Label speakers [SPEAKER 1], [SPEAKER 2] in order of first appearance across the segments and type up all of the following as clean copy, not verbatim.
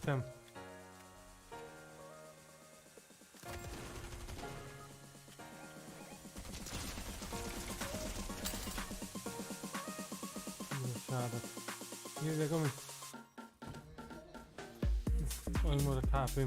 [SPEAKER 1] értem. Sádat. Nézzek, ami... Annyi maradt HP-m.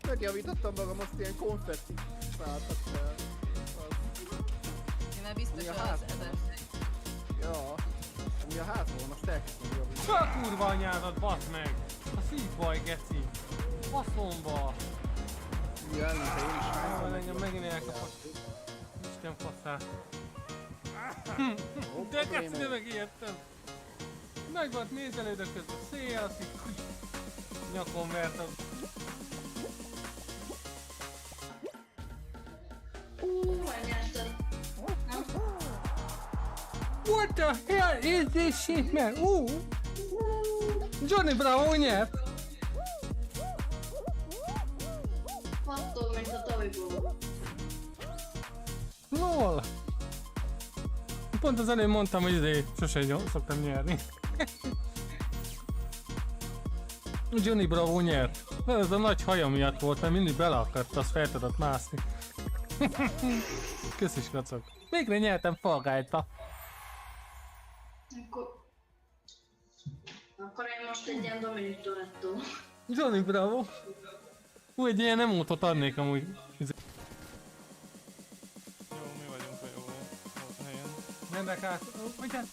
[SPEAKER 2] Megjavítottam magam, azt ilyen konfetti váltak fel.
[SPEAKER 3] Én már biztos az ezetnek.
[SPEAKER 2] Ja. Ami a házban, azt elkezdtem javítani.
[SPEAKER 1] Csak kurva anyádat, basz meg! A szívbaj, geci! Faszomba!
[SPEAKER 2] Igen, mint én is házban.
[SPEAKER 1] Engem megint elkapott. Isten faszát. De geci, de megijedtem! Nagy volt, nézelődök közben szél, azt így nyakon vertem.
[SPEAKER 4] Megnyerted.
[SPEAKER 1] What the hell is this shit, man? Johnny Bravo nyert!
[SPEAKER 4] Attól, mint a tojból.
[SPEAKER 1] LOL! Pont az előbb mondtam, hogy sose szoktam nyerni. Johnny Bravo nyert. Ez a nagy haja miatt volt, mert mindig bele akart, azt fel tudott mászni. Kösz is, kacok. Végre nyertem Fall Guide-ba.
[SPEAKER 4] Akkor én most egy ilyen Dominic Toretto.
[SPEAKER 1] Johnny Bravo. Egy ilyen emótot adnék amúgy.
[SPEAKER 5] Jó, mi vagyunk a jó helyen.
[SPEAKER 1] Mennek át. Mondját.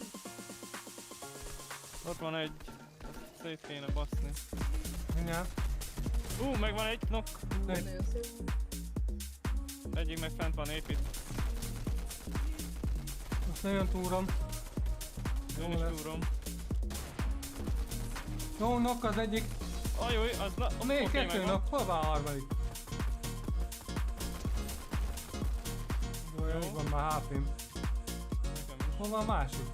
[SPEAKER 5] Ott van egy... Szét kéne baszni.
[SPEAKER 1] Mindjárt.
[SPEAKER 5] Megvan egy knock. Egyik meg fent van épít.
[SPEAKER 1] Azt nagyon túrom.
[SPEAKER 5] Én is túrom.
[SPEAKER 1] Jó, knock az egyik.
[SPEAKER 5] Ajúj, az
[SPEAKER 1] Még
[SPEAKER 5] oké,
[SPEAKER 1] kettő
[SPEAKER 5] megvan.
[SPEAKER 1] knock. Hol van a harmadik? Jó, jó, van már HP-m.
[SPEAKER 5] Nekem is.
[SPEAKER 1] Hol van a másik?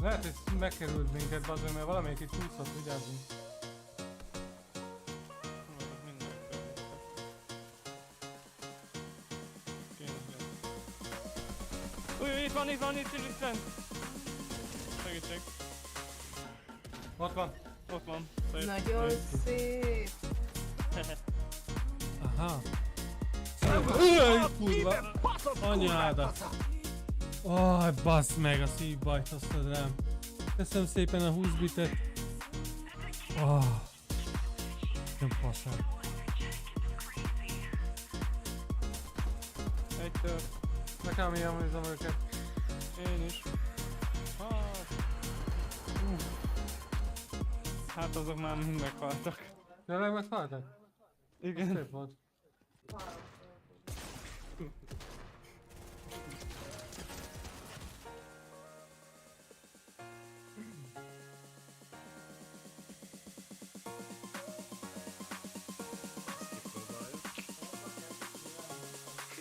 [SPEAKER 1] Lehet, hogy megkerült minket, bazd meg, mert valamelyik itt úszott, vigyázzunk.
[SPEAKER 5] Itt van, fent! Segítség.
[SPEAKER 1] Ott van.
[SPEAKER 5] Ott van.
[SPEAKER 3] Nagyon szép.
[SPEAKER 1] Aha. Öj, kurva! Anyádat! Aj, bassz meg a szívbajt, azt ad rám. Köszönöm szépen a 20 bitet. Nem faszám.
[SPEAKER 5] Egy tör.
[SPEAKER 1] Nekem ilyen nézem őket.
[SPEAKER 5] Én is. Hát azok már mind meghaltak.
[SPEAKER 1] Tényleg meghaltak?
[SPEAKER 5] Igen.
[SPEAKER 1] Szép volt.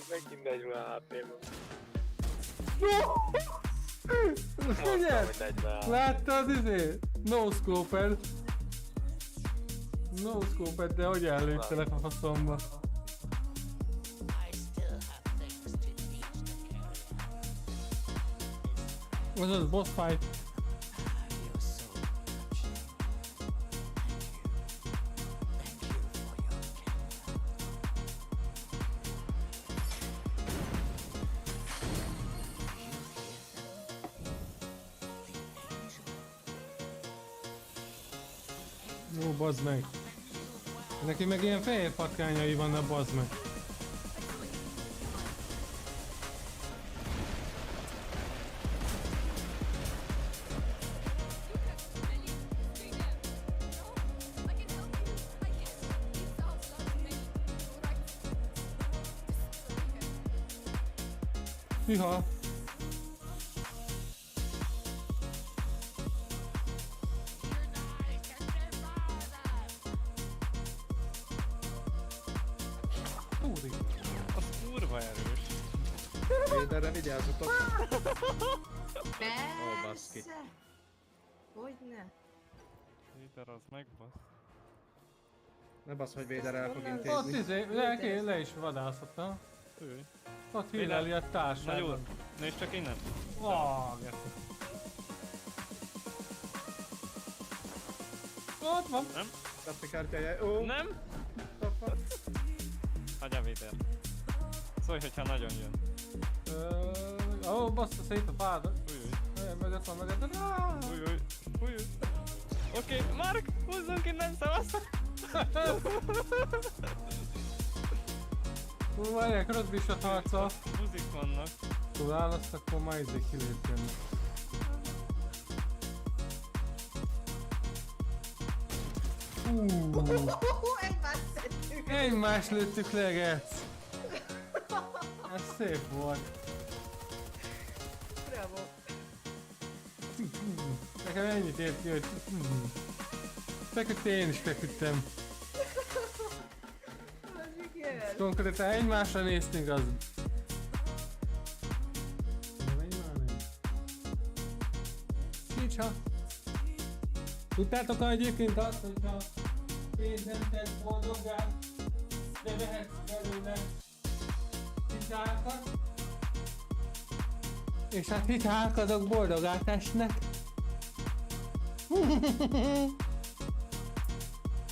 [SPEAKER 6] Megint 40 HP-ban.
[SPEAKER 1] Figyelj! Láttad No scope-ed? No scope-ed, de hogy előttelek a faszomba? Az boss fight. Jó, bazd meg. Neki meg ilyen fehér patkányai vannak, bazd meg. Hűha! Tódik!
[SPEAKER 5] Az kurva erős.
[SPEAKER 2] Véderre vigyázzatok. baszki.
[SPEAKER 3] Persze! Hogyne?
[SPEAKER 5] Héter az megbasz.
[SPEAKER 2] Ne basz, hogy Vader el fog
[SPEAKER 1] Ott
[SPEAKER 2] intézni.
[SPEAKER 1] le is vadászottam.
[SPEAKER 5] Főj.
[SPEAKER 1] Ott híreli a
[SPEAKER 5] Nagy úr,
[SPEAKER 1] társadalmat.
[SPEAKER 5] nézd csak innen.
[SPEAKER 1] Geci. Ott van.
[SPEAKER 2] Grafikkártyája. Ó,
[SPEAKER 5] Nem? Hagyjál Véder. Szólj, hogyha nagyon jön.
[SPEAKER 1] Ó, bassza szét a fádat.
[SPEAKER 5] Új.
[SPEAKER 1] Mögött van, mögött.
[SPEAKER 5] Új. Oké, Mark, húzzunk innen, szavaztok!
[SPEAKER 1] Várják, rögbisat harca.
[SPEAKER 5] Buzik vannak.
[SPEAKER 1] Tudál, azt akkor ma izé kilépjönni.
[SPEAKER 3] Egymást szedtük.
[SPEAKER 1] Egymást lőttük le, gec. Ez szép volt.
[SPEAKER 3] Bravo.
[SPEAKER 1] Nekem ennyit ért ki, hogy... Feküdt, én is feküdtem.
[SPEAKER 3] Az igen.
[SPEAKER 1] Konkrétan egymásra néztünk, az... Nincs. Tudtátok egyébként azt, hogyha pénz nem tesz boldoggá, de vehetsz belőle hitálkat, és hát hitálk azok boldogá tesznek.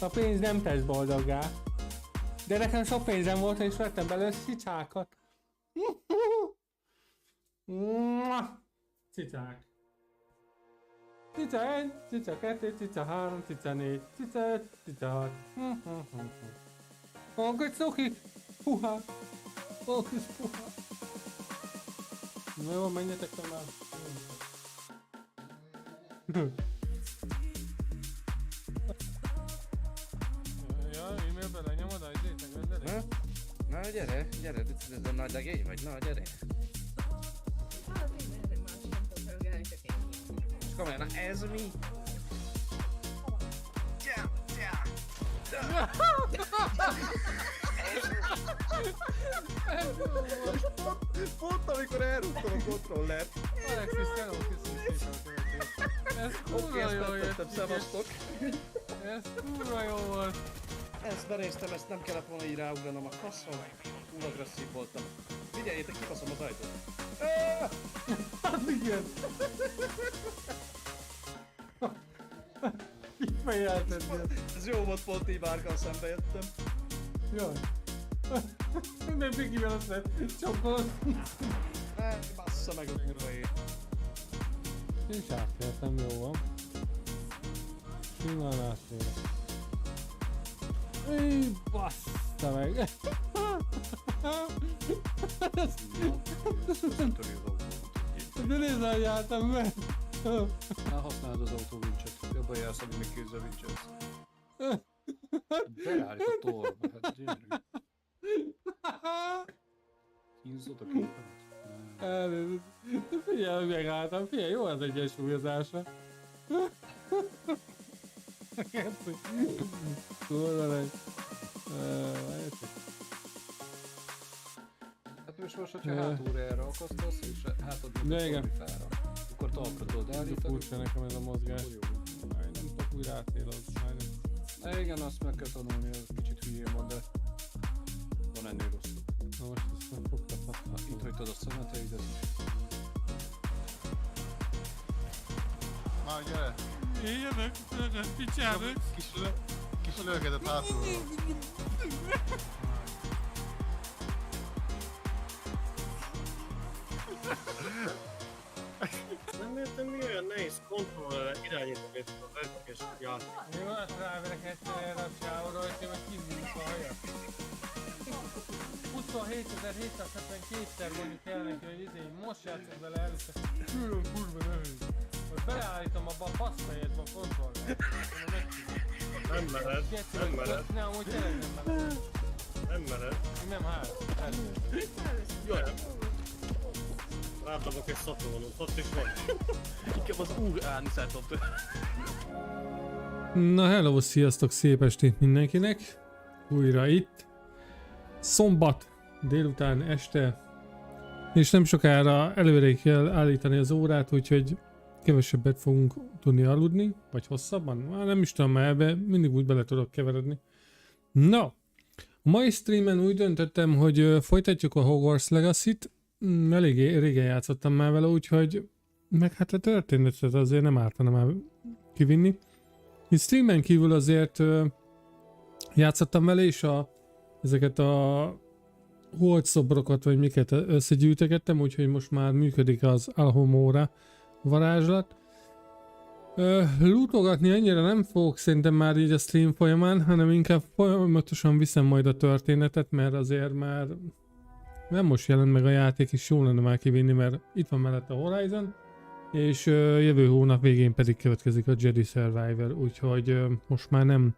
[SPEAKER 1] A pénz nem tesz boldoggá. De nekem sok pénzem volt, és vettem belőle cicákat. Cicák. Cica 1, cica 2, cica 3, cica 4, cica 5, cica 6. Ó, kis cuki! Puha! Ó, kis puha! Na jó, menjetek tovább. Ja, e-mailben lenyomod a izét, megrendelést?
[SPEAKER 2] Na gyere, ez a nagy legény vagy, na gyere.
[SPEAKER 3] Hát minden más nem tudom reagálni, csak én.
[SPEAKER 2] És komolyan, na ez mi? Pont amikor elrúgtam a kontrollert.
[SPEAKER 1] Alexis, hello, köszönjük szépen a követést. Ez kurva jó jött ki.
[SPEAKER 2] Szevasztok.
[SPEAKER 1] Ez kurva jó volt.
[SPEAKER 2] Ezt benéztem, ezt nem kellett volna így ráugranom a faszom. Túl agresszív voltam. Figyeljétek, kibaszom az ajtót.
[SPEAKER 1] Hát igen. Így fejjelted ilyen.
[SPEAKER 2] Ez jó volt, pont így Márkkal szembe jöttem.
[SPEAKER 1] Jaj. Nem Bikivel aztán csokkolod.
[SPEAKER 2] Bassza meg a kurva én.
[SPEAKER 1] Én is átfértem, jó van. Simán átférek. Éj, bassza meg. De nézd, hogy jártam be.
[SPEAKER 7] Ne használd az autóvincset, jobban jársz, ami még kézzel vincselsz. Beállít a torba, hát gyerünk. Kínzod a képet?
[SPEAKER 1] Elnézést. Figyelj, megálltam. Figyelj, jó az egyensúlyozása. Kurva legy.
[SPEAKER 7] Hát most, hogyha hátulra erre akasztasz, és hátad meg
[SPEAKER 1] De
[SPEAKER 7] a
[SPEAKER 1] igen.
[SPEAKER 7] torrifára, akkor talpra tudod állítani.
[SPEAKER 1] Furcsa nekem ez a mozgás.
[SPEAKER 7] Akkor jó.
[SPEAKER 1] Nem tudok újra átélozni.
[SPEAKER 7] Na igen, azt meg kell tanulni, ez kicsit hülyén van, de van ennél rosszabb.
[SPEAKER 1] Na most ezt nem fogta használni.
[SPEAKER 7] Itt hagytad a szemeteidet is.
[SPEAKER 8] Na gyere!
[SPEAKER 1] Éljenek, picsának!
[SPEAKER 8] Kis lőgedet hátulról.
[SPEAKER 9] Nem értem, mi olyan nehéz kontrollra irányítani ezt a vezetés játékot.
[SPEAKER 1] Jó, azt ráverek egyszer erre a csávóra, hogy meg kívüljük a hajat. 27.772-szer mondjuk el neki, hogy izé, most játszok vele előtte. Külön kurva növő. Hogy beleállítom abba a passzhelyedbe a kontrollra.
[SPEAKER 9] Nem mered, nem mered,
[SPEAKER 1] Ne, amúgy tényleg nem mered.
[SPEAKER 9] nem mered.
[SPEAKER 1] Nem, hát.
[SPEAKER 9] Jaj, átadok egy Saturnot, ott is van.
[SPEAKER 2] Inkább az úr állni szeretom tőle.
[SPEAKER 1] Na hello, sziasztok, szép estét mindenkinek. Újra itt. Szombat délután este. És nem sokára előre kell állítani az órát, úgyhogy kevesebbet fogunk tudni aludni. Vagy hosszabban? Már nem is tudom, már ebbe mindig úgy bele tudok keveredni. No, a mai streamen úgy döntöttem, hogy folytatjuk a Hogwarts Legacy-t. Elég régen játszottam már vele, úgyhogy meg hát a történetet azért nem ártana már kivinni. Itt streamen kívül azért játszottam vele, és ezeket a holtszobrokat, vagy miket összegyűjtögettem, úgyhogy most már működik az Alhomóra varázslat. Lootogatni annyira nem fogok szerintem már így a stream folyamán, hanem inkább folyamatosan viszem majd a történetet, mert azért már nem most jelent meg a játék, és jó lenne már kivinni, mert itt van mellett a Horizon, és jövő hónap végén pedig következik a Jedi Survivor, úgyhogy most már nem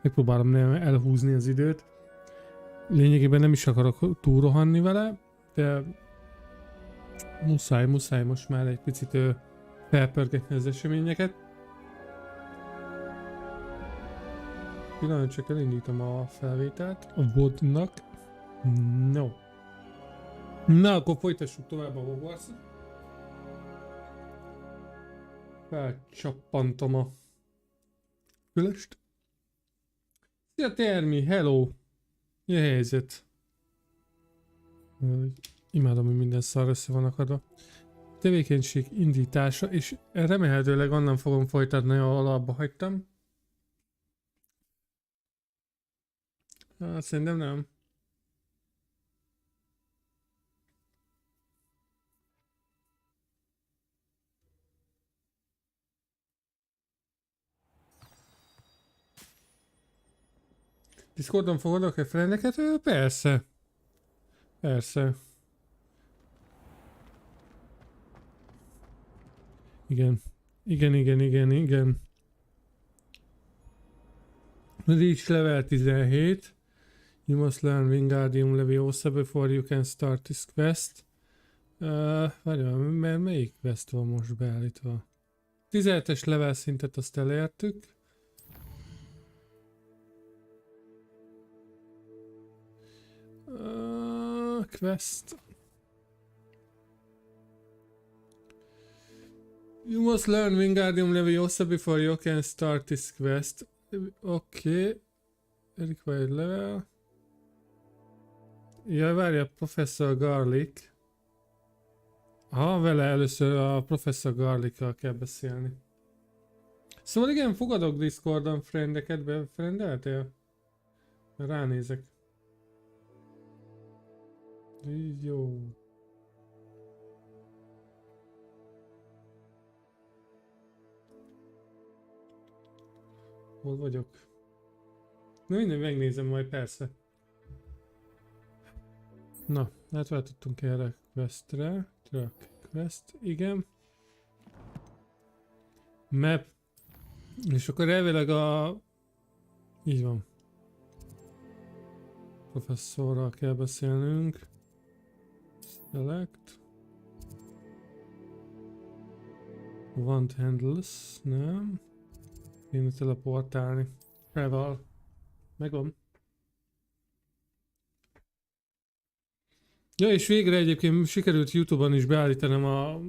[SPEAKER 1] megpróbálom nem elhúzni az időt. Lényegében nem is akarok túlrohanni vele, de muszáj most már egy picit felpörgetni az eseményeket. Pillanat, csak elindítom a felvételt a vodnak. No. Na, akkor folytassuk tovább a Hogwarts-ot. Felcsappantom a fülest. Szia Termi, hello! Mi a helyzet? Imádom, hogy minden szar össze van akadva. Tevékenység indítása, és remélhetőleg onnan fogom folytatni, ahol abba hagytam. Hát szerintem nem. Discordon fogadok-e frendeket? Persze. Persze. Igen. Igen. Reach level 17. You must learn Wingardium Leviosa before you can start this quest. Várjál, mert melyik quest van most beállítva? 17-es level szintet azt elértük. Quest. You must learn Wingardium Leviosa before you can start this quest. Okay. Required level. Ja, várja, Professor Garlic. Vele először a Professor Garlic-kal kell beszélni. Szóval igen, fogadok Discordon friendeket, befriendeltél? Ránézek. Jó. Hol vagyok? Na minden, megnézem majd persze. Na, átváltottunk erre questre. Track quest, igen. Map. És akkor elvileg így van. Professzorral kell beszélnünk. Select. Want handles, nem. Kéne teleportálni. Travel. Megvan. Ja, és végre egyébként sikerült YouTube-on is beállítanom a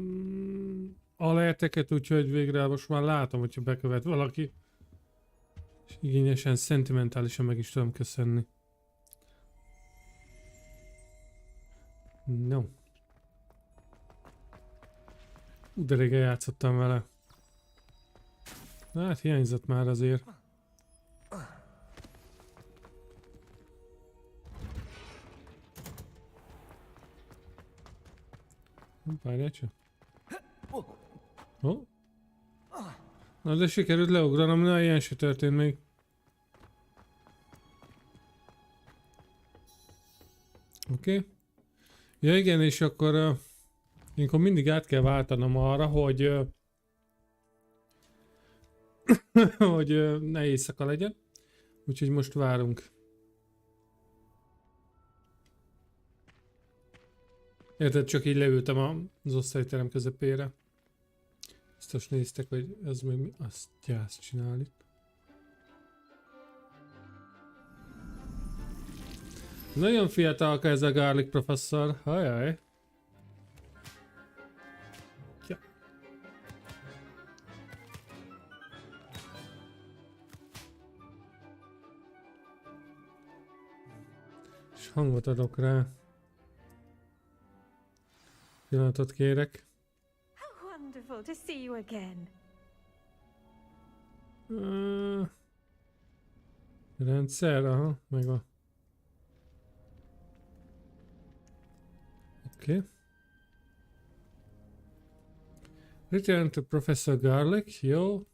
[SPEAKER 1] alerteket, úgyhogy végre most már látom, hogyha bekövet valaki. És igényesen, szentimentálisan meg is tudom köszönni. No. De régen játszottam vele. Hát hiányzott már azért. Várjál csak. Oh. Na de sikerült leugranom, na ilyen se történt még. Oké. Ja igen, és akkor ilyenkor mindig át kell váltanom arra, hogy hogy ne éjszaka legyen. Úgyhogy most várunk. Érted, csak így leültem az osztályterem közepére. Biztos néztek, hogy ez még mi? Azt gyász csinál itt. Nagyon fiatalka ez a Garlic professzor. Hajjaj. Ja. És hangot adok rá. Pillanatot kérek.
[SPEAKER 3] How wonderful to see you again.
[SPEAKER 1] Rendszer, aha, megvan. Oké. Return to Professor Garlic, jó.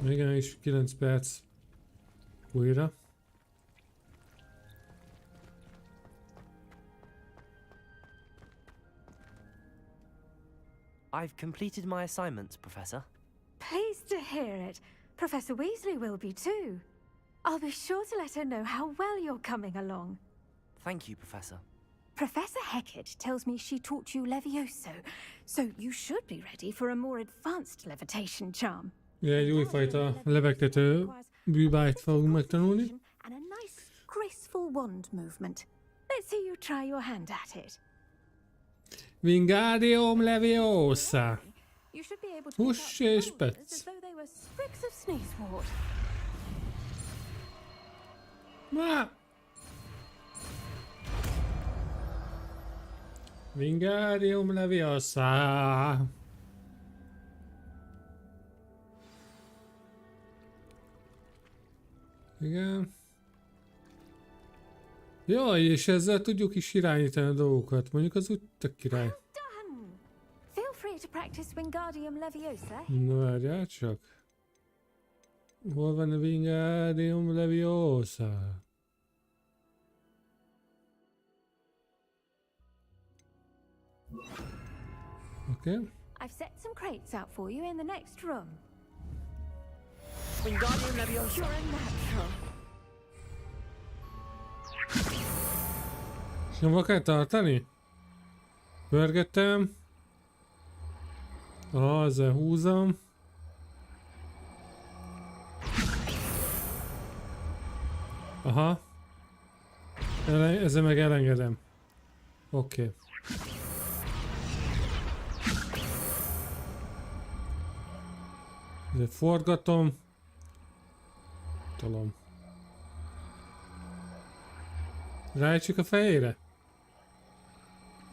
[SPEAKER 1] Igen, és 9 perc. Újra.
[SPEAKER 10] I've completed my assignments, Professor.
[SPEAKER 3] Pleased to hear it. Professor Weasley will be too. I'll be sure to let her know how well you're coming along.
[SPEAKER 10] Thank you, Professor.
[SPEAKER 3] Professor Hecat tells me she taught you Levioso, so you should be ready for a more advanced levitation charm.
[SPEAKER 1] Ja, egy újfajta levegtető bűbájt fogunk megtanulni.
[SPEAKER 3] And a nice, graceful wand movement. Let's see you try your hand at it.
[SPEAKER 1] Wingardium Leviosa.
[SPEAKER 3] You should be able to pick
[SPEAKER 1] Huss
[SPEAKER 3] up
[SPEAKER 1] és
[SPEAKER 3] flowers
[SPEAKER 1] Pec.
[SPEAKER 3] as though they were sprigs of sneezewort.
[SPEAKER 1] Ma! Wingardium Leviosa. Igen. Jaj, és ezzel tudjuk is irányítani a dolgokat. Mondjuk az úgy tök király.
[SPEAKER 3] Done! Feel free to practice Wingardium Leviosa.
[SPEAKER 1] Na várjál csak. Hol van a Wingardium Leviosa? Okay.
[SPEAKER 3] I've set some crates out for you in the next room.
[SPEAKER 10] Wingardium Leviosa.
[SPEAKER 3] You're a natural.
[SPEAKER 1] És nyomva kell tartani? Pörgettem. Ezzel húzom. Aha. Ezzel meg elengedem. Oké. Ezzel forgatom. Talán. Rájtsük a fejére?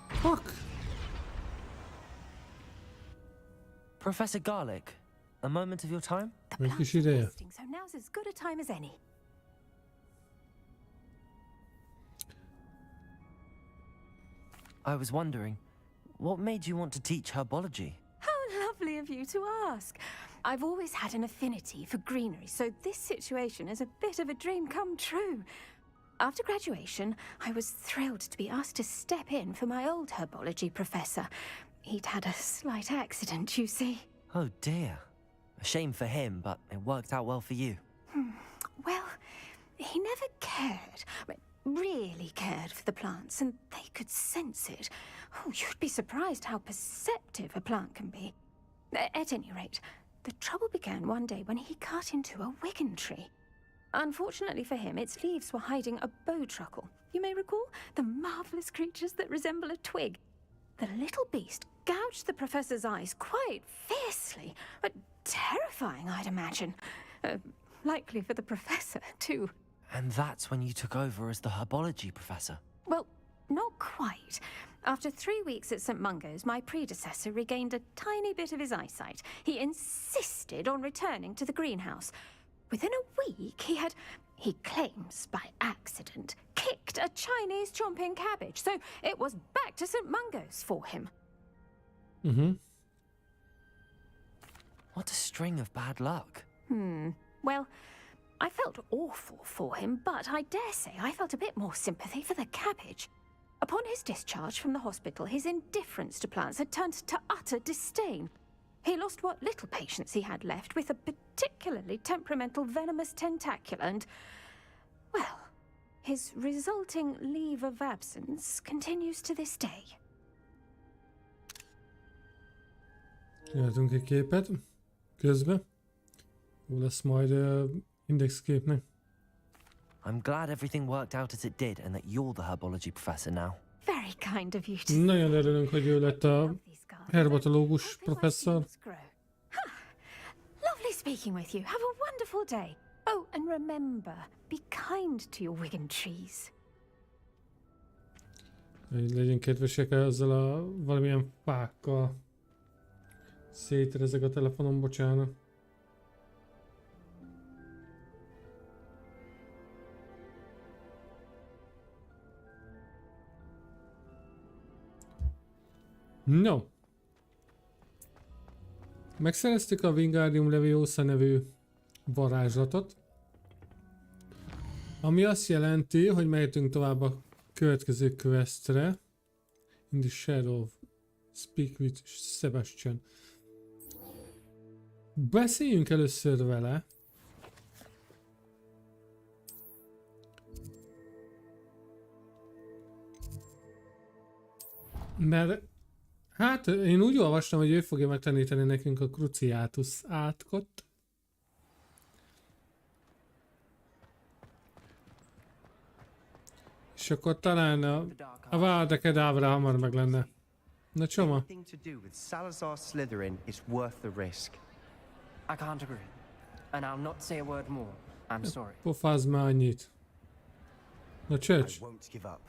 [SPEAKER 1] Fuck!
[SPEAKER 10] Professor Garlic, a moment of your time?
[SPEAKER 3] The
[SPEAKER 1] Egy
[SPEAKER 3] plants
[SPEAKER 1] kis
[SPEAKER 3] are
[SPEAKER 1] ideje.
[SPEAKER 3] resting, so now's as good a time as any.
[SPEAKER 10] I was wondering, what made you want to teach herbology?
[SPEAKER 3] How lovely of you to ask. I've always had an affinity for greenery, so this situation is a bit of a dream come true. After graduation, I was thrilled to be asked to step in for my old herbology professor. He'd had a slight accident, you see.
[SPEAKER 10] Oh dear. A shame for him, but it worked out well for you.
[SPEAKER 3] Well, he never cared, really cared for the plants, and they could sense it. Oh, you'd be surprised how perceptive a plant can be. At any rate, the trouble began one day when he cut into a wigan tree. Unfortunately for him, its leaves were hiding a bowtruckle. You may recall the marvelous creatures that resemble a twig. The little beast gouged the professor's eyes quite fiercely, but terrifying, I'd imagine. Likely for the professor, too.
[SPEAKER 10] And that's when you took over as the herbology professor.
[SPEAKER 3] Well, not quite. After 3 weeks at St. Mungo's, my predecessor regained a tiny bit of his eyesight. He insisted on returning to the greenhouse. Within a week, he claims by accident, kicked a Chinese chomping cabbage, so it was back to St. Mungo's for him.
[SPEAKER 1] Mm-hmm.
[SPEAKER 10] What a string of bad luck.
[SPEAKER 3] Well, I felt awful for him, but I dare say I felt a bit more sympathy for the cabbage. Upon his discharge from the hospital, his indifference to plants had turned to utter disdain. He lost what little patience he had left with a particularly temperamental venomous tentacula and, well, his resulting leave of absence continues to this day.
[SPEAKER 1] Csináltunk egy képet. Közben. Jó lesz majd indexképnek.
[SPEAKER 10] I'm glad everything worked out as it did and that you're the herbology professor now.
[SPEAKER 3] Very kind of you to
[SPEAKER 1] Nagyon örülünk, hogy ő lett a herbatológus professzor.
[SPEAKER 3] Lovely speaking with you. Have a wonderful day. Oh, and remember, be kind to your Wigan trees.
[SPEAKER 1] Hogy legyen kedvesek ezzel a valamilyen fákkal. Szétrezeg a telefonom, bocsánat. No. Megszereztük a Wingardium Leviosa nevű varázslatot. Ami azt jelenti, hogy mehetünk tovább a következő questre. In the Shadow. Speak with Sebastian. Beszéljünk először vele. Mert hát én úgy olvastam, hogy ő fogja megtanítani nekünk a Cruciatus átkot. És akkor talán a Vada Kedavra hamar meg lenne. Na csoma.
[SPEAKER 11] Anything to do with Salazar Slytherin is worth the risk.
[SPEAKER 10] I can't agree. And I'll not say a word more. I'm sorry.
[SPEAKER 1] Pofázd már annyit. Na
[SPEAKER 11] I
[SPEAKER 1] csöcs.
[SPEAKER 11] won't give up.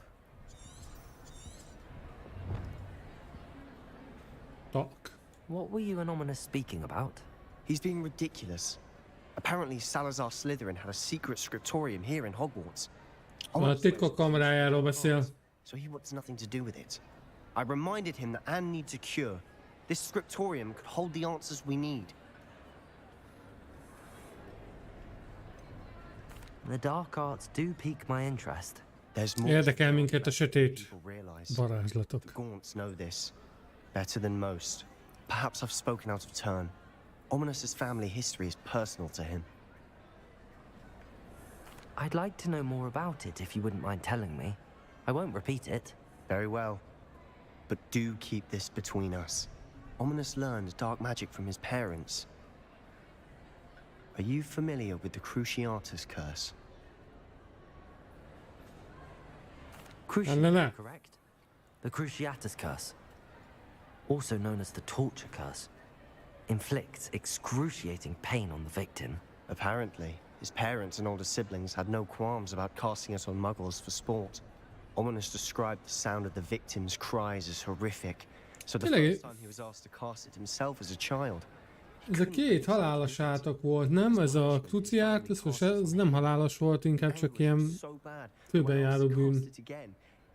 [SPEAKER 1] Tak.
[SPEAKER 10] What were you and Ominous speaking about?
[SPEAKER 11] He's being ridiculous. Apparently Salazar Slytherin had a secret scriptorium here in Hogwarts.
[SPEAKER 1] A titkok kamerájáról beszél.
[SPEAKER 11] So he wants nothing to do with it. I reminded him that Anne needs a cure. This scriptorium could hold the answers we need.
[SPEAKER 10] The dark arts do pique my interest.
[SPEAKER 11] There's more
[SPEAKER 1] Érdekel minket a sötét
[SPEAKER 11] people realize.
[SPEAKER 1] varázslatok.
[SPEAKER 11] The Gaunts know this better than most. Perhaps I've spoken out of turn. Ominous's family history is personal to him.
[SPEAKER 10] I'd like to know more about it if you wouldn't mind telling me. I won't repeat it.
[SPEAKER 11] Very well. But do keep this between us. Ominous learned dark magic from his parents. Are you familiar with the Cruciatus curse?
[SPEAKER 10] Cruciatus, correct? The Cruciatus curse, also known as the torture curse, inflicts excruciating pain on the victim.
[SPEAKER 11] Apparently, his parents and older siblings had no qualms about casting it on muggles for sport. Ominous described the sound of the victim's cries as horrific, so the first time he was asked to cast it himself as a child.
[SPEAKER 1] Ez a két halálos átok volt, nem? Ez a Cruciatus, és ez nem halálos volt, inkább csak ilyen főben járó bűn.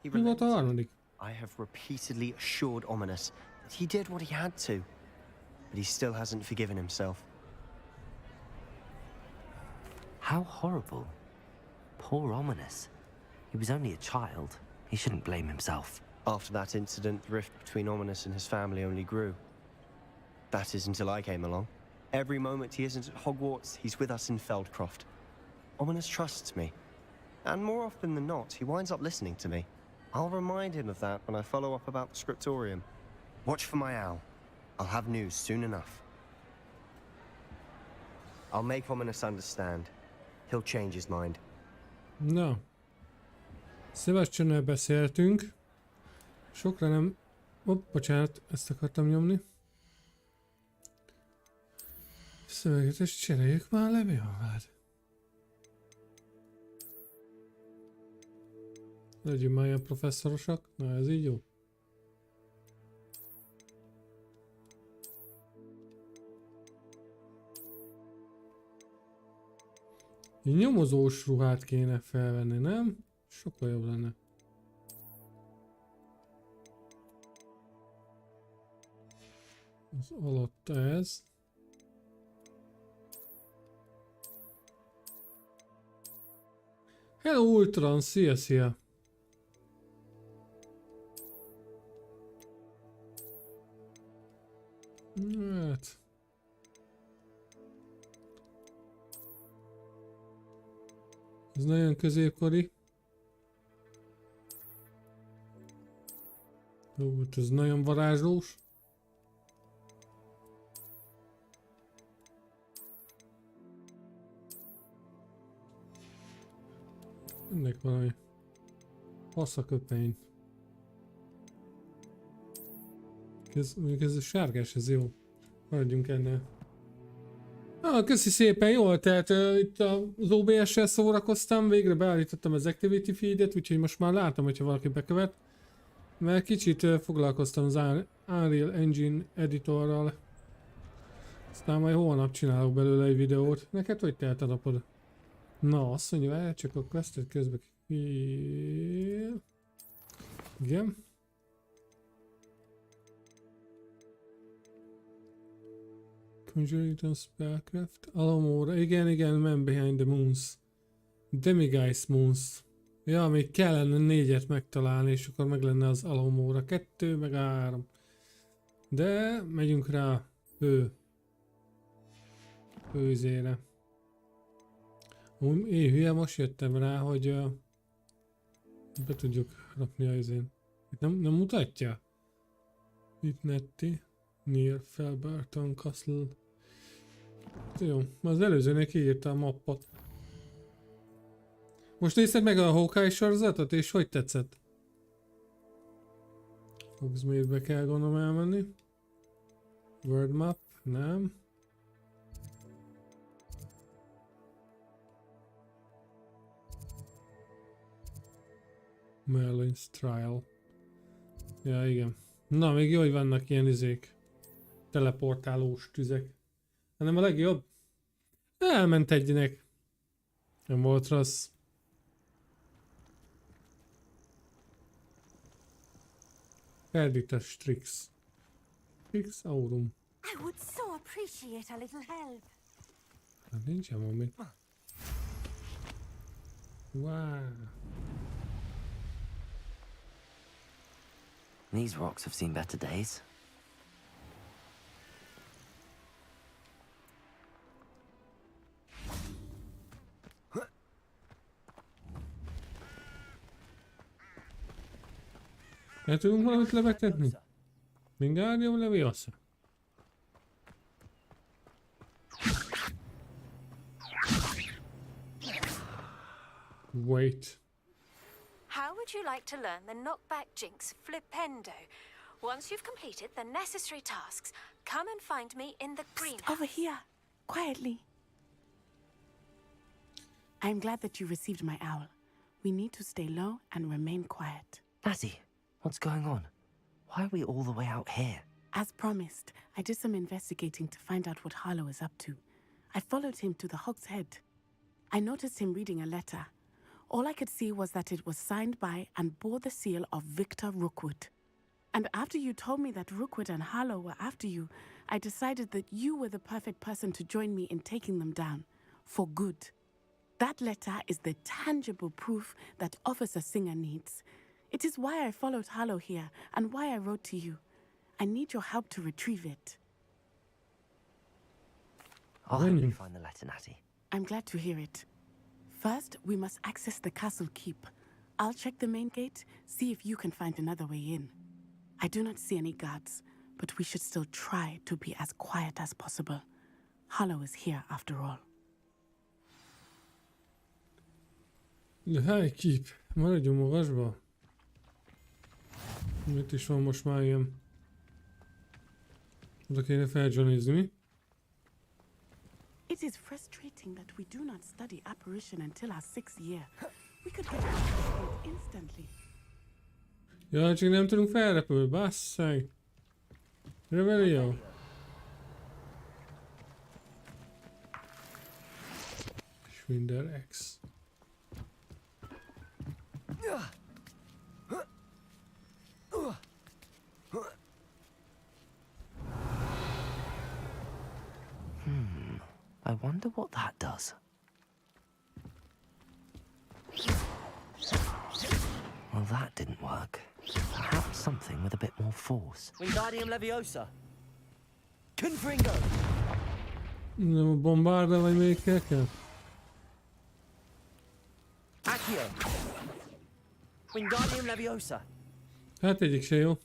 [SPEAKER 1] Mi volt a harmadik?
[SPEAKER 11] I have repeatedly assured Ominous that he did what he had to, but he still hasn't forgiven himself.
[SPEAKER 10] How horrible. Poor Ominous. He was only a child. He shouldn't blame himself.
[SPEAKER 11] After that incident, the rift between Ominous and his family only grew. That is until I came along. Every moment he isn't at Hogwarts, he's with us in Feldcroft. Ominous trusts me. And more often than not, he winds up listening to me. I'll remind him of that when I follow up about the scriptorium. Watch for my owl. I'll have news soon enough. I'll make Ominous understand. He'll change his mind.
[SPEAKER 1] Na. Sebastiannel beszéltünk. Sokra nem... Hopp, bocsánat, ezt akartam nyomni. Szöveget, és cseréljük már le, mi van veled? Legyünk már ilyen professzorosak. Na, ez így jó. Egy nyomozós ruhát kéne felvenni, nem? Sokkal jobb lenne. Az alatt ez. Hello Ultron, szia, szia! Hát... Ez nagyon középkori. Jó, ez nagyon varázslós. Ennek valami passzaköpenyt. Mondjuk ez a sárgás, ez jó. Maradjunk ennél. Köszi szépen, jól, tehát itt az OBS-sel szórakoztam, végre beállítottam az Activity Feed-et, úgyhogy most már látom, hogyha valaki bekövet. Mert kicsit foglalkoztam az Unreal Engine editorral. Aztán majd holnap csinálok belőle egy videót. Neked hogy telt a napod? Na, azt mondja, várjál csak a questet közben igen. Conjuring Spellcraft. Alamóra. Igen, Man Behind the Moons. Demiguise Moons. Ja, még kellene 4-et megtalálni, és akkor meg lenne az Alamóra. 2 meg 3. De megyünk rá főzére. Én hülye, most jöttem rá, hogy be tudjuk rakni a izén. Itt nem mutatja? Itt netti. Near Felberton Castle. Jó, az előzőnek írta a mappot. Most nézted meg a Hawkeye sorozatot, és hogy tetszett? Hogsmeade-be kell gondolom elmenni. World map, nem. Merlin's Trial. Ja, igen. Na, még jó, hogy vannak ilyen izék. Teleportálós tüzek. Hanem a legjobb. Elment egynek. Nem volt rossz. Perditas Trix. Trix Aurum.
[SPEAKER 3] I would so appreciate a little help.
[SPEAKER 1] Hát nincsen valami. Wow.
[SPEAKER 10] These rocks have seen better days.
[SPEAKER 1] El tudunk valamit lebegtetni? Wingardium Leviosa. Wait.
[SPEAKER 3] How would you like to learn the knockback jinx Flipendo? Once you've completed the necessary tasks, come and find me in the greenhouse.
[SPEAKER 12] Over here, quietly. I'm glad that you received my owl. We need to stay low and remain quiet.
[SPEAKER 10] Natty, what's going on? Why are we all the way out here?
[SPEAKER 12] As promised, I did some investigating to find out what Harlow is up to. I followed him to the Hog's Head. I noticed him reading a letter. All I could see was that it was signed by and bore the seal of Victor Rookwood. And after you told me that Rookwood and Harlow were after you, I decided that you were the perfect person to join me in taking them down. For good. That letter is the tangible proof that Officer Singer needs. It is why I followed Harlow here and why I wrote to you. I need your help to retrieve it.
[SPEAKER 10] I'll help you find the letter, Natty.
[SPEAKER 12] I'm glad to hear it. First, we must access the castle keep. I'll check the main gate, see if you can find another way in. I do not see any guards, but we should still try to be as quiet as possible. Harlow is here after all.
[SPEAKER 1] The high keep. Maradjunk magasba. Mit is van most már ilyen? Oda kéne feljohnizni, mi?
[SPEAKER 12] It is frustrating that we do not study apparition until our 6th year. We could get it instantly.
[SPEAKER 1] Ja, csak nem tudunk felrepülni, basszeg. Revelio. Schwinder X.
[SPEAKER 10] I wonder what that does. Well, that didn't work. Perhaps something with a bit more force.
[SPEAKER 11] Wingardium Leviosa. Confringo.
[SPEAKER 1] Nem a bombárda vagy még kell?
[SPEAKER 11] Accio. Wingardium Leviosa.
[SPEAKER 1] Hát egyik se jó.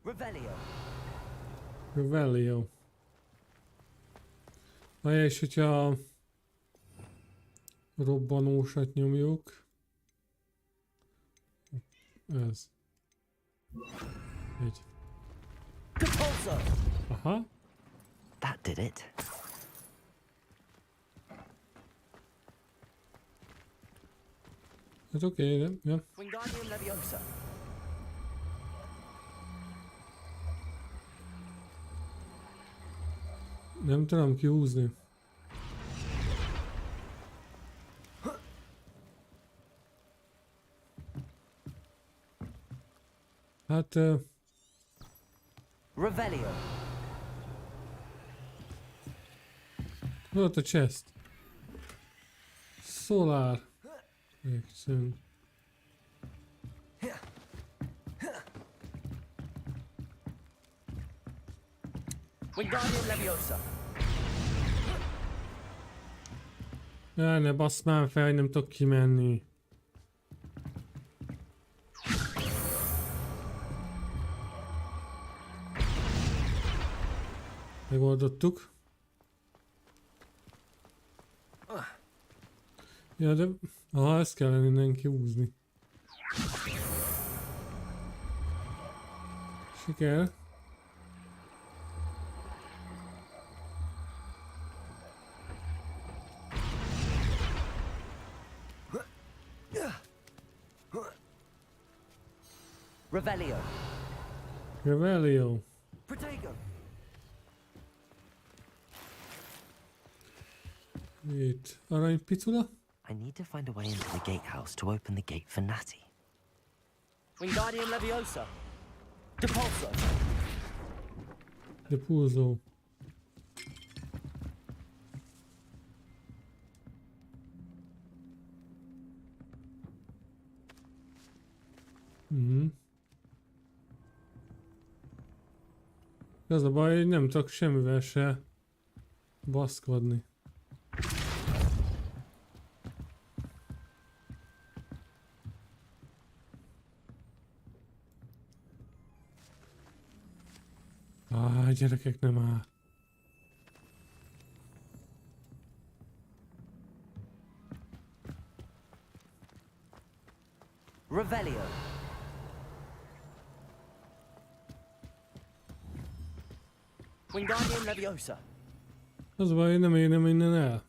[SPEAKER 11] Revelio.
[SPEAKER 1] Revelio. Na és hogyha robbanósat nyomjuk. Ez. Egy. Aha.
[SPEAKER 10] That did it.
[SPEAKER 1] Hát oké, de... Ja.
[SPEAKER 10] Wingardium Leviosa.
[SPEAKER 1] Nem tudom kihúzni. Hát...
[SPEAKER 10] Revelio.
[SPEAKER 1] Volt a chest. Solar. Excellent.
[SPEAKER 10] Wingardium Leviosa.
[SPEAKER 1] Jaj, ne bassz már fel, hogy nem tudok kimenni. Megoldottuk. Ja, de... Aha, ezt kellene innen kihúzni. Siker.
[SPEAKER 10] Revelio.
[SPEAKER 1] Revelio.
[SPEAKER 10] Protego.
[SPEAKER 1] Itt aranypicula.
[SPEAKER 10] I need to find a way into the gatehouse to open the gate for Natty. Wingardium Leviosa. Depulso.
[SPEAKER 1] Depulso. Az a baj, hogy nem tudok semmivel se baszkodni. Gyerekek, nem áll.
[SPEAKER 10] Revelio. Wingardium Leviosa.
[SPEAKER 1] Az a baj, hogy nem érnem innen el.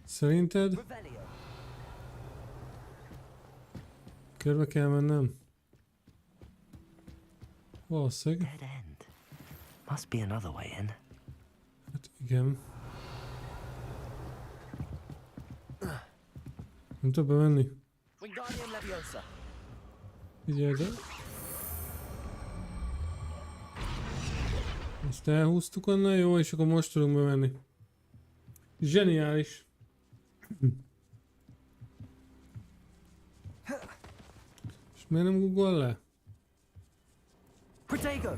[SPEAKER 1] Szerinted?
[SPEAKER 10] Revelio.
[SPEAKER 1] Körbe kell mennem? Valószínűleg.
[SPEAKER 10] Dead end. Must be another way in.
[SPEAKER 1] Hát igen. Nem tudok bemenni.
[SPEAKER 10] Wingardium Leviosa.
[SPEAKER 1] Figyelj, de... Ezt elhúztuk onnan, jó, és akkor most tudunk bemenni. Zseniális. És miért nem googol le?
[SPEAKER 10] Protego.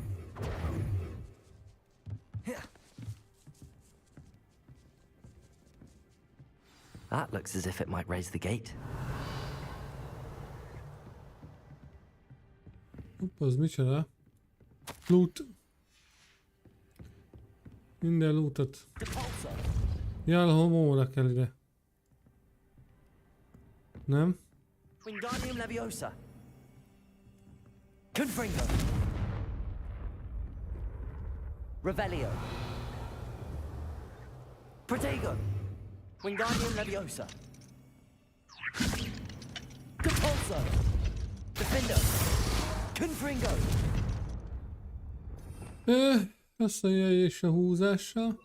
[SPEAKER 10] That looks as if it might raise the gate.
[SPEAKER 1] Hopp, az micsoda? Loot. Minden lootot. Jalhomóra kell ide. Nem?
[SPEAKER 10] Wingardium Leviosa. Confringo. Revelio. Protego. Wingardium Leviosa. Depulso. Defender. Confringo.
[SPEAKER 1] Azt mondja, és a húzással.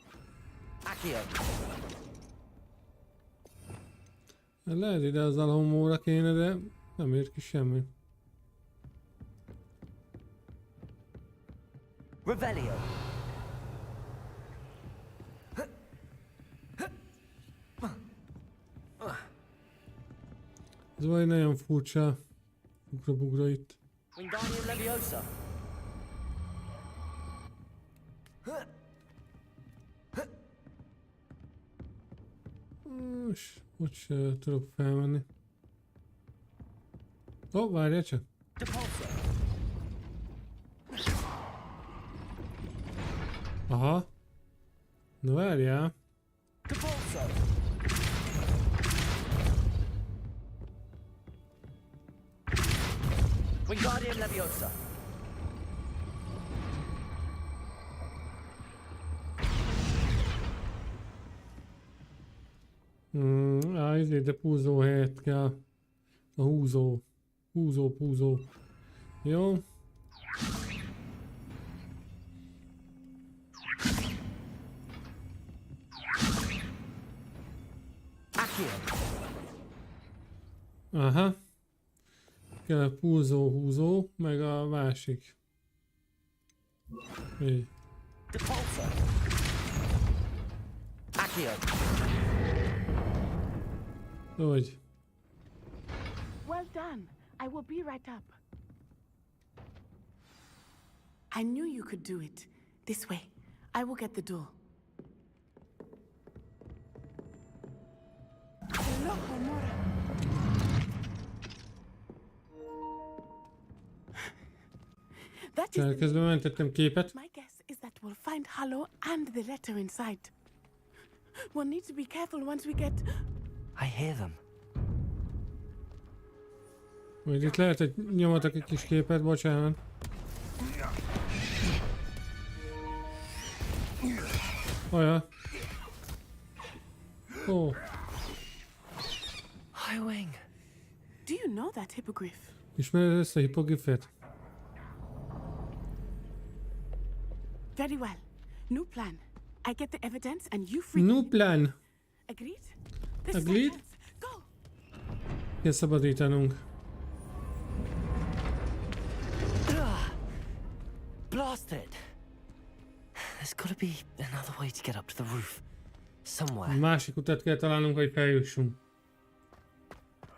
[SPEAKER 10] Accio.
[SPEAKER 1] Lehet ide az alhomóra kéne, de nem ér ki semmi.
[SPEAKER 10] Revelio.
[SPEAKER 1] Ez vagy nagyon furcsa. Ugra-bugra itt.
[SPEAKER 10] Wingardium Leviosa.
[SPEAKER 1] És ott se tudok felmenni. Ó, várjál csak. Aha. Na várjál.
[SPEAKER 10] Wingardium Leviosa.
[SPEAKER 1] Ezért depulzó helyet kell A húzó. Húzó. Jó. Aha. Kell a húzó, meg a másik. Így. Úgy.
[SPEAKER 12] Well done. I will be right up. I knew you could do it. This way. I will get the door. Hello, Homura. That is
[SPEAKER 1] Közben mentettem képet.
[SPEAKER 12] my guess is that we'll find Hollow and the letter inside. We'll need to be careful once we get...
[SPEAKER 10] I hear them.
[SPEAKER 1] Majd itt lehet, hogy nyomatok egy kis képet, bocsánat. Olyan. Ó.
[SPEAKER 10] Highwing.
[SPEAKER 12] Do you know that hippogriff?
[SPEAKER 1] Ismered ezt a hipogrifet?
[SPEAKER 12] Very well. New plan. I get the evidence and you free.
[SPEAKER 1] No plan.
[SPEAKER 12] Agreed? This is
[SPEAKER 1] Agreed?
[SPEAKER 12] our chance. Go.
[SPEAKER 1] Kell szabadítanunk.
[SPEAKER 10] Blast it! There's gotta be another way to get up to the roof. Somewhere.
[SPEAKER 1] Másik utat kell találnunk, hogy feljussunk.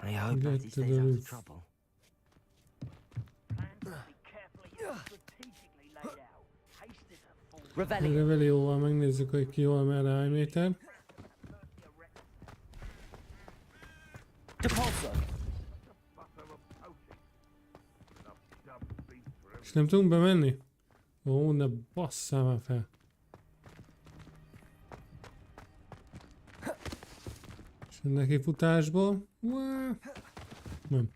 [SPEAKER 10] I hope
[SPEAKER 1] Get
[SPEAKER 10] Daddy
[SPEAKER 1] to
[SPEAKER 10] stays
[SPEAKER 1] the
[SPEAKER 10] out of
[SPEAKER 1] roof.
[SPEAKER 10] trouble. Revelio.
[SPEAKER 1] Revelióval megnézzük, hogy ki hol merre hány méter.
[SPEAKER 10] Depulso.
[SPEAKER 1] És nem tudunk bemenni? Ó, ne basszál már fel. És neki futásból. Nem.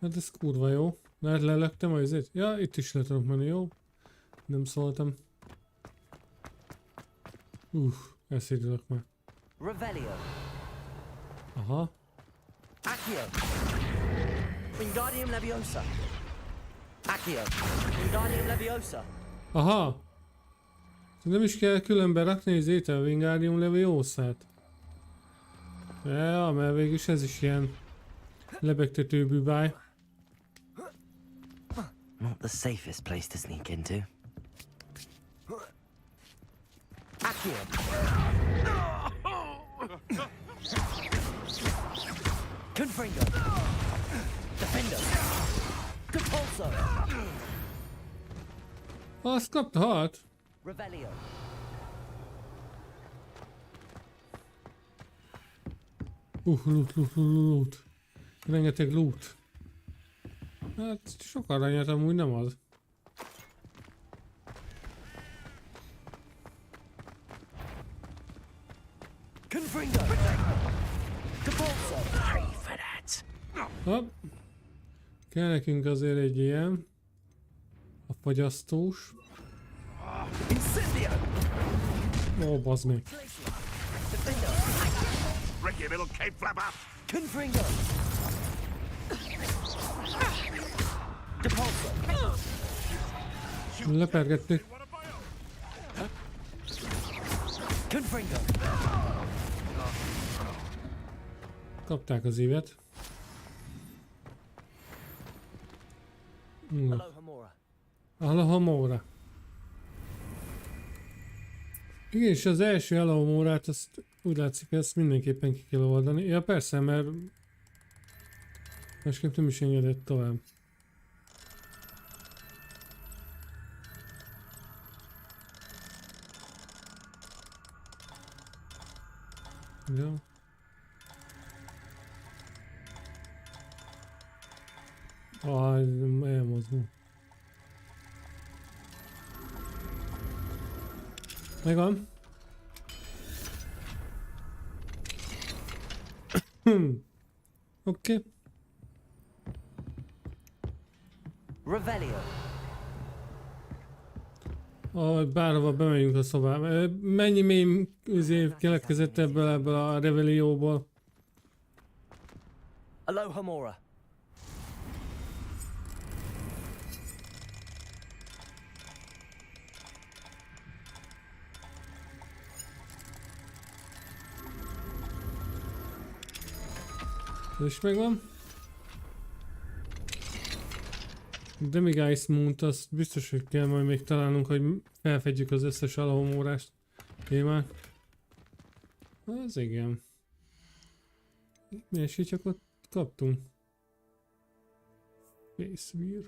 [SPEAKER 1] Hát ez kurva jó. Lehet lelöktem a izét? Ja, itt is le tudok menni, jó? Nem szóltam. Ezt tudok már.
[SPEAKER 10] Revelio.
[SPEAKER 1] Aha.
[SPEAKER 10] Accio. Wingardium Leviosa. Accio. Wingardium Leviosa.
[SPEAKER 1] Aha! Nem is kell külön berakni az a Wingardium Leviosa-t. Ja, mert végülis ez is ilyen lebegtető bűbáj.
[SPEAKER 10] Not the safest place to sneak into. Accio. Confringo. Defender. Depulso.
[SPEAKER 1] Azt kapta, halt!
[SPEAKER 10] Revelio.
[SPEAKER 1] Loot. Rengeteg loot. Hát sok aranyat amúgy nem az.
[SPEAKER 10] Confringo. Depulso. Pray for that.
[SPEAKER 1] Hopp. Kell nekünk azért egy ilyen. A fogyasztós.
[SPEAKER 10] Incendio.
[SPEAKER 1] Ó, bazd meg.
[SPEAKER 10] Defender.
[SPEAKER 8] Ricky, little cave flapper!
[SPEAKER 10] Confringo. Depulso.
[SPEAKER 1] Lepergettük.
[SPEAKER 10] Confringo.
[SPEAKER 1] Kapták az évet.
[SPEAKER 10] Hello, Homura.
[SPEAKER 1] Alohomóra. Igen, és az első Alohomórát, azt úgy látszik, hogy ezt mindenképpen ki kell oldani. Ja persze, mert másképp nem is engedett tovább. Jó. Nem elmozdul. Megvan. Oké.
[SPEAKER 10] Revelio.
[SPEAKER 1] Bárhova bemegyünk a szobába. Mennyi mém keletkezett ebből a revelióból?
[SPEAKER 10] Aloha Mora.
[SPEAKER 1] Ez is megvan. Demigeist Moon-t azt biztos, hogy kell majd még találnunk, hogy felfedjük az összes alahomórást témát. Az igen. Milyen sityakot kaptunk? Facewheel.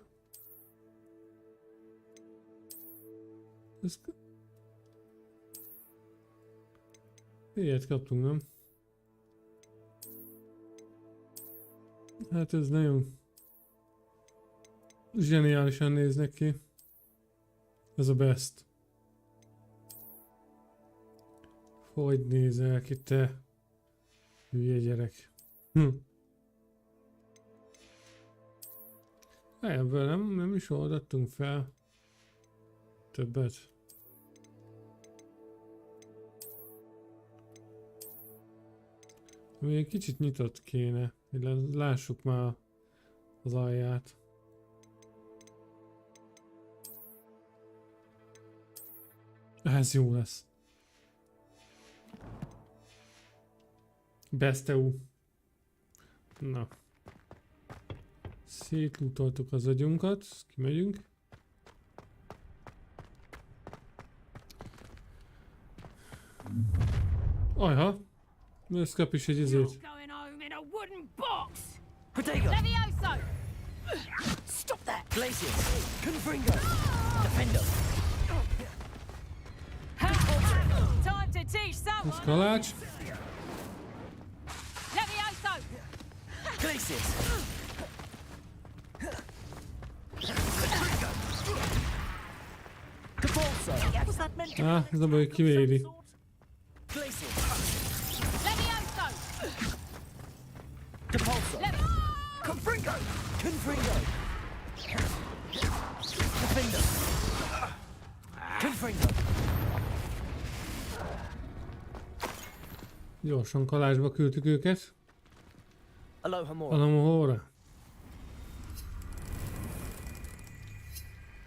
[SPEAKER 1] Ilyet kaptunk, nem? Hát ez nagyon zseniálisan néznek ki. Ez a best. Hogy nézel ki te? Hülye gyerek. Ebből nem is oldottunk fel többet. Még egy kicsit nyitott kéne, hogy lássuk már az alját. Ez jó lesz. Besteu. Na. Szétlútoltuk az agyunkat, kimegyünk. Ajha. Ez kap is egy izét.
[SPEAKER 10] Protego!
[SPEAKER 3] Levioso! Stop that!
[SPEAKER 10] Glacius! Confringo! Defendo!
[SPEAKER 3] Time to teach someone!
[SPEAKER 1] Ez kalács.
[SPEAKER 3] Levioso!
[SPEAKER 10] Glacius! Capulso!
[SPEAKER 1] Ez a baj, hogy kivédi.
[SPEAKER 10] Glacius!
[SPEAKER 3] Levioso!
[SPEAKER 10] Capulso! Confringo! Confringo! Defendo! Confringo!
[SPEAKER 1] Gyorsan kalácsba küldtük őket.
[SPEAKER 10] Aloha Mora.
[SPEAKER 1] Alamahóra.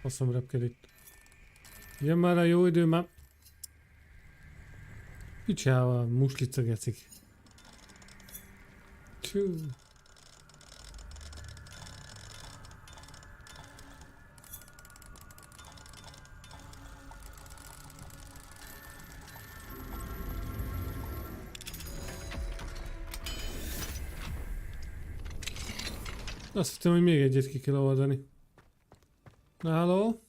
[SPEAKER 1] Faszom repked itt. Jön már a jó idő, már... Picsával muslica gecik. Csú. Azt hittem, hogy még egyet ki kell oldani. Na, halló?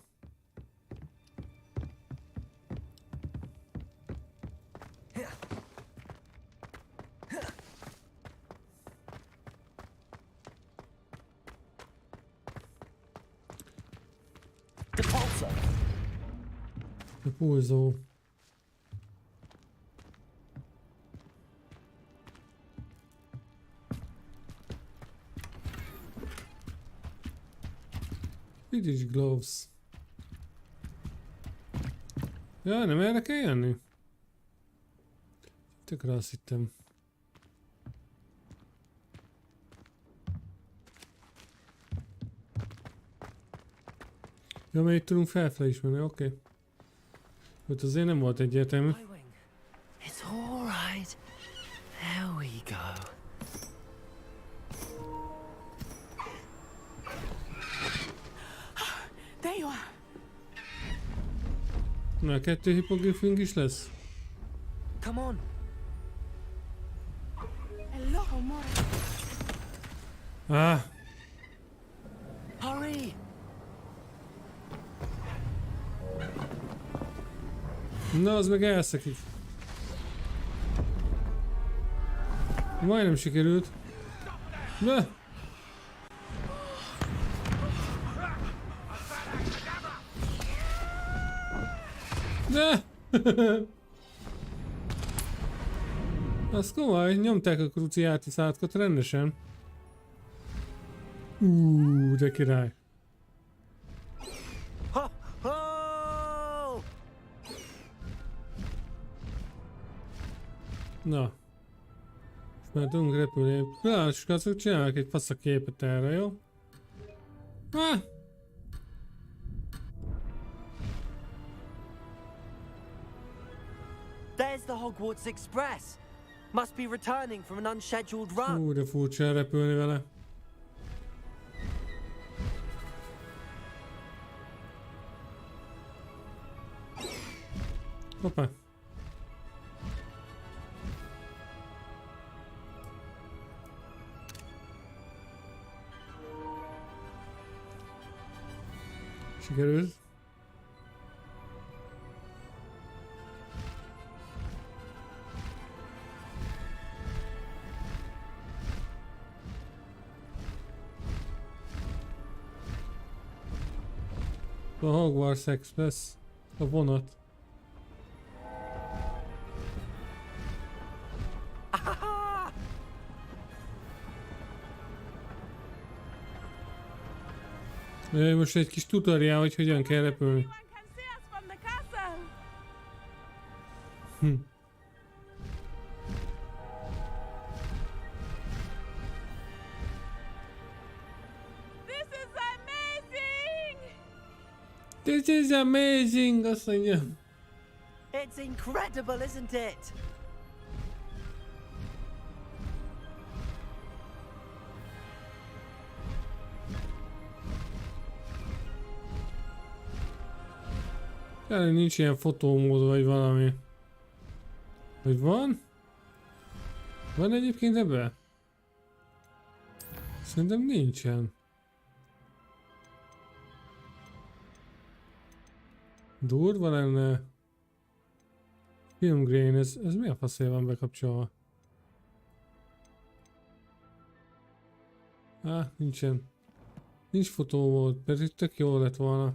[SPEAKER 1] A pulzó. Quidditch gloves. Ja, nem erre kell jönni? Tökre azt hittem. Ja, mert itt tudunk felfelé is menni, oké. Okay. Ott azért nem volt egyértelmű.
[SPEAKER 10] It's all right. There we go.
[SPEAKER 12] There you are.
[SPEAKER 1] Na, 2 hipogrifünk is lesz?
[SPEAKER 10] Come on.
[SPEAKER 12] Aloha Mora.
[SPEAKER 1] Ah!
[SPEAKER 10] Hurry.
[SPEAKER 1] Na, az meg elszakít. Majdnem sikerült. Ne! Ne! Az komoly, nyomták a kruciáti szátkot rendesen.
[SPEAKER 10] Ho,
[SPEAKER 1] de király.
[SPEAKER 10] ho!
[SPEAKER 1] Na. Most már tudunk repülni. Lássuk, azok csinálnak egy faszaképet erre, jó? Ah!
[SPEAKER 10] There's the Hogwarts Express. Must be returning from an unscheduled run.
[SPEAKER 1] Hú, de furcsa repülni vele. Hoppá. Sikerült. A Hogwarts Express. A vonat. Most egy kis tutoriál, hogy hogyan kell repülni. This is amazing! Azt mondja.
[SPEAKER 10] It's incredible, isn't it?
[SPEAKER 1] Nincs ilyen fotómód vagy valami. Hogy van? Van egyébként ebben? Szerintem nincsen. Durva lenne. Film grain, ez mi a faszél van bekapcsolva? Nincsen. Nincs fotómód, pedig tök jó lett volna.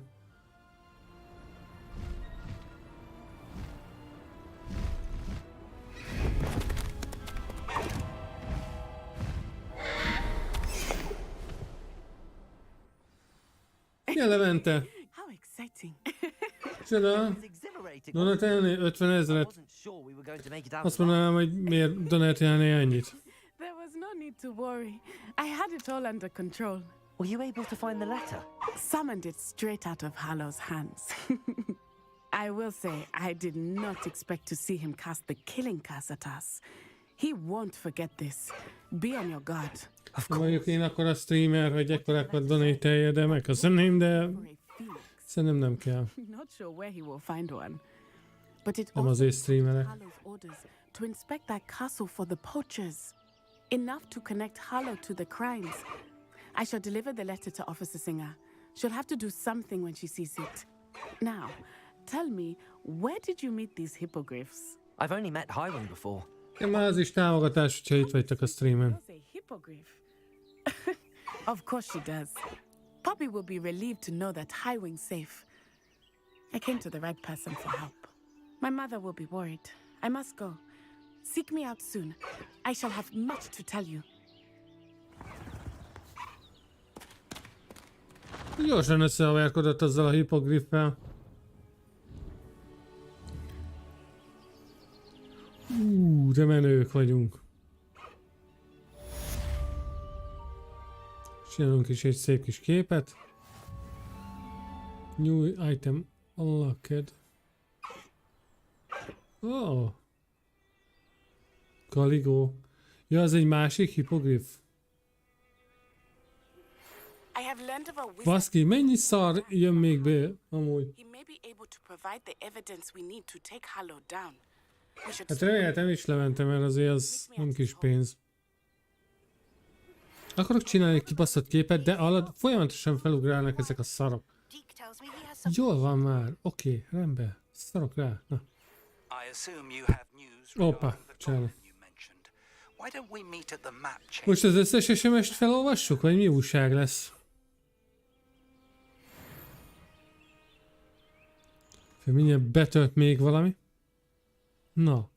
[SPEAKER 1] Szia Levente!
[SPEAKER 12] How exciting.
[SPEAKER 1] Csoda! Donatelni 50 000-et. Azt mondanám, hogy miért donatelni annyit.
[SPEAKER 12] There was no need to worry. I had it all under control.
[SPEAKER 10] Were you able to find the letter?
[SPEAKER 12] Summoned it straight out of Hallow's hands. I will say, I did not expect to see him cast the killing curse at us. He won't forget this. Be on your guard.
[SPEAKER 1] Mondjuk én akkor a streamer, hogy ekkorákat donatelje, de megköszönném, de szerintem nem kell.
[SPEAKER 12] Not sure where he will find one. But it
[SPEAKER 1] Nem azért streamerek.
[SPEAKER 12] Hallow's orders to inspect that castle for the poachers. Enough to connect Hallow to the crimes. I shall deliver the letter to Officer Singer. She'll have to do something when she sees it. Now, tell me, where did you meet these hippogriffs?
[SPEAKER 10] I've only met Highwing before.
[SPEAKER 1] Ja, már az is támogatás, hogyha itt vagytok a streamen.
[SPEAKER 12] Of course she does. Poppy will be relieved to know that Highwing's safe. I came to the right person for help. My mother will be worried. I must go. Seek me out soon. I shall have much to tell you.
[SPEAKER 1] Gyorsan összehaverkodott azzal a hipogriffel. De menők vagyunk. Csinálunk is egy szép kis képet. New item unlocked. Oh. Caligó. Ja, az egy másik hipogriff. Baszki, mennyi szar jön még be amúgy? Hát reméltem is lementem, mert azért az nem kis pénz. Akarok csinálni egy kibaszott képet, de alatt folyamatosan felugrálnak ezek a szarok. Jól van már, oké, rendben. Szarok rá, na. Oppa, csinálom. Most az összes SMS-t felolvassuk, vagy mi újság lesz? Mindjárt betölt még valami. Na.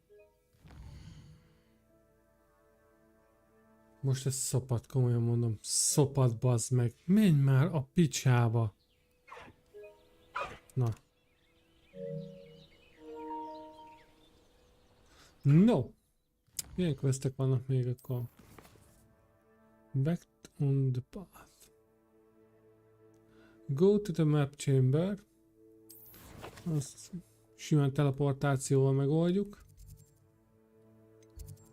[SPEAKER 1] Most ez szopat, komolyan mondom. Szopat, bazd meg. Menj már a picsába. Na. No. Milyen questek vannak még akkor? Back on the path. Go to the map chamber. Azt simán teleportációval megoldjuk.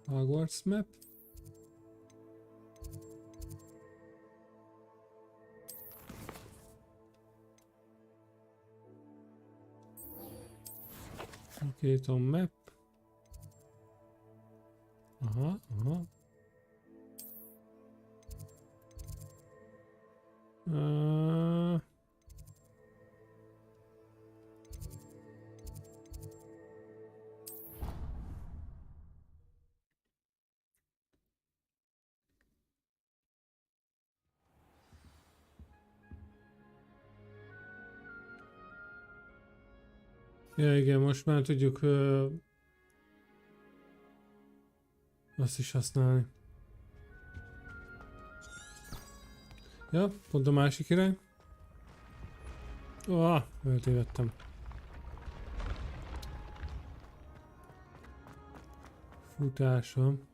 [SPEAKER 1] Hogwarts map. Locate on map. Aha, aha. Ja, igen, most már tudjuk azt is használni. Ja, pont a másik irány. Eltévedtem. Futásom.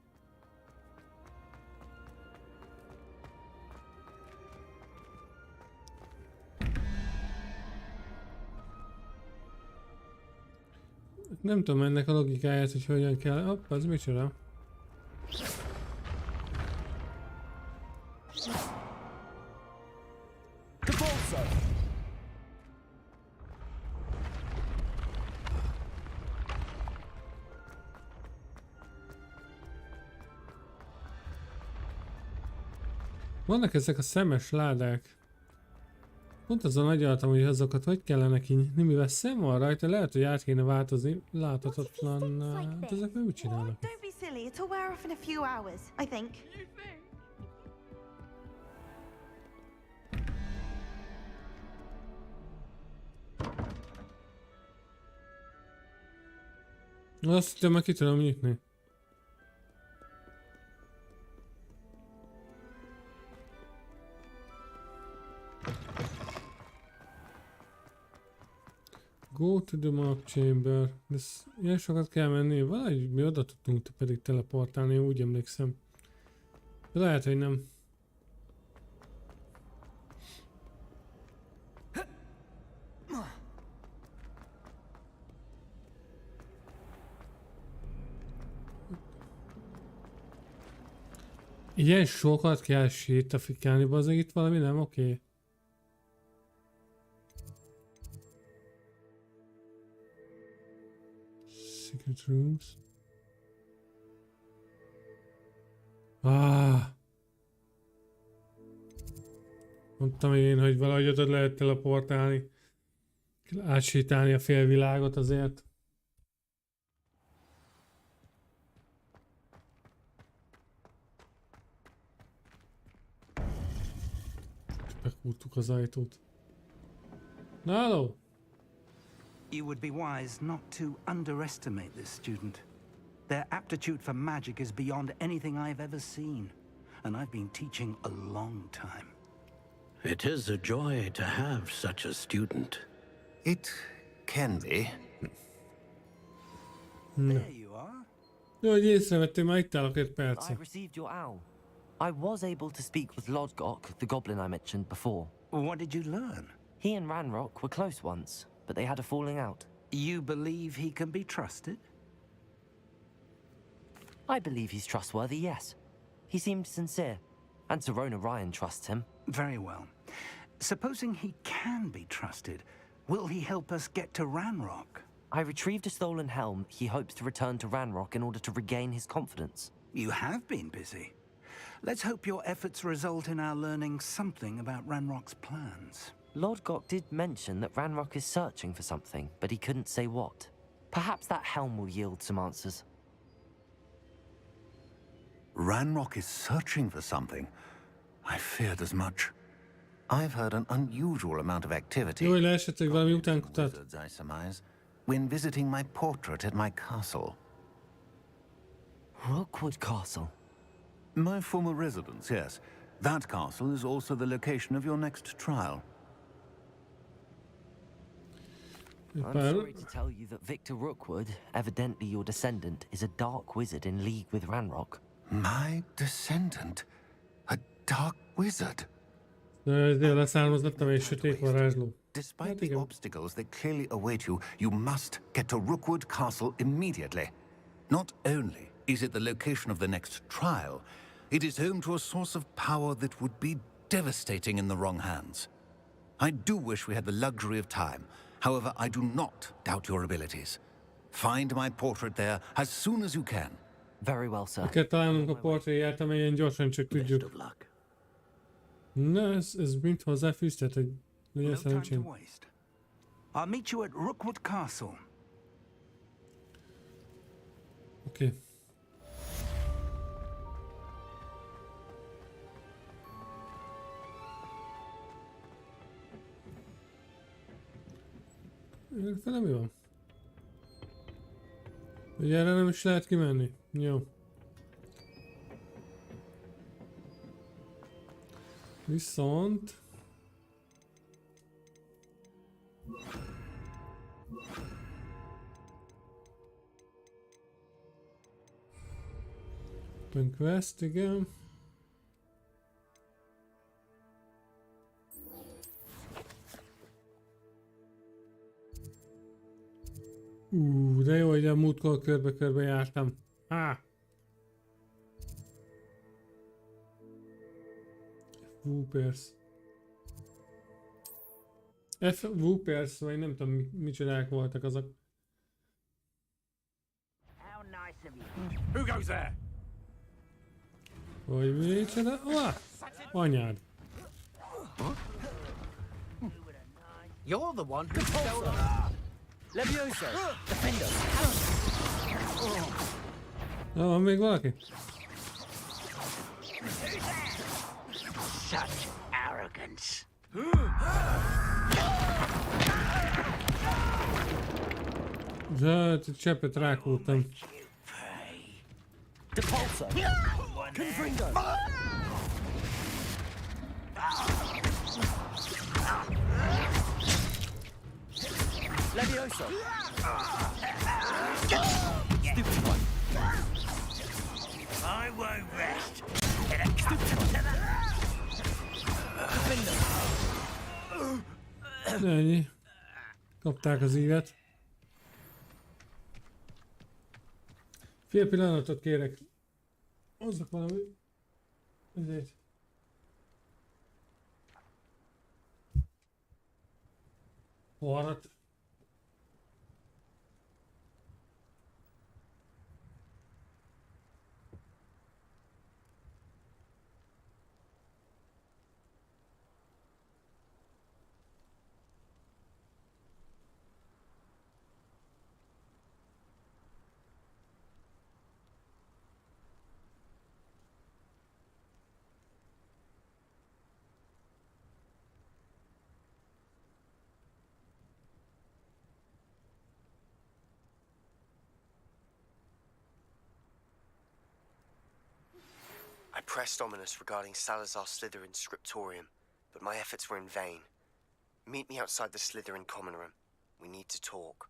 [SPEAKER 1] Nem tudom ennek a logikáját, hogy hogyan kell... Hopp, az micsoda? Vannak ezek a szemes ládák. Pont azon agyaltam, hogy azokat hogy kellene kinyitni, mivel szem van rajta, lehet, hogy át kéne változni láthatatlan... De ezek nem úgy csinálnak.
[SPEAKER 13] Don't be silly, it'll wear off in a few hours, I think.
[SPEAKER 1] Azt hittem, meg ki tudom nyitni. Go to the map chamber. Ez ilyen sokat kell menni. Valahogy mi oda tudtunk pedig teleportálni, úgy emlékszem. De lehet, hogy nem. Ilyen sokat kell sétafikálni, bazdmeg itt valami nem oké. Secret rooms. Mondtam én, hogy valahogy oda lehet teleportálni. Kell átsétálni a félvilágot azért. Bekúrtuk az ajtót. Na, halló!
[SPEAKER 14] You would be wise not to underestimate this student. Their aptitude for magic is beyond anything I've ever seen, and I've been teaching a long time.
[SPEAKER 8] It is a joy to have such a student. It can be.
[SPEAKER 14] There you are.
[SPEAKER 1] Jó, hogy észrevettem, már itt állok egy
[SPEAKER 10] I
[SPEAKER 1] percet.
[SPEAKER 10] received your owl. I was able to speak with Lodgok, the goblin I mentioned before.
[SPEAKER 14] What did you learn?
[SPEAKER 10] He and Ranrock were close once, but they had a falling out.
[SPEAKER 14] You believe he can be trusted?
[SPEAKER 10] I believe he's trustworthy, yes. He seemed sincere, and Sirona Ryan trusts him.
[SPEAKER 14] Very well. Supposing he can be trusted, will he help us get to Ranrock?
[SPEAKER 10] I retrieved a stolen helm he hopes to return to Ranrock in order to regain his confidence.
[SPEAKER 14] You have been busy. Let's hope your efforts result in our learning something about Ranrock's plans.
[SPEAKER 10] Lodgok did mention that Ranrock is searching for something, but he couldn't say what. Perhaps that helm will yield some answers.
[SPEAKER 8] Ranrock is searching for something. I feared as much. I've heard an unusual amount of activity.
[SPEAKER 1] Jó, hogy leesettek valami utánkutat.
[SPEAKER 8] Wizards, I surmise, when visiting my portrait at my castle.
[SPEAKER 10] Rookwood Castle?
[SPEAKER 8] My former residence, yes. That castle is also the location of your next trial.
[SPEAKER 10] I'm sorry to tell you that Victor Rookwood, evidently your descendant, is a dark wizard in league with Ranrock.
[SPEAKER 8] My descendant? A dark wizard?
[SPEAKER 1] Leszármazottam egy sötét varázsló.
[SPEAKER 8] Despite the obstacles that clearly await you, you must get to Rookwood Castle immediately. Not only is it the location of the next trial, it is home to a source of power that would be devastating in the wrong hands. I do wish we had the luxury of time. However, I do not doubt your abilities. Find my portrait there as soon as you can.
[SPEAKER 10] Very well, sir.
[SPEAKER 1] Kell találnunk a portréját, amelyen gyorsan csak tudjuk. Na, ez mint hozzáfűztet, hogy legyen
[SPEAKER 14] No time to
[SPEAKER 1] szerencsém.
[SPEAKER 14] waste. I'll meet you at Rookwood Castle.
[SPEAKER 1] Oké. Fele mi van? Ugye erre nem is lehet kimenni? Jó. Viszont... Open quest, igen. De jó, hogy a múltkor körbe-körbe jártam. Whoopers. Whoopers, vagy nem tudom micsodák voltak azok.
[SPEAKER 14] Who goes there?
[SPEAKER 1] Hogy micsoda? Anyád.
[SPEAKER 15] You're the one who stole Levioso, defender.
[SPEAKER 1] Van még valaki?
[SPEAKER 15] Such arrogance.
[SPEAKER 1] Zöld, cseppet rákultam.
[SPEAKER 15] Depulso. Confringo. Levioso. Stupid one. I won't rest. Stupid one.
[SPEAKER 1] Ennyi. Kapták az ívet. Fél pillanatot kérek. Hozzak valami. Ezért. Forrat.
[SPEAKER 11] I pressed Ominous regarding Salazar Slytherin's scriptorium, but my efforts were in vain. Meet me outside the Slytherin common room. We need to talk.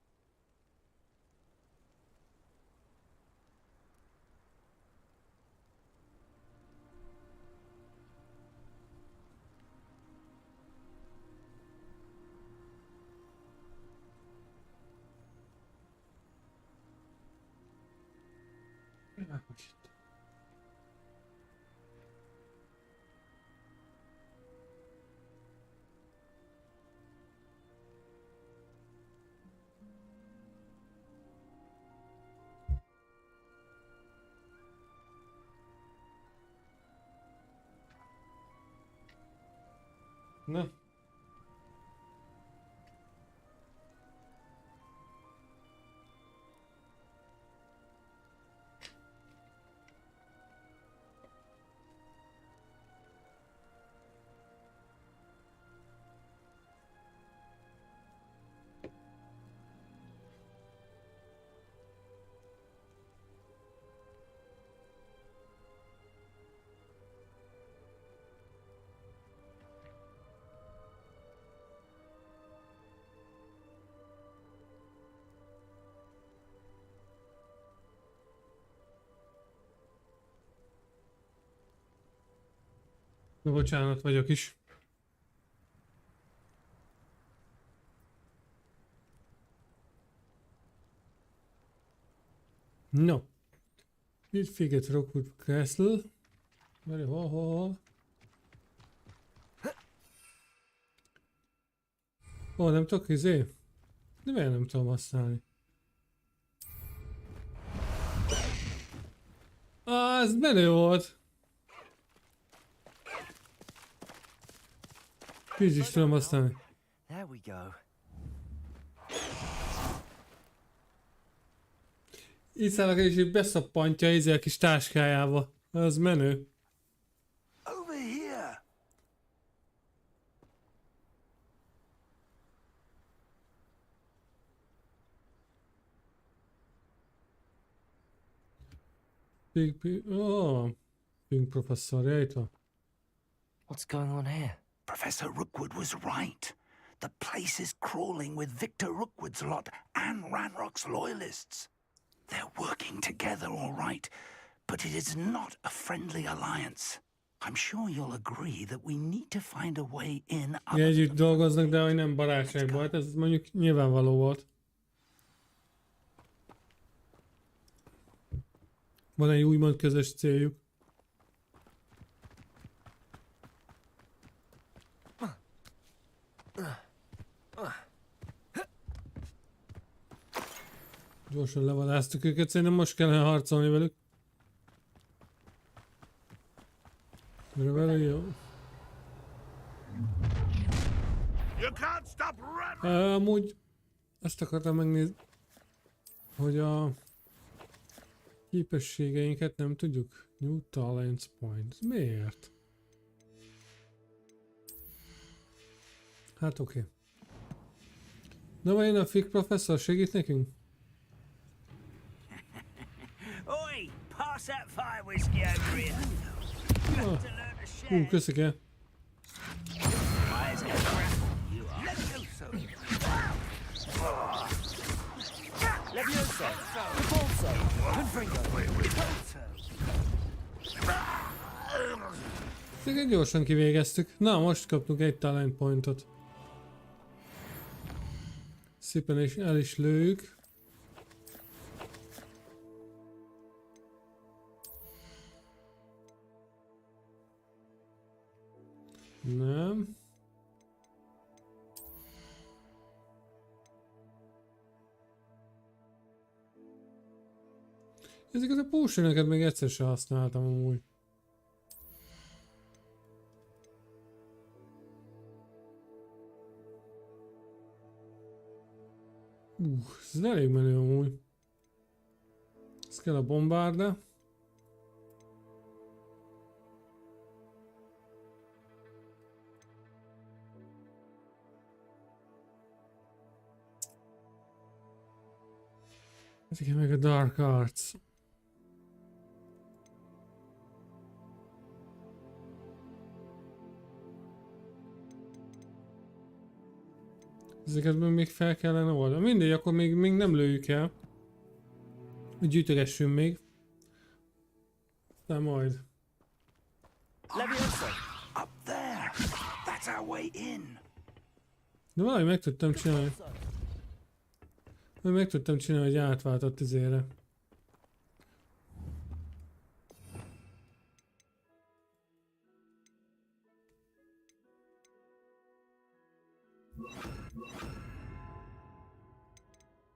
[SPEAKER 1] Na. Na, bocsánat, vagyok is. No. Defeated Rockwood Castle. Várj, hol? Ó, nem tudok izé? De miért nem tudom használni? Ez menő volt! Így is tudom használni.
[SPEAKER 10] There we go.
[SPEAKER 1] Így szállnak és így beszappantja izé a kis táskájába. Ez menő.
[SPEAKER 15] Over here.
[SPEAKER 1] Pink professzor, jajta.
[SPEAKER 10] What's going on here?
[SPEAKER 14] Professor Rookwood was right. The place is crawling with Victor Rookwood's lot and Ranrock's loyalists. They're working together all right, but it is not a friendly alliance. I'm sure you'll agree that we need to find a way in.
[SPEAKER 1] Együtt dolgoznak, de hogy nem barátságban. Hát ez mondjuk nyilvánvaló volt. Van egy úgymond közös céljuk. Gyorsan levadáztuk őket, szerintem most kellene harcolni velük. Velük jó. Amúgy azt akartam megnézni, hogy a képességeinket nem tudjuk. New Talents Point. Miért? Hát oké. Na vajon a Fig professzor segít nekünk?
[SPEAKER 15] Oi, pass that fire whiskey over here. You have to learn to share.
[SPEAKER 1] Köszike.
[SPEAKER 15] Eyes can grapple, you are. Levioso.
[SPEAKER 10] Levioso. Repulso. Confringo.
[SPEAKER 1] Ezeket gyorsan kivégeztük. Na, most kaptunk egy talent pointot. Szépen is el is lőjük. Nem. Ezeket a potionokat még egyszer sem használtam amúgy. Ez elég menő amúgy. Ez kell a bombárda. Ezeket meg a Dark Arts. Ezeket még fel kellene oldani. Mindegy, akkor még nem lőjük el. Gyűjtögessünk még. Aztán majd.
[SPEAKER 14] Levioso. Up there. That's our way in.
[SPEAKER 1] De valahogy meg tudtam csinálni. Meg tudtam csinálni, hogy átváltott izére.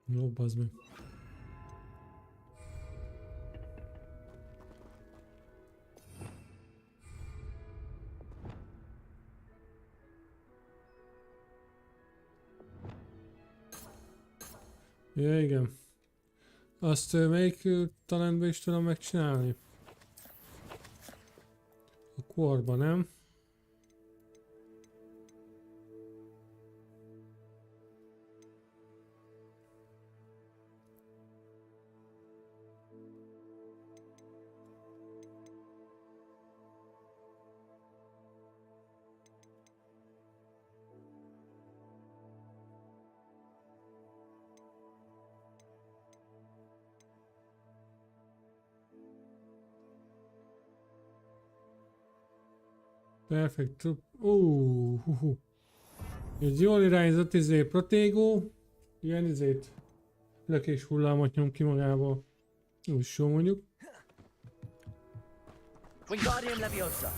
[SPEAKER 1] Jó, bazd meg. Ja, igen. Azt melyik talentben is tudom megcsinálni? A korba, nem? Perfect. Egy jól irányzott protégó. Ilyen lökés hullámot nyom ki magából. Úgy jó mondjuk.
[SPEAKER 15] Wingardium Leviosa.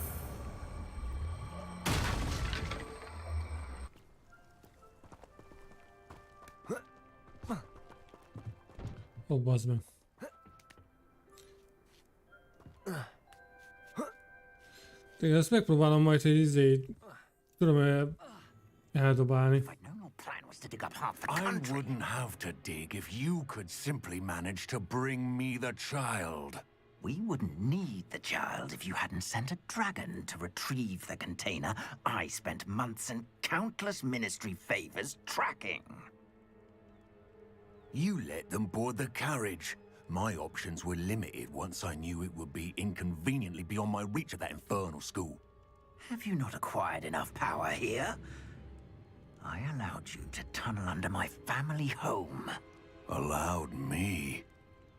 [SPEAKER 1] Ó, bazd meg. Én ezt megpróbálom majd, hogy tudom eldobálni.
[SPEAKER 8] I wouldn't have to dig if you could simply manage to bring me the child.
[SPEAKER 14] We wouldn't need the child if you hadn't sent a dragon to retrieve the container I spent months and countless ministry favors tracking.
[SPEAKER 8] You let them board the carriage. My options were limited once I knew it would be inconveniently beyond my reach at that infernal school.
[SPEAKER 14] Have you not acquired enough power here? I allowed you to tunnel under my family home.
[SPEAKER 8] Allowed me?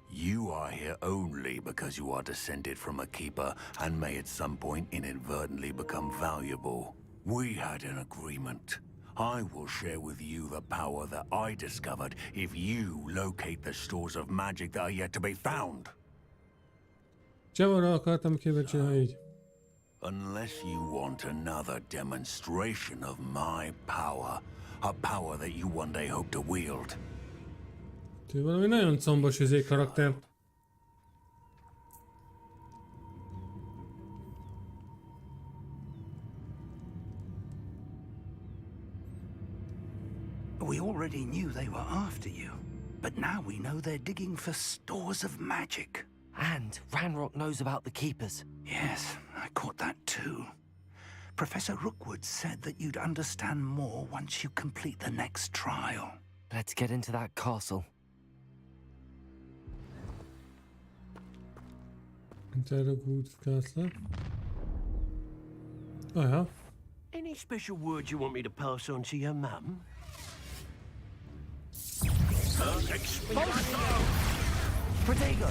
[SPEAKER 8] You are here only because you are descended from a keeper and may at some point inadvertently become valuable. We had an agreement. I will share with you the power that I discovered if you locate the stores of magic that are yet to be found.
[SPEAKER 1] Csavarra akartam képecsinálni így.
[SPEAKER 8] Unless you want another demonstration of my power, a power that you one day hope to wield.
[SPEAKER 1] Ő valami nagyon combos karakter.
[SPEAKER 14] We already knew they were after you, but now we know they're digging for stores of magic.
[SPEAKER 10] And Ranrock knows about the Keepers.
[SPEAKER 14] Yes, I caught that too. Professor Rookwood said that you'd understand more once you complete the next trial.
[SPEAKER 10] Let's get into that castle.
[SPEAKER 1] Enter the good castle. Oh yeah.
[SPEAKER 15] Any special words you want me to pass on to your mum?
[SPEAKER 10] Protego!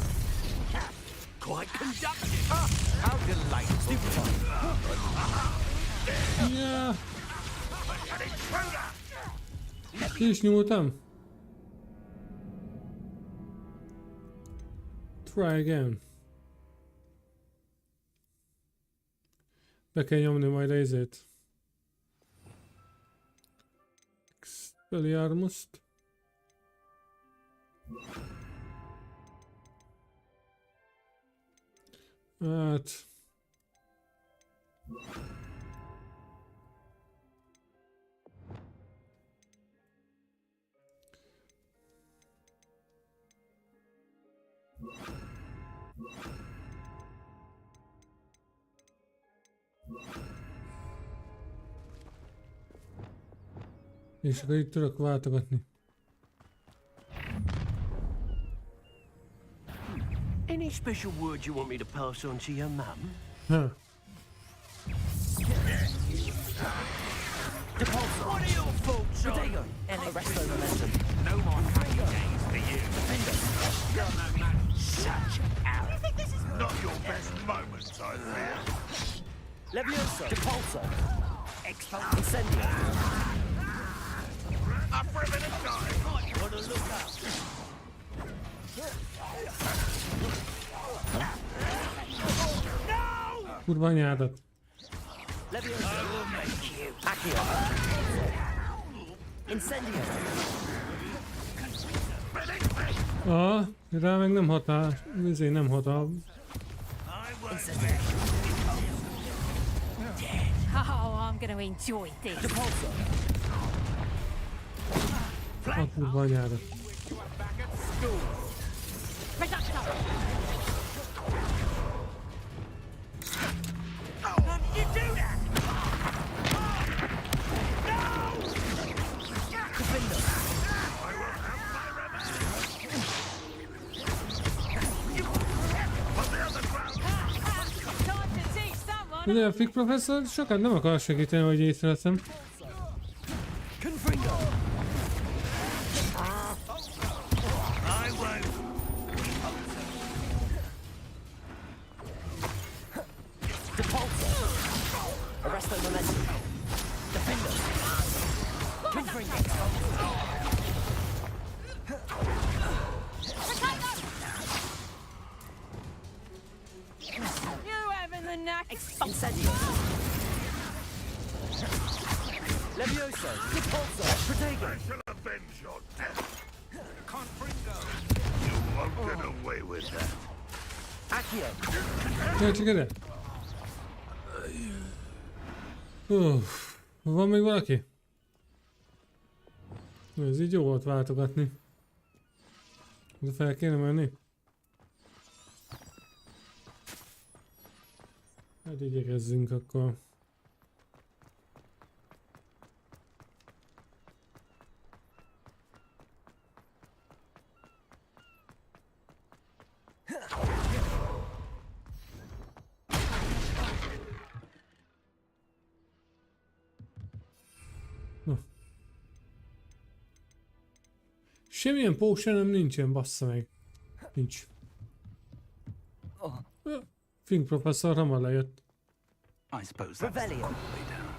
[SPEAKER 15] Quite conducted! How delightful! Stupefying!
[SPEAKER 1] Yeah. Ki is nyúltam. Try again. Be kell nyomni majd ezért. Expelliarmust. Hát... És akkor itt tudok váltogatni.
[SPEAKER 15] Any special words you want me to pass on to your mum?
[SPEAKER 1] Huh.
[SPEAKER 15] What are your thoughts on?
[SPEAKER 10] Protego! Arresto momentum.
[SPEAKER 15] No more happy days for you.
[SPEAKER 10] Defender!
[SPEAKER 15] You're no man. Such out.
[SPEAKER 13] You think this is
[SPEAKER 14] Not your best moments, I fear.
[SPEAKER 10] Leviosa! Depulso!
[SPEAKER 15] Expulse.
[SPEAKER 10] Incendio!
[SPEAKER 14] Up for a bit of time.
[SPEAKER 15] Might want to look up.
[SPEAKER 1] Kurva anyádat.
[SPEAKER 10] Leviosa! I will make you. Accio! Incendio!
[SPEAKER 1] Rá meg nem hatál. Ezért nem hatál.
[SPEAKER 3] Oh, I'm going to enjoy this.
[SPEAKER 1] A kurva anyádat.
[SPEAKER 15] How did you do that?
[SPEAKER 1] Ugye a Fig professzor sokat nem akar segíteni, hogy észreveszem.
[SPEAKER 10] Incendio. Levioso. Repulso. Protego.
[SPEAKER 14] I shall avenge your death. Confringo. You won't get away with that.
[SPEAKER 10] Accio.
[SPEAKER 1] Ja, csak ide. Van még valaki? Ez így jó volt váltogatni. De fel kéne menni. Hát igyekezzünk akkor. Semmilyen potionem nincsen, bassza meg. Nincs. Fink professzor hamar lejött.
[SPEAKER 14] I suppose that's the quick way down.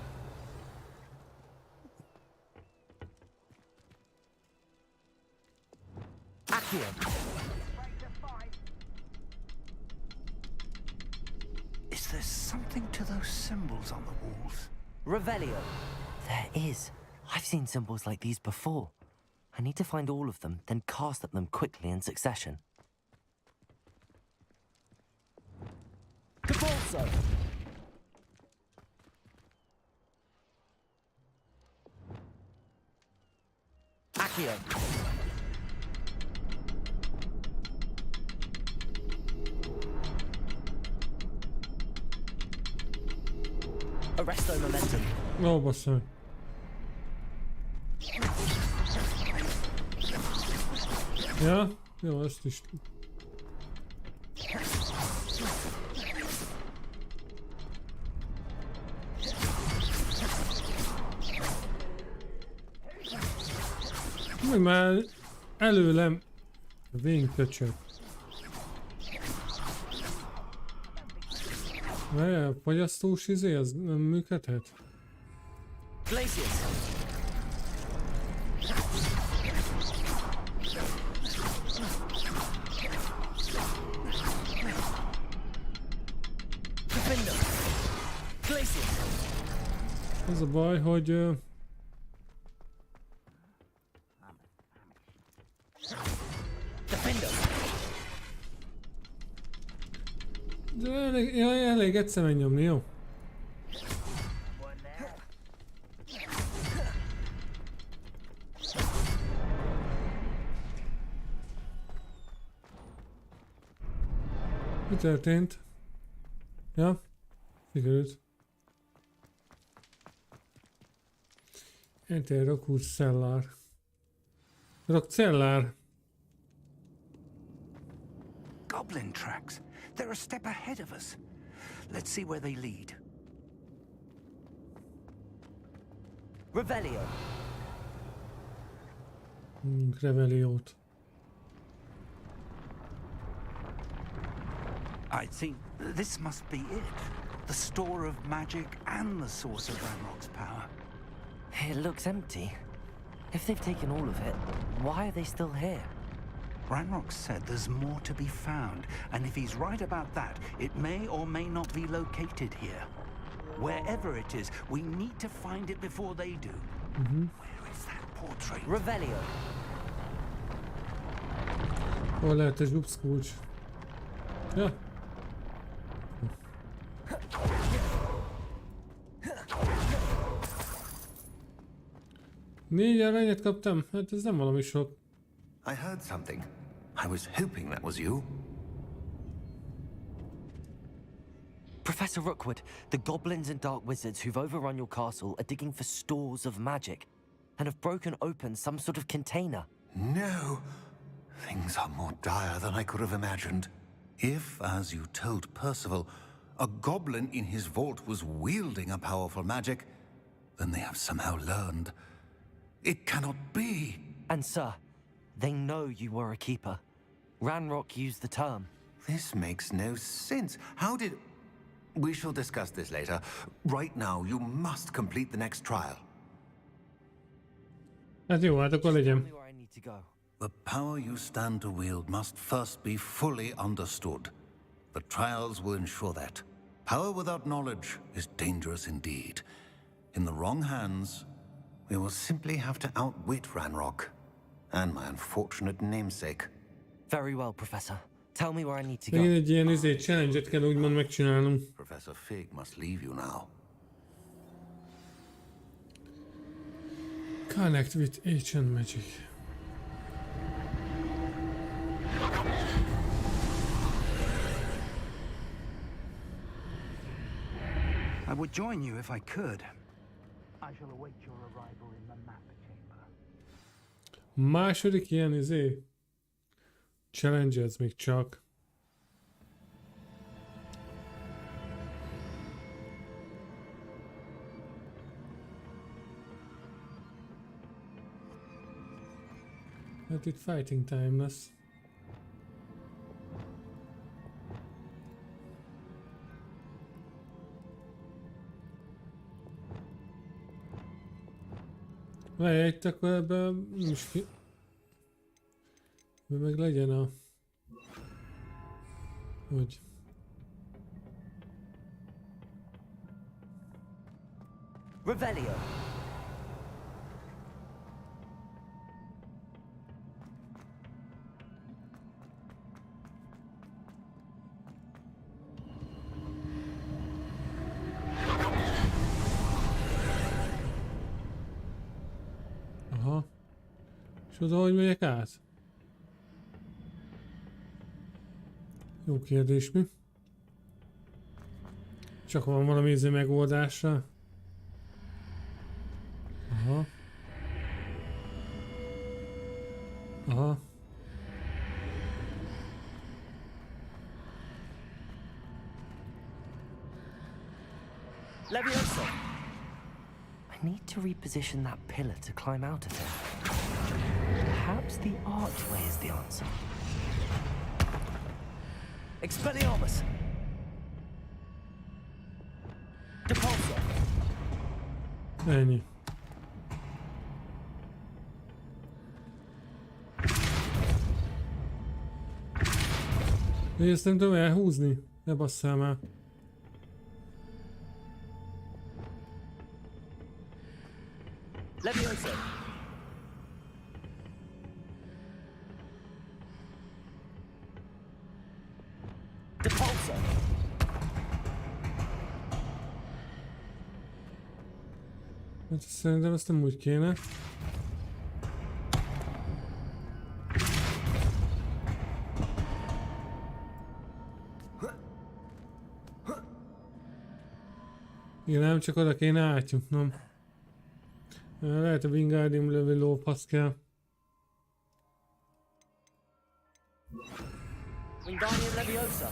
[SPEAKER 10] Accio.
[SPEAKER 14] Is there something to those symbols on the walls?
[SPEAKER 10] Revelio. There is. I've seen symbols like these before. I need to find all of them, then cast at them quickly in succession. Capulso! Accio! Arresto momentum.
[SPEAKER 1] Ó, bassza meg. Ja, jó, ezt is. Meg már előlem vényköcsök. Várjál, fogyasztós izé, az nem működhet?
[SPEAKER 10] Glacius!
[SPEAKER 1] Az a baj, hogy... De elég egyszer megnyomni, jó? Mi történt? Ja? Sikerült. Enter Hogwarts cellar. Cellar.
[SPEAKER 14] Goblin tracks. They're a step ahead of us. Let's see where they lead.
[SPEAKER 10] Revelio.
[SPEAKER 1] Reveliót.
[SPEAKER 14] I think this must be it. The store of magic and the source of Ranrock's power.
[SPEAKER 10] It looks empty. If they've taken all of it, why are they still here?
[SPEAKER 14] Ranrock said there's more to be found, and if he's right about that, it may or may not be located here. Wherever it is, we need to find it before they do. Where is that portrait?
[SPEAKER 10] Revelio.
[SPEAKER 1] Hol lehet egy lupszkulcs? Ja. Négy aranyat kaptam? Hát ez nem valami sok.
[SPEAKER 8] I heard something. I was hoping that was you.
[SPEAKER 10] Professor Rookwood, the goblins and dark wizards who've overrun your castle are digging for stores of magic and have broken open some sort of container.
[SPEAKER 8] No. Things are more dire than I could have imagined. If, as you told Percival, a goblin in his vault was wielding a powerful magic, then they have somehow learned. It cannot be.
[SPEAKER 10] And sir, they know you were a keeper. Ranrock used the term.
[SPEAKER 8] This makes no sense. How did... We shall discuss this later. Right now, you must complete the next trial.
[SPEAKER 1] Hát jó, hát akkor legyen.
[SPEAKER 10] Where I need to go.
[SPEAKER 8] The power you stand to wield must first be fully understood. The trials will ensure that. Power without knowledge is dangerous indeed. In the wrong hands, we will simply have to outwit Ranrock and my unfortunate namesake.
[SPEAKER 10] Very well, Professor. Tell me where I need to
[SPEAKER 1] Én
[SPEAKER 10] go.
[SPEAKER 1] egy ilyen challenge-et kell úgymond megcsinálnom.
[SPEAKER 8] Professor Fig must leave you now.
[SPEAKER 1] Connect with ancient magic.
[SPEAKER 14] I would join you if I could. I shall await your arrival in the map chamber.
[SPEAKER 1] Második ilyen challenge ez még csak. Hát itt fighting time lesz. Lejjegyt, akkor ebben nincs ki. Meg legyen a... Hogy...
[SPEAKER 10] Revelio.
[SPEAKER 1] Aha. És oda hogy megyek át? Jó kérdés, mi? Csak van valami megoldásra? Aha. Aha.
[SPEAKER 10] Levioso. I need to reposition that pillar to climb out of it. Perhaps the archway is the answer. Expelliarmus! Depulso!
[SPEAKER 1] Ennyi. De ezt nem tudom elhúzni? Ne basszál már.
[SPEAKER 10] Levioso! Depulso!
[SPEAKER 1] Hát szerintem ezt nem úgy kéne. Igen, nem csak oda kéne átjutnom. Lehet a Wingardium lövi lófasz kell.
[SPEAKER 10] Wingardium Leviosa!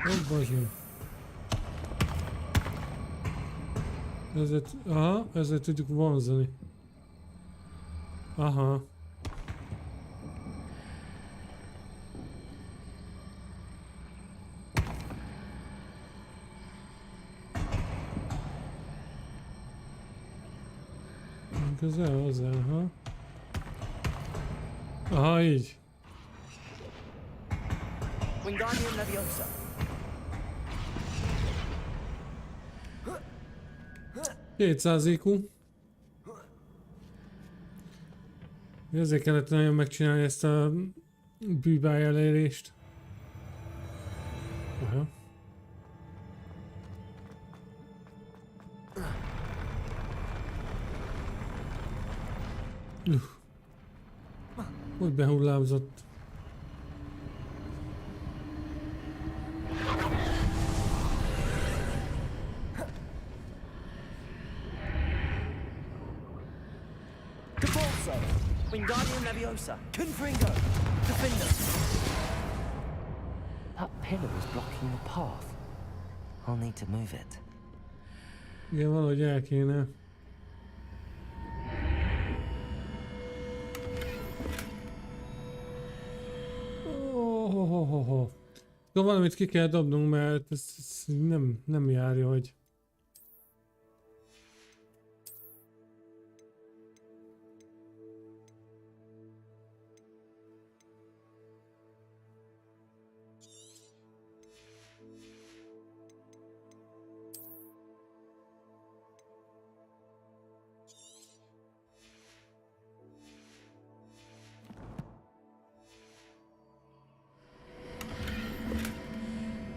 [SPEAKER 1] Ó, bazsony. Ezzel tudjuk vonzani. Aha. Közel hozzá, aha. Aha, így.
[SPEAKER 10] Wingardium Leviosa!
[SPEAKER 1] 200 IQ. Ezért kellett nagyon megcsinálni ezt a bűbáj elérést. Aha. Hogy behullámzott.
[SPEAKER 10] Depulso! Wingardium Leviosa! Confringo! Defender! That pillar is blocking the path. I'll need to move it.
[SPEAKER 1] Igen, valahogy el kéne. Ho. Valamit ki kell dobnunk, mert ez nem járja, hogy...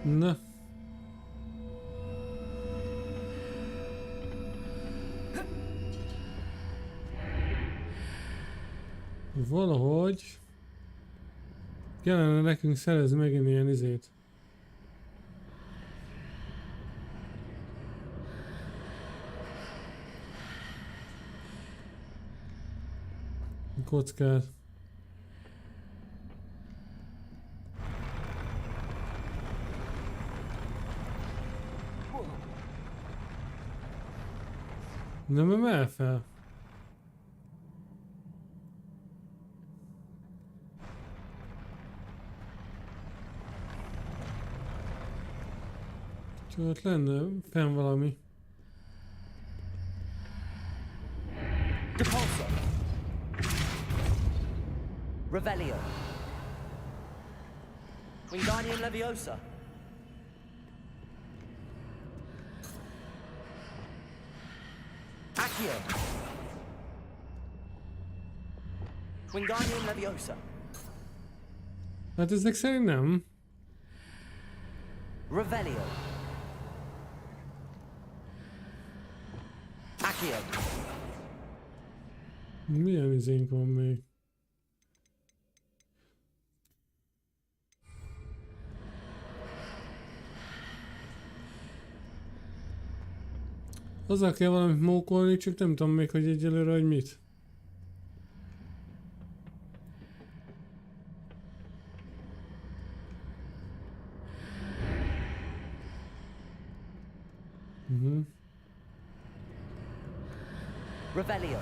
[SPEAKER 1] Na. Valahogy kellene nekünk szerezni megint ilyen izét. Kockát. Nem emel fel. Csak ott lenne fenn valami.
[SPEAKER 10] Revelio. Wingardium Leviosa. Accio. Wingardium Leviosa.
[SPEAKER 1] Hát ezek szerint nem.
[SPEAKER 10] Revelio. Accio.
[SPEAKER 1] Milyen izénk van még? Azzal kell valamit mókolni, csak nem tudom még, hogy egyelőre, hogy mit.
[SPEAKER 10] Revelio.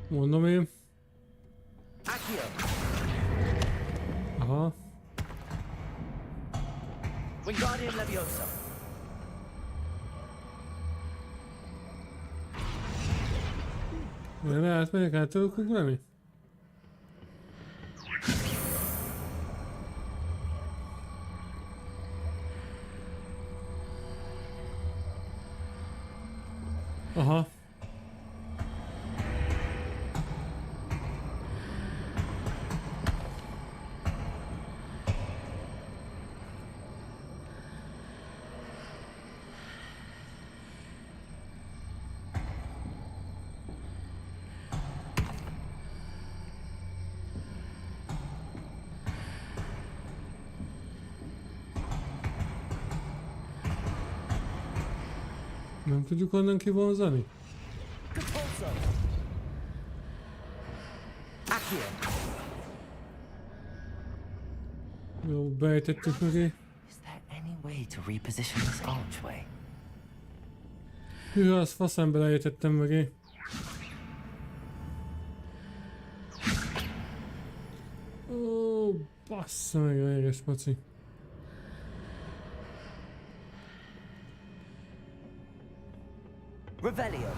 [SPEAKER 1] Mondom én.
[SPEAKER 10] Accio.
[SPEAKER 1] Aha.
[SPEAKER 10] Wingardium Leviosa.
[SPEAKER 1] Erre átmegyek, át tudok ugrani? Aha. Nem tudjuk onnan kivonzani? Jó, beejtettük mögé.
[SPEAKER 10] Is there any way to reposition this archway?
[SPEAKER 1] Hűha, azt faszán beleejtettem mögé. Ó, bassza meg a jeges maci.
[SPEAKER 10] Revelio.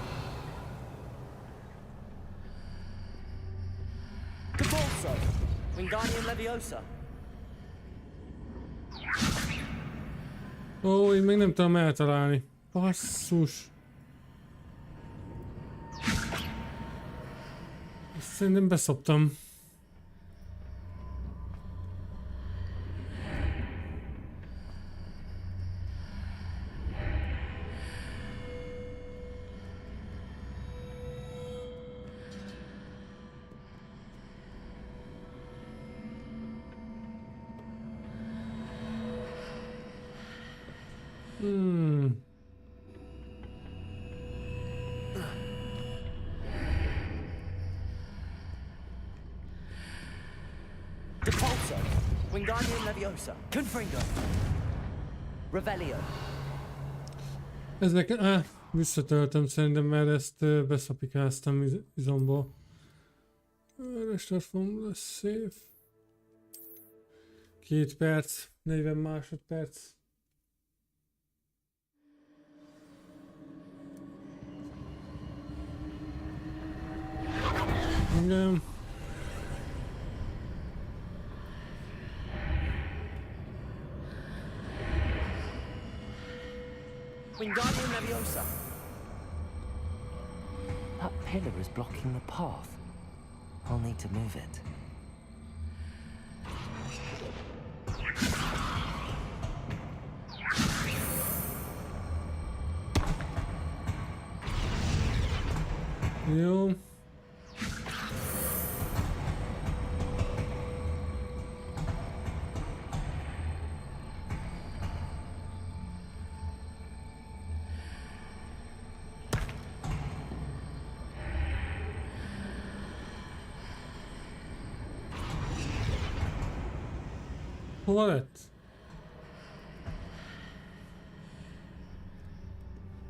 [SPEAKER 10] Cabalso. Wingardium Leviosa.
[SPEAKER 1] Ó, én még nem tudom eltalálni. Basszus. Ezt szerintem beszoptam.
[SPEAKER 10] Depulso. Wingardium Leviosa. Confringo. Revelio.
[SPEAKER 1] Visszatöltöm szerintem, mert ezt beszapikáztam izomból. Restart from the save. 2 perc, 40 másodperc. Igen.
[SPEAKER 10] Wingardium Leviosa. That pillar is blocking the path. I'll need to move it.
[SPEAKER 1] Jó. Hova lett?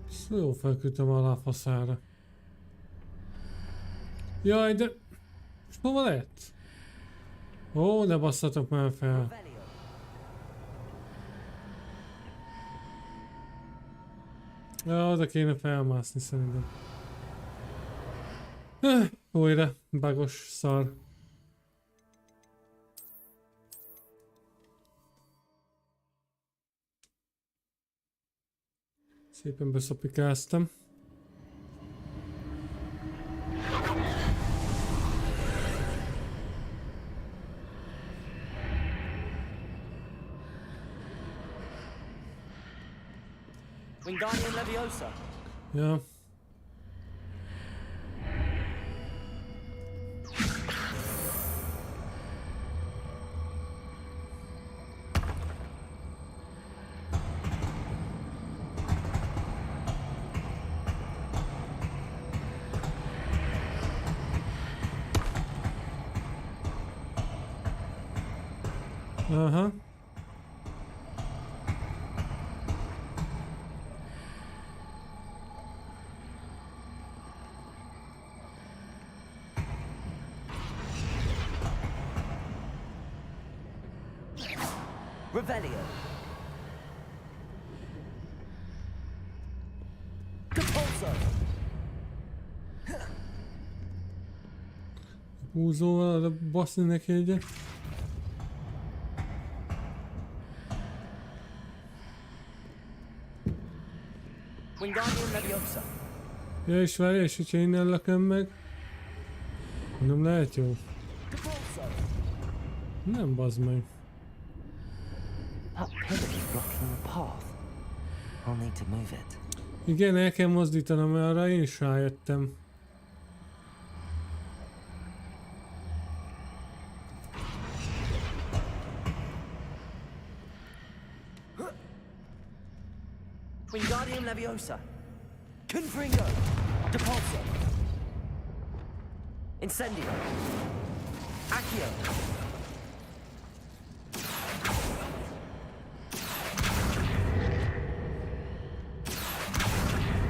[SPEAKER 1] Ezt jó felküldtem alá a faszára. Jaj, de... És hova lett? Ó, ne basszatok már fel. Ja, oda kéne felmászni szerintem. Újra, bagos szar. Szépen beszopikáztam.
[SPEAKER 10] Wingardium Leviosa.
[SPEAKER 1] Ja. Aha.
[SPEAKER 10] Revelio. Compulso.
[SPEAKER 1] Húzóval oda baszni neki egyet.
[SPEAKER 10] Wingardium Leviosa.
[SPEAKER 1] Ja, és várj, és hogyha innen lököm meg. Nem lehet jó. Nem bazd meg.
[SPEAKER 10] That pillar is blocking the path. I'll need to move it.
[SPEAKER 1] Igen, el kell mozdítanom, mert arra én is rájöttem.
[SPEAKER 10] Wingardium Leviosa. Confringo. Depulso. Incendio. Accio.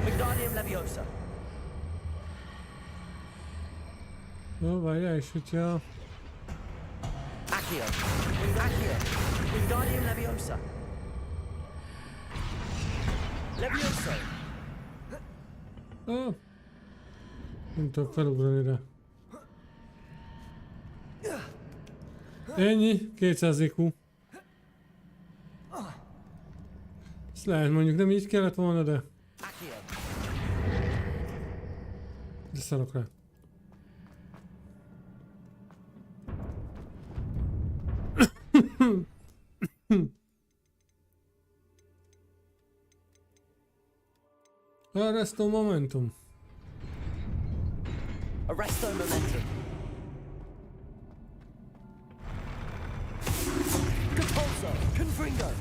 [SPEAKER 10] Wingardium Leviosa.
[SPEAKER 1] Jó, várjál, és hogyha...
[SPEAKER 10] Accio. Accio. Wingardium Leviosa. Leviosa.
[SPEAKER 1] Ah. Nem tudok felugrani rá. Ennyi, 200 IQ. Ezt lehet mondjuk nem így kellett volna, de... De szarok rá. Arresto momentum.
[SPEAKER 10] Arresto momentum. Compulso. Confringo.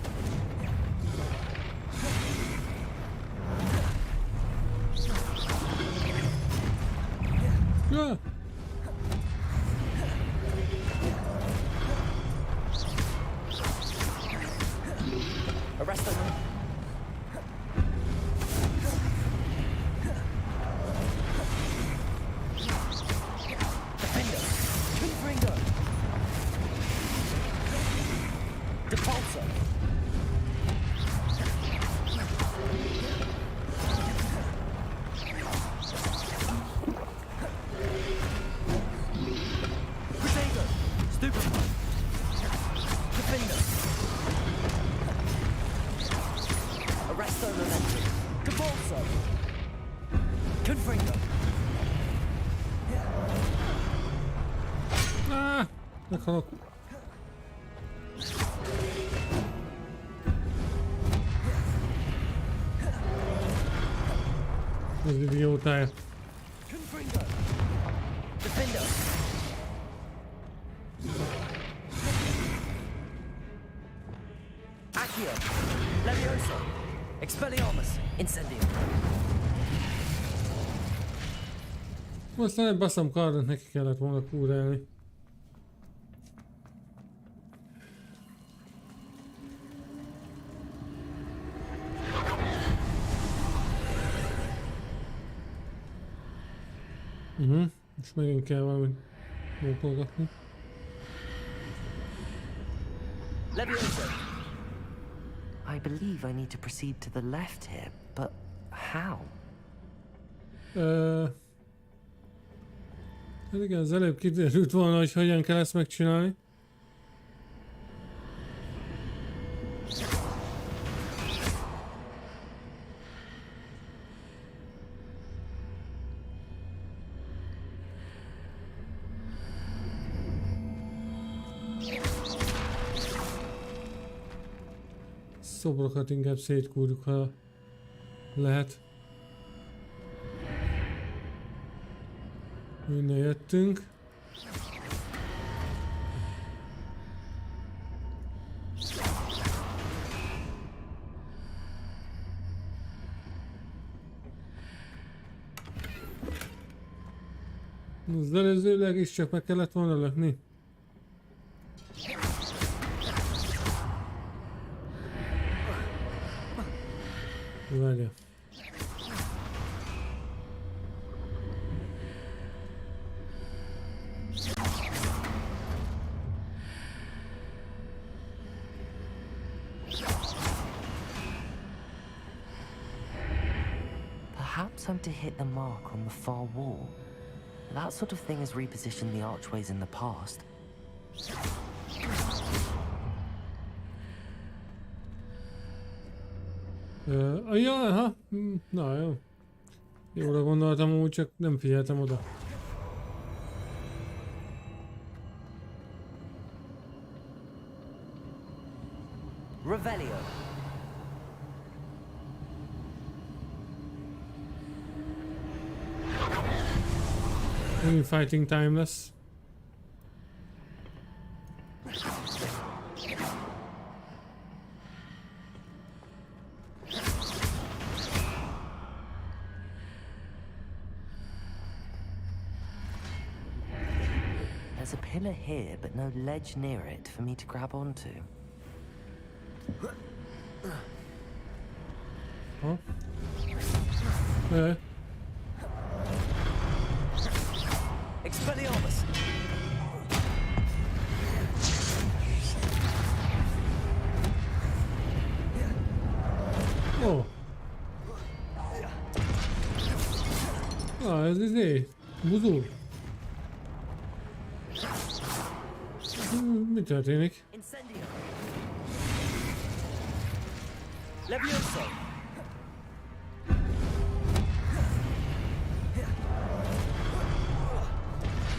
[SPEAKER 1] Yeah.
[SPEAKER 10] Arresto momentum. Defender.
[SPEAKER 1] Meghalok. Ez idiótája.
[SPEAKER 10] Accio, Levioso, Expelliarmus, Incendium.
[SPEAKER 1] Aztán egy baszom kardot neki kellett volna kúrálni. Most megint kell valamit mókolgatni.
[SPEAKER 10] Levioso. I believe I need to proceed to the left here, but how?
[SPEAKER 1] Hát igen, az előbb kiderült volna, hogy hogyan kell ezt megcsinálni. Szobrokat inkább szétkúrjuk, ha lehet. Innen jöttünk. Az előzőleg is csak meg kellett volna lökni. Várja.
[SPEAKER 10] Perhaps I'm to hit the mark on the far wall. That sort of thing has repositioned the archways in the past.
[SPEAKER 1] Ja, aha. Na jó. Jóra gondoltam, úgy csak nem figyeltem oda.
[SPEAKER 10] Revelio.
[SPEAKER 1] Fighting time lesz.
[SPEAKER 10] There's a pillar here, but no ledge near it for me to grab onto.
[SPEAKER 1] Huh?
[SPEAKER 10] Expelliarmus!
[SPEAKER 1] Oh. Ez izé, buzul. Mi történik?
[SPEAKER 10] Levioso!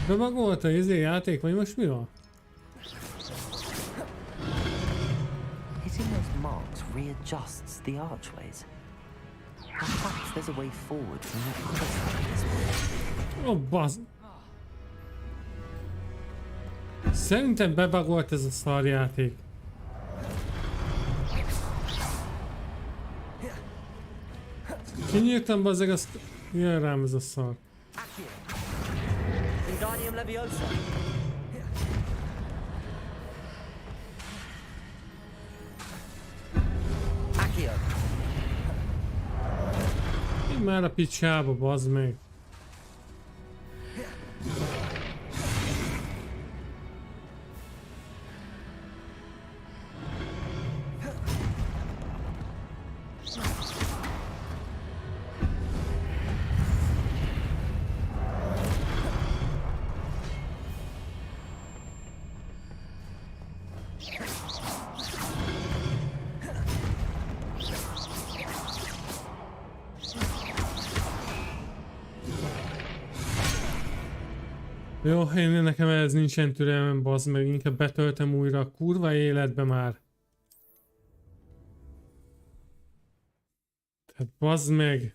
[SPEAKER 1] Bebagolt a izé játék, vagy most mi van?
[SPEAKER 10] Hitting those marks readjusts the archways. Perhaps there's a way forward from the other side of this wall.
[SPEAKER 1] Oh, basz. Szerintem bebagolt ez a szar játék. Kinyírtam bazzeg azt... Jön rám ez a szar.
[SPEAKER 10] Wingardium Leviosa. Accio.
[SPEAKER 1] Én már a picsába, bazd meg. Jó, nekem ez nincsen türelmem, bazd meg, inkább betöltem újra a kurva életbe már. Tehát bazd meg.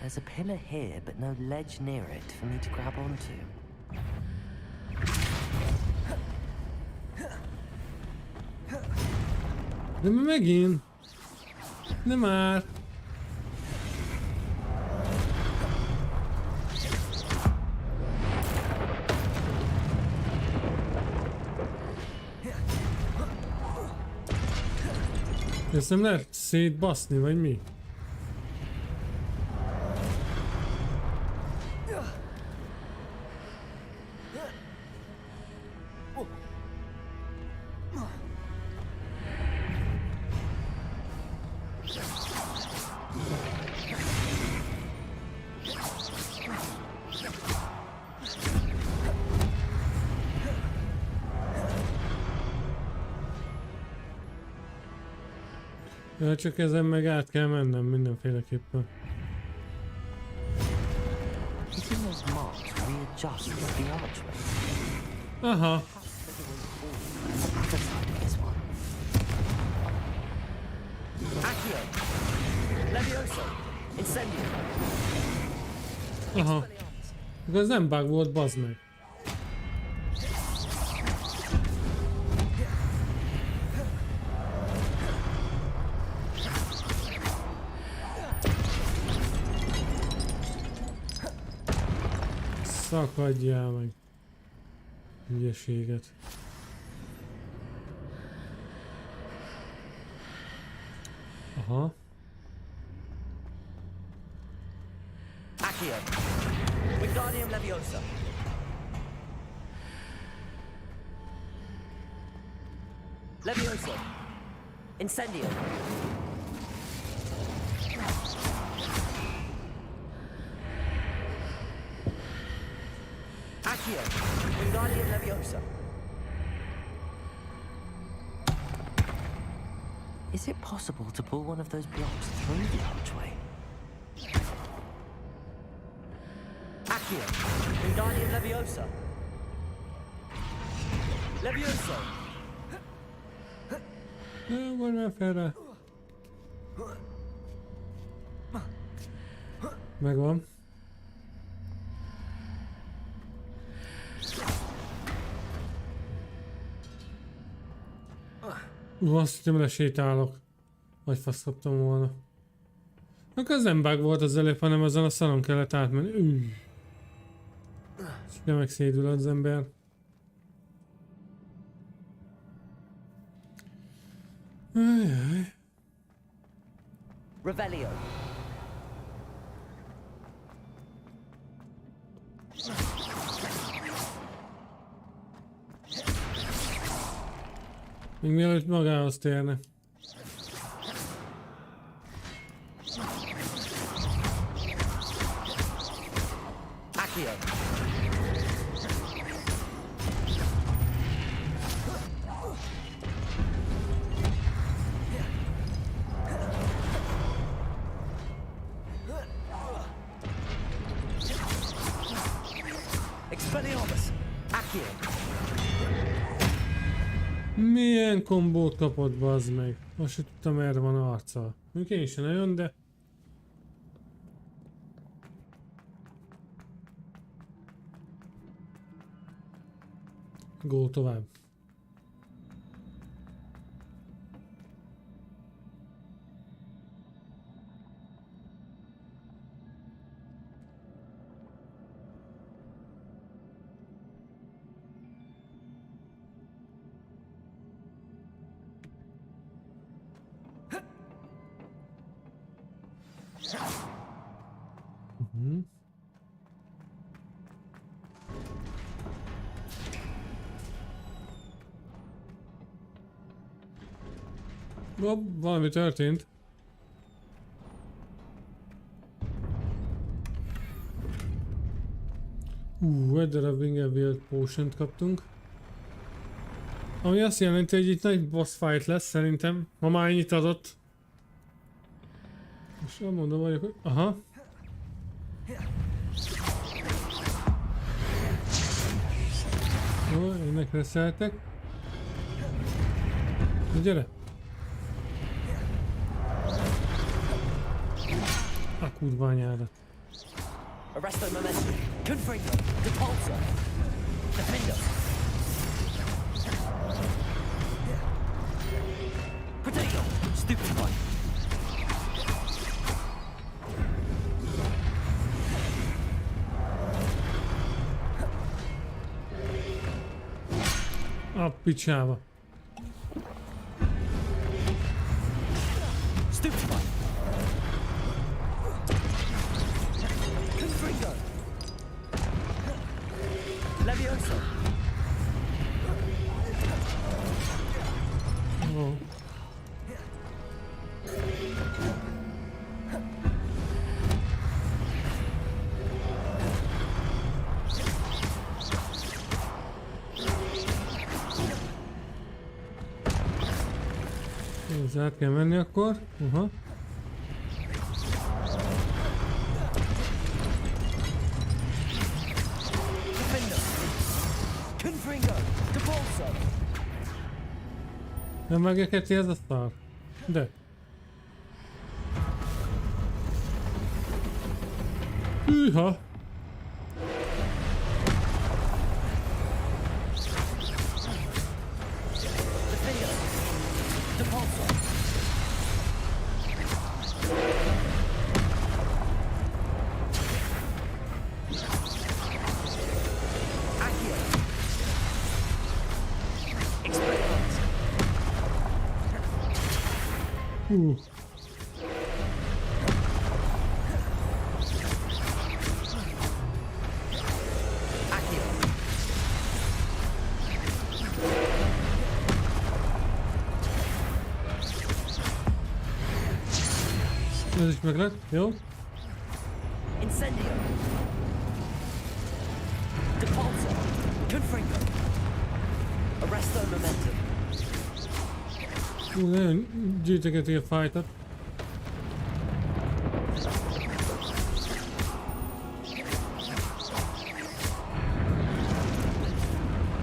[SPEAKER 10] There's a pillar here, but no ledge near it for me to grab onto.
[SPEAKER 1] De megint. De már. Ezt nem lehet szétbaszni, vagy mi? Ja, csak ezen meg át kell mennem mindenféleképpen.
[SPEAKER 10] Using those marks readjust the archway.
[SPEAKER 1] Aha.
[SPEAKER 15] Accio! Levioso! Incendio!
[SPEAKER 1] Aha. Ez nem bug volt, bazd meg. Szakadjál meg. Hülyeséget. Aha.
[SPEAKER 15] Accio! Wingardium Leviosa! Levioso! Incendio! Accio! Wingardium Leviosa!
[SPEAKER 10] Is it possible to pull one of those blocks through the archway?
[SPEAKER 15] Accio! Wingardium Leviosa! Levioso!
[SPEAKER 1] Van már fel rá. Megvan. Azt hittem, lesétálok. Vagy fasz kaptam volna. Akkor az nem bug volt az előbb, hanem azon a szaron kellett átmenni. És ugye megszédül az ember. Ajaj.
[SPEAKER 15] Revelio!
[SPEAKER 1] Még mielőtt magához térne.
[SPEAKER 15] Accio! Expelliarmus! Accio!
[SPEAKER 1] Milyen kombót kapott, bazd meg? Most sem tudtam, erre van arccal. Mondjuk én sem nagyon, de... Go tovább. Valami történt. Egy darab Winged Potion-t kaptunk. Ami azt jelenti, hogy itt nagy boss fight lesz szerintem. Ma már ennyit adott. És mondom vagyok, hogy... Aha. Jó, ennek reszeltek. Na gyere! A kurva anyádat.
[SPEAKER 10] Arresto momentum. Confringo. Depulso. Defender. Potato. Stupefy.
[SPEAKER 1] A picsába.
[SPEAKER 10] Stupefy. Confringo. Levioso.
[SPEAKER 1] Oh. Ez át kell menni akkor. Aha. Nem megeketi ez a szar? De. Hűha! Ez is meg lett, jó?
[SPEAKER 10] Incendio. Depulso. Confringo. Arresto momentum.
[SPEAKER 1] Nagyon gyűjtögeti a fájtat.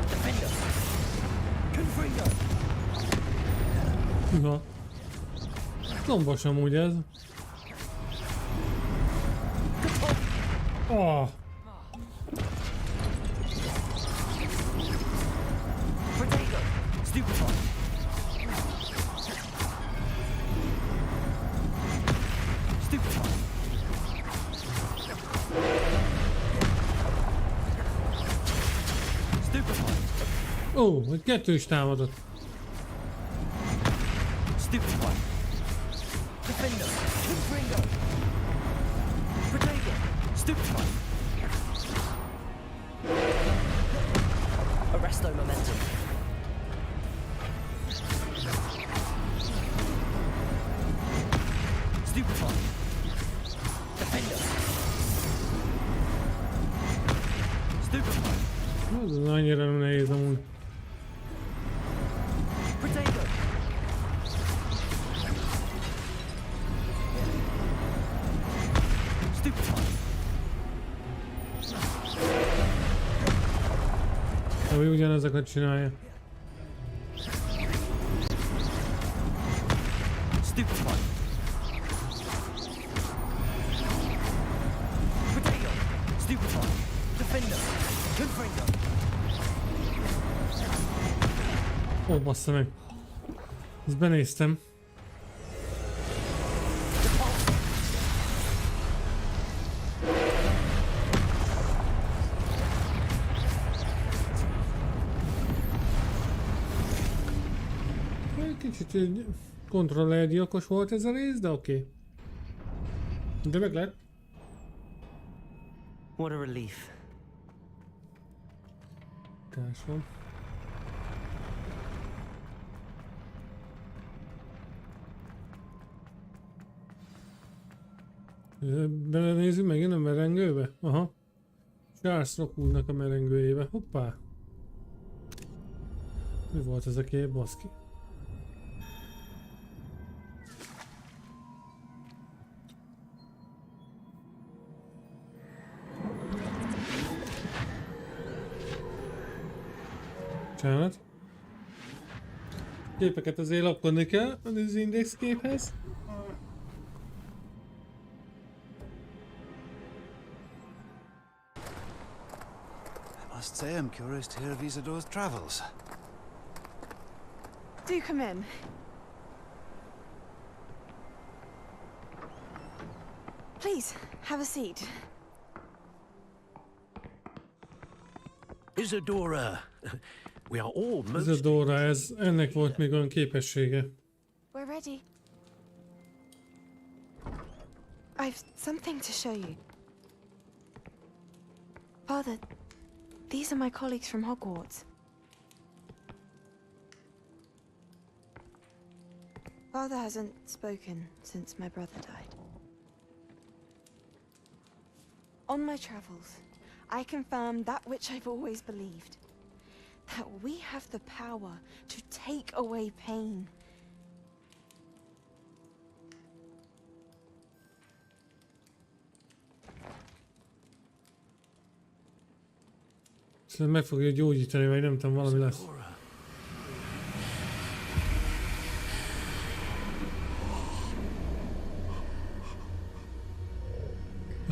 [SPEAKER 10] Defender. Confringo.
[SPEAKER 1] Hűha. Lombos amúgy ez. Oh.
[SPEAKER 10] Potato. Stupefy. Stupefy. Stupefy.
[SPEAKER 1] Ó, hogy kettős támadott.
[SPEAKER 10] Stupefy. Defender. Confringo. Potato. Stupefy. Arresto momentum. Stupefy. Defender. Stupefy.
[SPEAKER 1] Ez annyira nem nehéz amúgy.
[SPEAKER 10] Potato. Stupefy.
[SPEAKER 1] Ami ugyanazokat csinálja.
[SPEAKER 10] Stupefy. Potato. Stupefy. Defender. Confringo.
[SPEAKER 1] Ó, bassza meg. Ezt benéztem. Kicsit kontrollergyilkos volt ez a rész, de oké. De meg lett.
[SPEAKER 10] What a relief.
[SPEAKER 1] Társ van. Belenézünk megint a merengőbe? Aha. Charles Rockwoodnak a merengőjébe. Hoppá. Mi volt ez a kép, baszki? Bocsánat. Képeket azért lapkodni kell az index képhez.
[SPEAKER 16] I must say I'm curious to hear of Isadore's travels.
[SPEAKER 13] Do come in. Please, have a seat.
[SPEAKER 15] Isadora, we are all most...
[SPEAKER 1] Isadora, ennek volt még olyan képessége.
[SPEAKER 13] We're ready. I've something to show you. Father, these are my colleagues from Hogwarts. Father hasn't spoken since my brother died. On my travels, I confirmed that which I've always believed. That we have the power to take away pain.
[SPEAKER 1] Szerintem meg fogja gyógyítani, vagy nem tudom, valami lesz.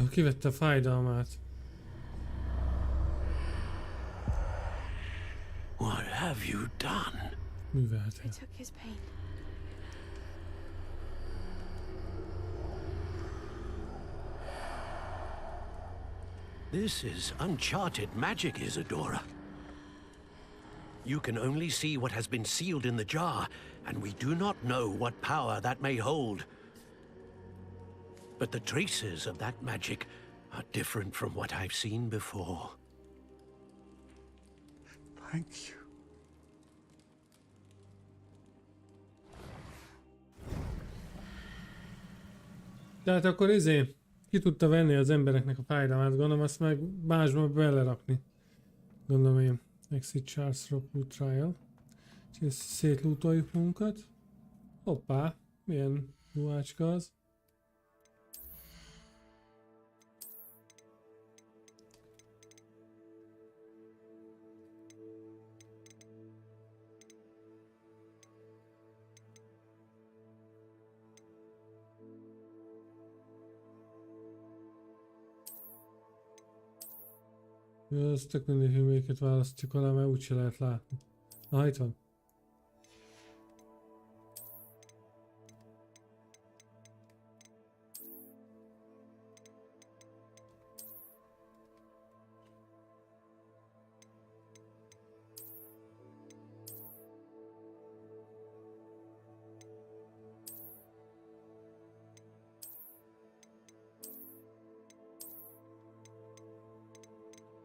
[SPEAKER 1] Kivette a fájdalmát.
[SPEAKER 15] What have you done?
[SPEAKER 1] Művelte.
[SPEAKER 13] I took his pain.
[SPEAKER 15] This is uncharted magic, Isadora. You can only see what has been sealed in the jar, and we do not know what power that may hold. But the traces of that magic are different from what I've seen before.
[SPEAKER 16] Thank you.
[SPEAKER 1] Tehát akkor ki tudta venni az embereknek a fájdalmát, gondolom azt meg másba belerakni. Gondolom én. Exit Charles Rockwood Trial. És szétlútoljuk munkat. Hoppá, milyen ruhácska az. Ez tök mindig, hogy melyiket választjuk alá, mert úgyse lehet látni. Itt van.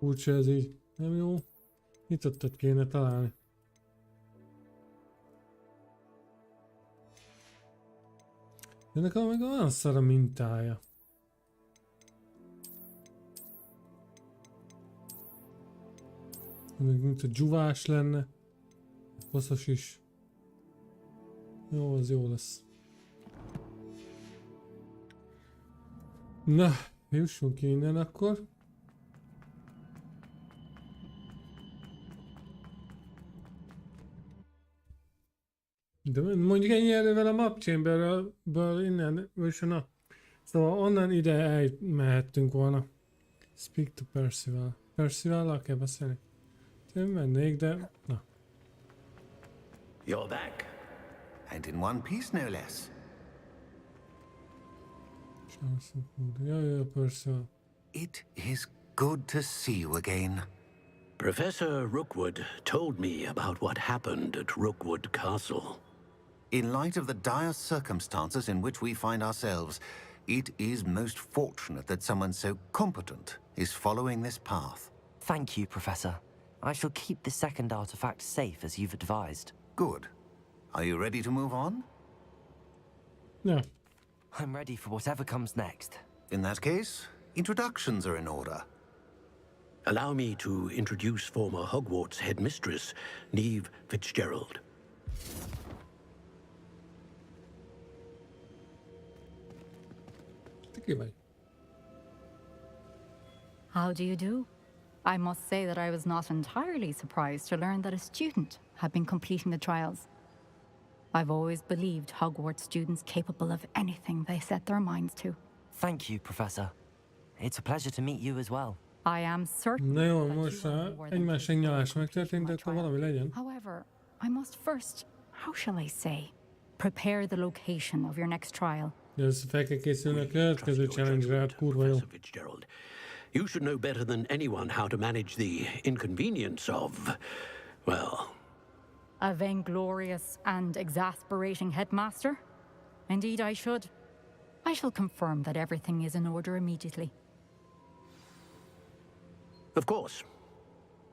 [SPEAKER 1] Úgyse ez így nem jó. Nyitottat kéne találni. Ennek meg olyan szar a mintája. Mint a dzsuvás lenne. Hosszas is. Jó, az jó lesz. Na, jussunk ki innen akkor. De mondjuk ennyi erővel a map chamberből innen, és na. Szóval onnan ide elmehettünk volna. Speak to Percival. Percival-lal kell beszélni. Én mennék, de na.
[SPEAKER 8] You're back. And in one piece, no less.
[SPEAKER 1] Yeah, Percival.
[SPEAKER 8] It is good to see you again.
[SPEAKER 15] Professor Rookwood told me about what happened at Rookwood Castle.
[SPEAKER 8] In light of the dire circumstances in which we find ourselves, it is most fortunate that someone so competent is following this path.
[SPEAKER 10] Thank you, Professor. I shall keep the second artifact safe as you've advised.
[SPEAKER 8] Good. Are you ready to move on?
[SPEAKER 1] Yeah.
[SPEAKER 10] I'm ready for whatever comes next.
[SPEAKER 8] In that case, introductions are in order.
[SPEAKER 15] Allow me to introduce former Hogwarts headmistress, Neve Fitzgerald.
[SPEAKER 17] How do you do? I must say that I was not entirely surprised to learn that a student had been completing the trials. I've always believed Hogwarts students capable of anything they set their minds to.
[SPEAKER 10] Thank you, Professor. It's a pleasure to meet you as well.
[SPEAKER 17] I am certain.
[SPEAKER 1] Na jó, most egymás nyalás megtörtént, de akkor valami legyen.
[SPEAKER 17] However, I must first, how shall I say, prepare the location of your next trial.
[SPEAKER 1] Ez fel kell készülni a következő challenge-re, hát kurva jó.
[SPEAKER 15] Fitzgerald. You should know better than anyone how to manage the inconvenience of, well...
[SPEAKER 17] A vainglorious and exasperating headmaster? Indeed I should. I shall confirm that everything is in order immediately.
[SPEAKER 15] Of course.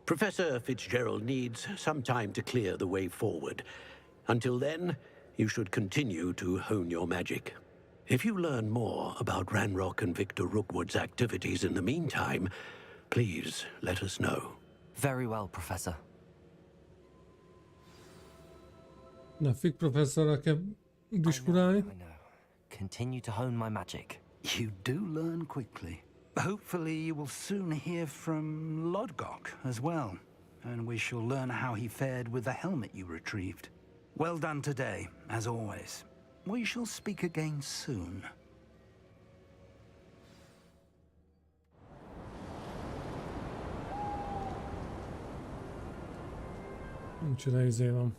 [SPEAKER 15] Professor Fitzgerald needs some time to clear the way forward. Until then, you should continue to hone your magic. If you learn more about Ranrock and Victor Rookwood's activities in the meantime, please let us know.
[SPEAKER 10] Very well, Professor.
[SPEAKER 1] Na, Fick professzorral kell diskurálni.
[SPEAKER 10] Continue to hone my magic.
[SPEAKER 14] You do learn quickly. Hopefully you will soon hear from Lodgok as well, and we shall learn how he fared with the helmet you retrieved. Well done today, as always. We shall speak again soon.
[SPEAKER 1] Micsoda izé van.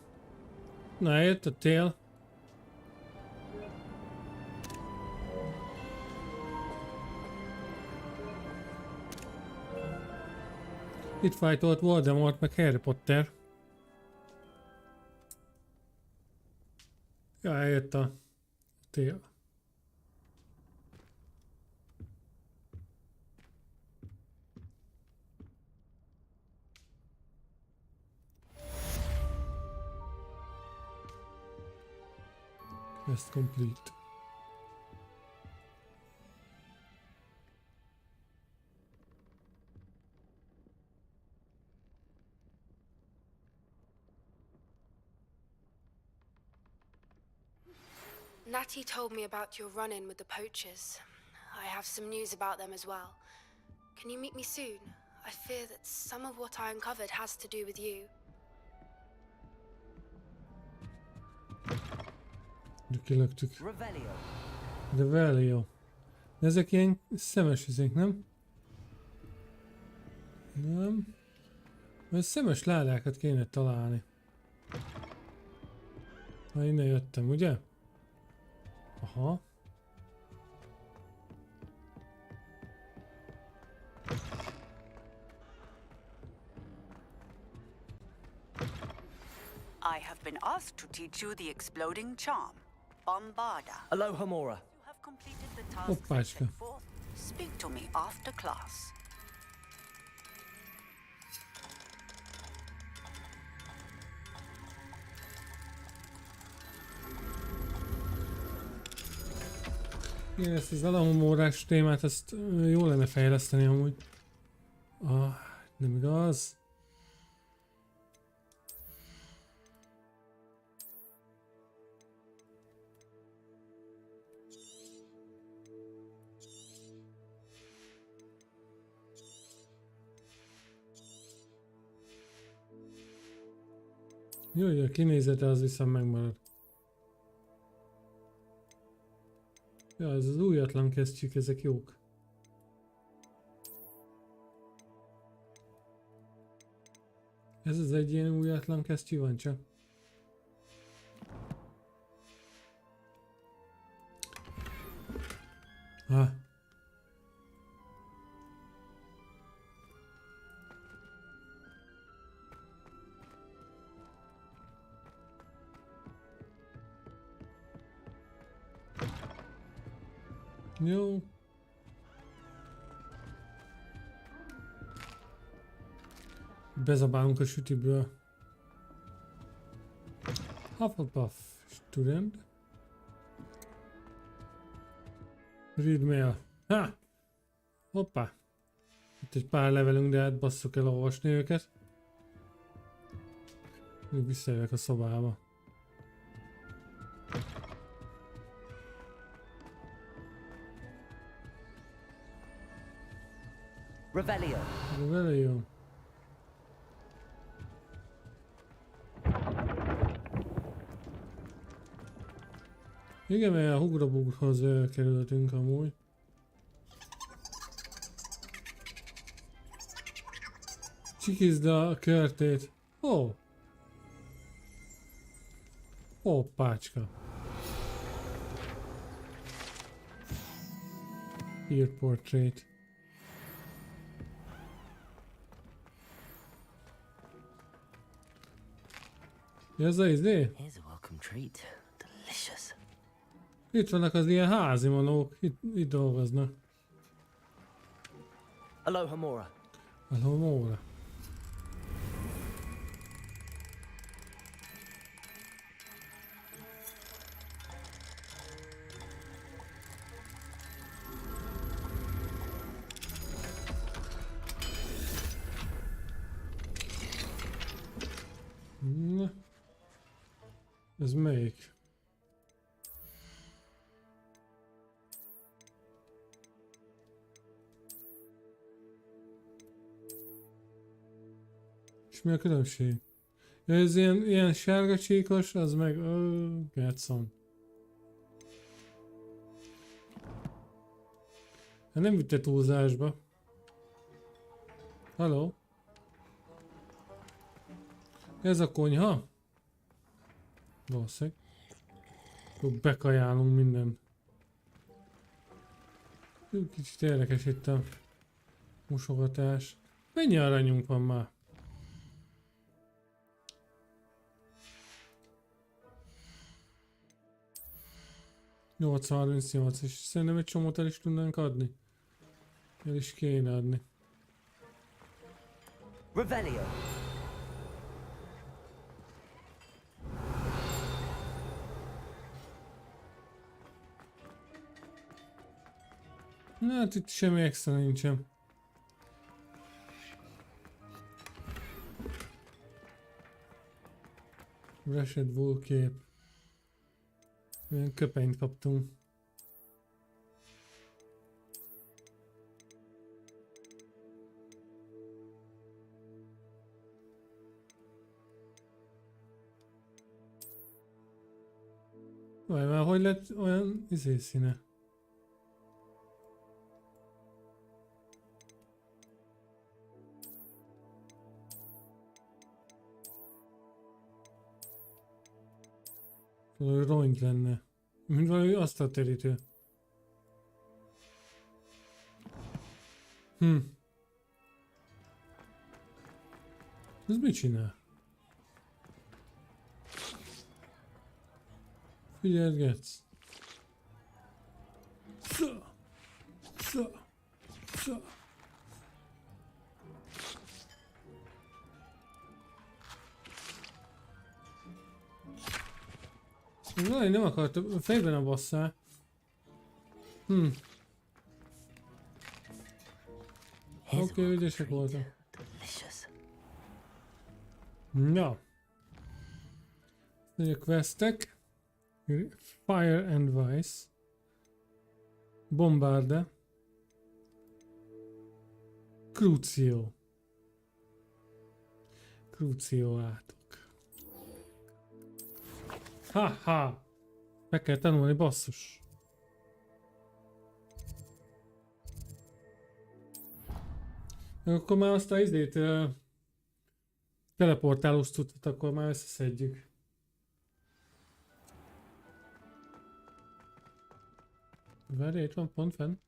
[SPEAKER 1] Na, eljött a tél. Itt fájtolt Voldemort meg Harry Potter. Ja, eljött a tél. Quest complete.
[SPEAKER 18] Natty told me about your run-in with the poachers. I have some news about them as well. Can you meet me soon? I fear that some of what I uncovered has to do with you.
[SPEAKER 1] Kilöktük. Revelio. Ezek ilyen szemes izék, nem? Nem. Mert szemes ládákat kéne találni. Ha innen jöttem, ugye? Aha.
[SPEAKER 19] I have been asked to teach you the exploding charm, Bombarda.
[SPEAKER 10] Aloha, Mora.
[SPEAKER 19] You have completed the task
[SPEAKER 1] Hoppácska.
[SPEAKER 19] set forth. Speak to me after class.
[SPEAKER 1] Igen, ezt az alamomórás témát, ezt jó lenne fejleszteni amúgy. Ah, nem igaz. Jó, hogy a kinézete az viszont megmarad. Ja, ez az újatlan kesztyűk, ezek jók. Ez az egy ilyen újatlan kesztyű van csak. Ah. Jó. Bezabálunk a sütiből. Hufflepuff student. Read mail. Ha! Hoppá! Itt egy pár levelünk, de hát basszuk el olvasni őket. Még visszajövök a szobába.
[SPEAKER 10] Revelio.
[SPEAKER 1] Revelio. Igen, mert a Hugrabughoz kerültünk amúgy. Csikizd a körtét. Ó! Hoppácska. Peer portrait. Mi az a izé?
[SPEAKER 10] Here's a welcome treat. Delicious.
[SPEAKER 1] Itt vannak az ilyen házi manók, itt dolgoznak.
[SPEAKER 10] Aloha Mora.
[SPEAKER 1] Aloha Mora. Na. Ez melyik? És mi a különbség? Ja, ez ilyen sárga csíkos, az meg... Getson. Hát nem vitte túlzásba. Halló? Ez a konyha? Valószínűleg. Jó, bekajálunk mindent. Jó, kicsit érdekes itt a mosogatás. Mennyi aranyunk van már? $838, és szerintem egy csomót el is tudnánk adni. El is kéne adni.
[SPEAKER 10] Revelio.
[SPEAKER 1] Na, hát itt semmi extra nincsen. Resed Vulkép. Milyen köpenyt kaptunk. Vaj, már hogy lett olyan színe? Valami rongy lenne. Mint valami asztalterítő. Ez mit csinál? Figyelgetsz. Szá. Valami nem akartam, fejben a basszál. Oké, ügyesek voltak. Na. A questek. Fire and Vice. Bombarde. Crucio. Crucio átok. Ha! Meg kell tanulni, basszus. Akkor már azt a izét teleportálós cuccot akkor már összeszedjük. Várj, itt van pont fenn.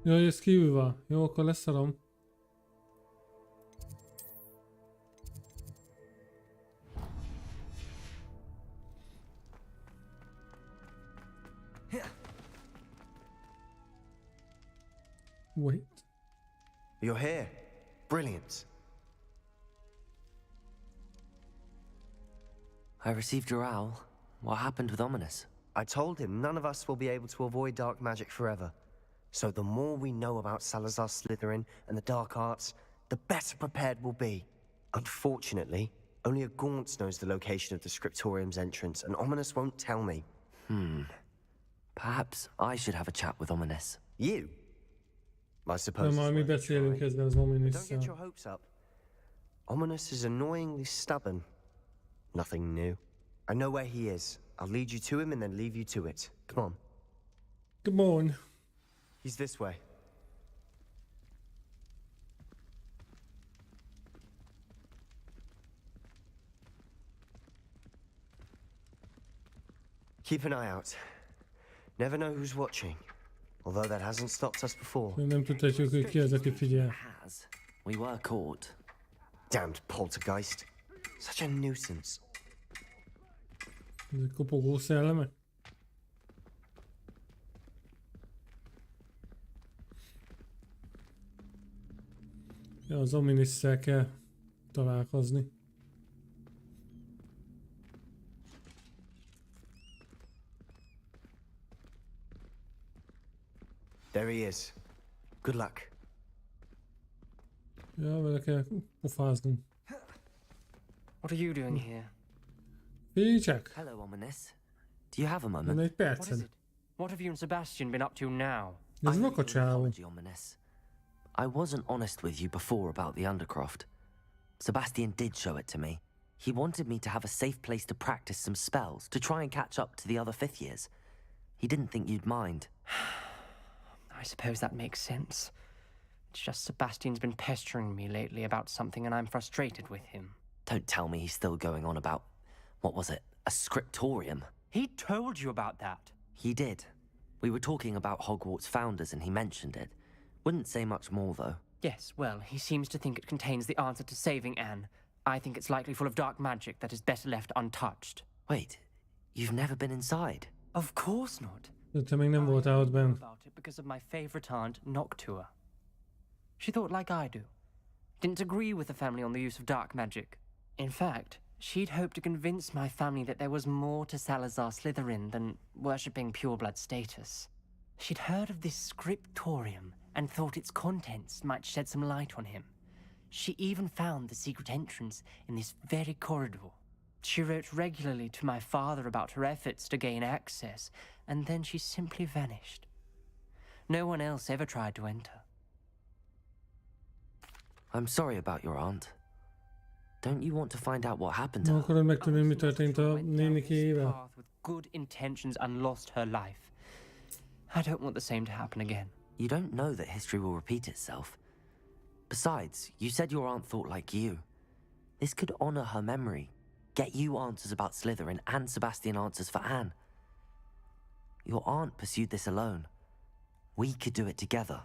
[SPEAKER 1] Jaj, ez kívül van. Jó, akkor leszarom. Wait.
[SPEAKER 11] You're here. Brilliant.
[SPEAKER 10] I received your owl. What happened with Ominous?
[SPEAKER 11] I told him none of us will be able to avoid dark magic forever. So the more we know about Salazar Slytherin and the dark arts, the better prepared we'll be. Unfortunately, only a Gaunt knows the location of the Scriptorium's entrance, and Ominous won't tell me.
[SPEAKER 10] Perhaps I should have a chat with Ominous.
[SPEAKER 11] You? I suppose.
[SPEAKER 1] Nem, majd mi beszélünk ezzel az
[SPEAKER 11] Don't get
[SPEAKER 1] Ominisszal.
[SPEAKER 11] your hopes up. Ominous is annoyingly stubborn. Nothing new. I know where he is. I'll lead you to him and then leave you to it. Come on.
[SPEAKER 1] Come on.
[SPEAKER 11] He's this way. Keep an eye out. Never know who's watching. Although that hasn't stopped us before.
[SPEAKER 1] Nem tudhatjuk, hogy ki az, aki figyel.
[SPEAKER 10] We were caught.
[SPEAKER 11] Damned poltergeist. Such a nuisance.
[SPEAKER 1] Ezek kopogó szellemek. Ja, az Ominisszel kell találkozni.
[SPEAKER 11] There he is. Good luck.
[SPEAKER 1] Ja, vele kell pofáznunk.
[SPEAKER 10] What are you doing here?
[SPEAKER 1] Figyelj!
[SPEAKER 10] Hello, Ominous. Do you have a
[SPEAKER 1] Van
[SPEAKER 10] moment?
[SPEAKER 1] egy percen.
[SPEAKER 20] What have you and Sebastian been up to now?
[SPEAKER 1] Ez vakacsáló.
[SPEAKER 10] Ominous. I wasn't honest with you before about the Undercroft. Sebastian did show it to me. He wanted me to have a safe place to practice some spells, to try and catch up to the other fifth years. He didn't think you'd mind.
[SPEAKER 20] I suppose that makes sense. It's just Sebastian's been pestering me lately about something and I'm frustrated with him.
[SPEAKER 10] Don't tell me he's still going on about, what was it, a scriptorium?
[SPEAKER 20] He told you about that?
[SPEAKER 10] He did. We were talking about Hogwarts founders and he mentioned it. Wouldn't say much more though.
[SPEAKER 20] Yes, well, he seems to think it contains the answer to saving Anne. I think it's likely full of dark magic that is better left untouched.
[SPEAKER 10] Wait, you've never been inside?
[SPEAKER 20] Of course not.
[SPEAKER 1] De te még nem voltál ott benn.
[SPEAKER 20] About it because of my favorite aunt, Noctua. She thought like I do. Didn't agree with the family on the use of dark magic. In fact, she'd hoped to convince my family that there was more to Salazar Slytherin than worshipping pureblood status. She'd heard of this scriptorium and thought its contents might shed some light on him. She even found the secret entrance in this very corridor. She wrote regularly to my father about her efforts to gain access, and then she simply vanished. No one else ever tried to enter.
[SPEAKER 10] I'm sorry about your aunt. Don't you want to find out what happened to
[SPEAKER 1] Nem
[SPEAKER 10] her?
[SPEAKER 1] akarod megtudni, mi történt a nénikéjével?
[SPEAKER 20] Path with good intentions and lost her life. I don't want the same to happen again.
[SPEAKER 10] You don't know that history will repeat itself. Besides, you said your aunt thought like you. This could honor her memory, get you answers about Slytherin and Sebastian answers for Anne. Your aunt pursued this alone. We could do it together.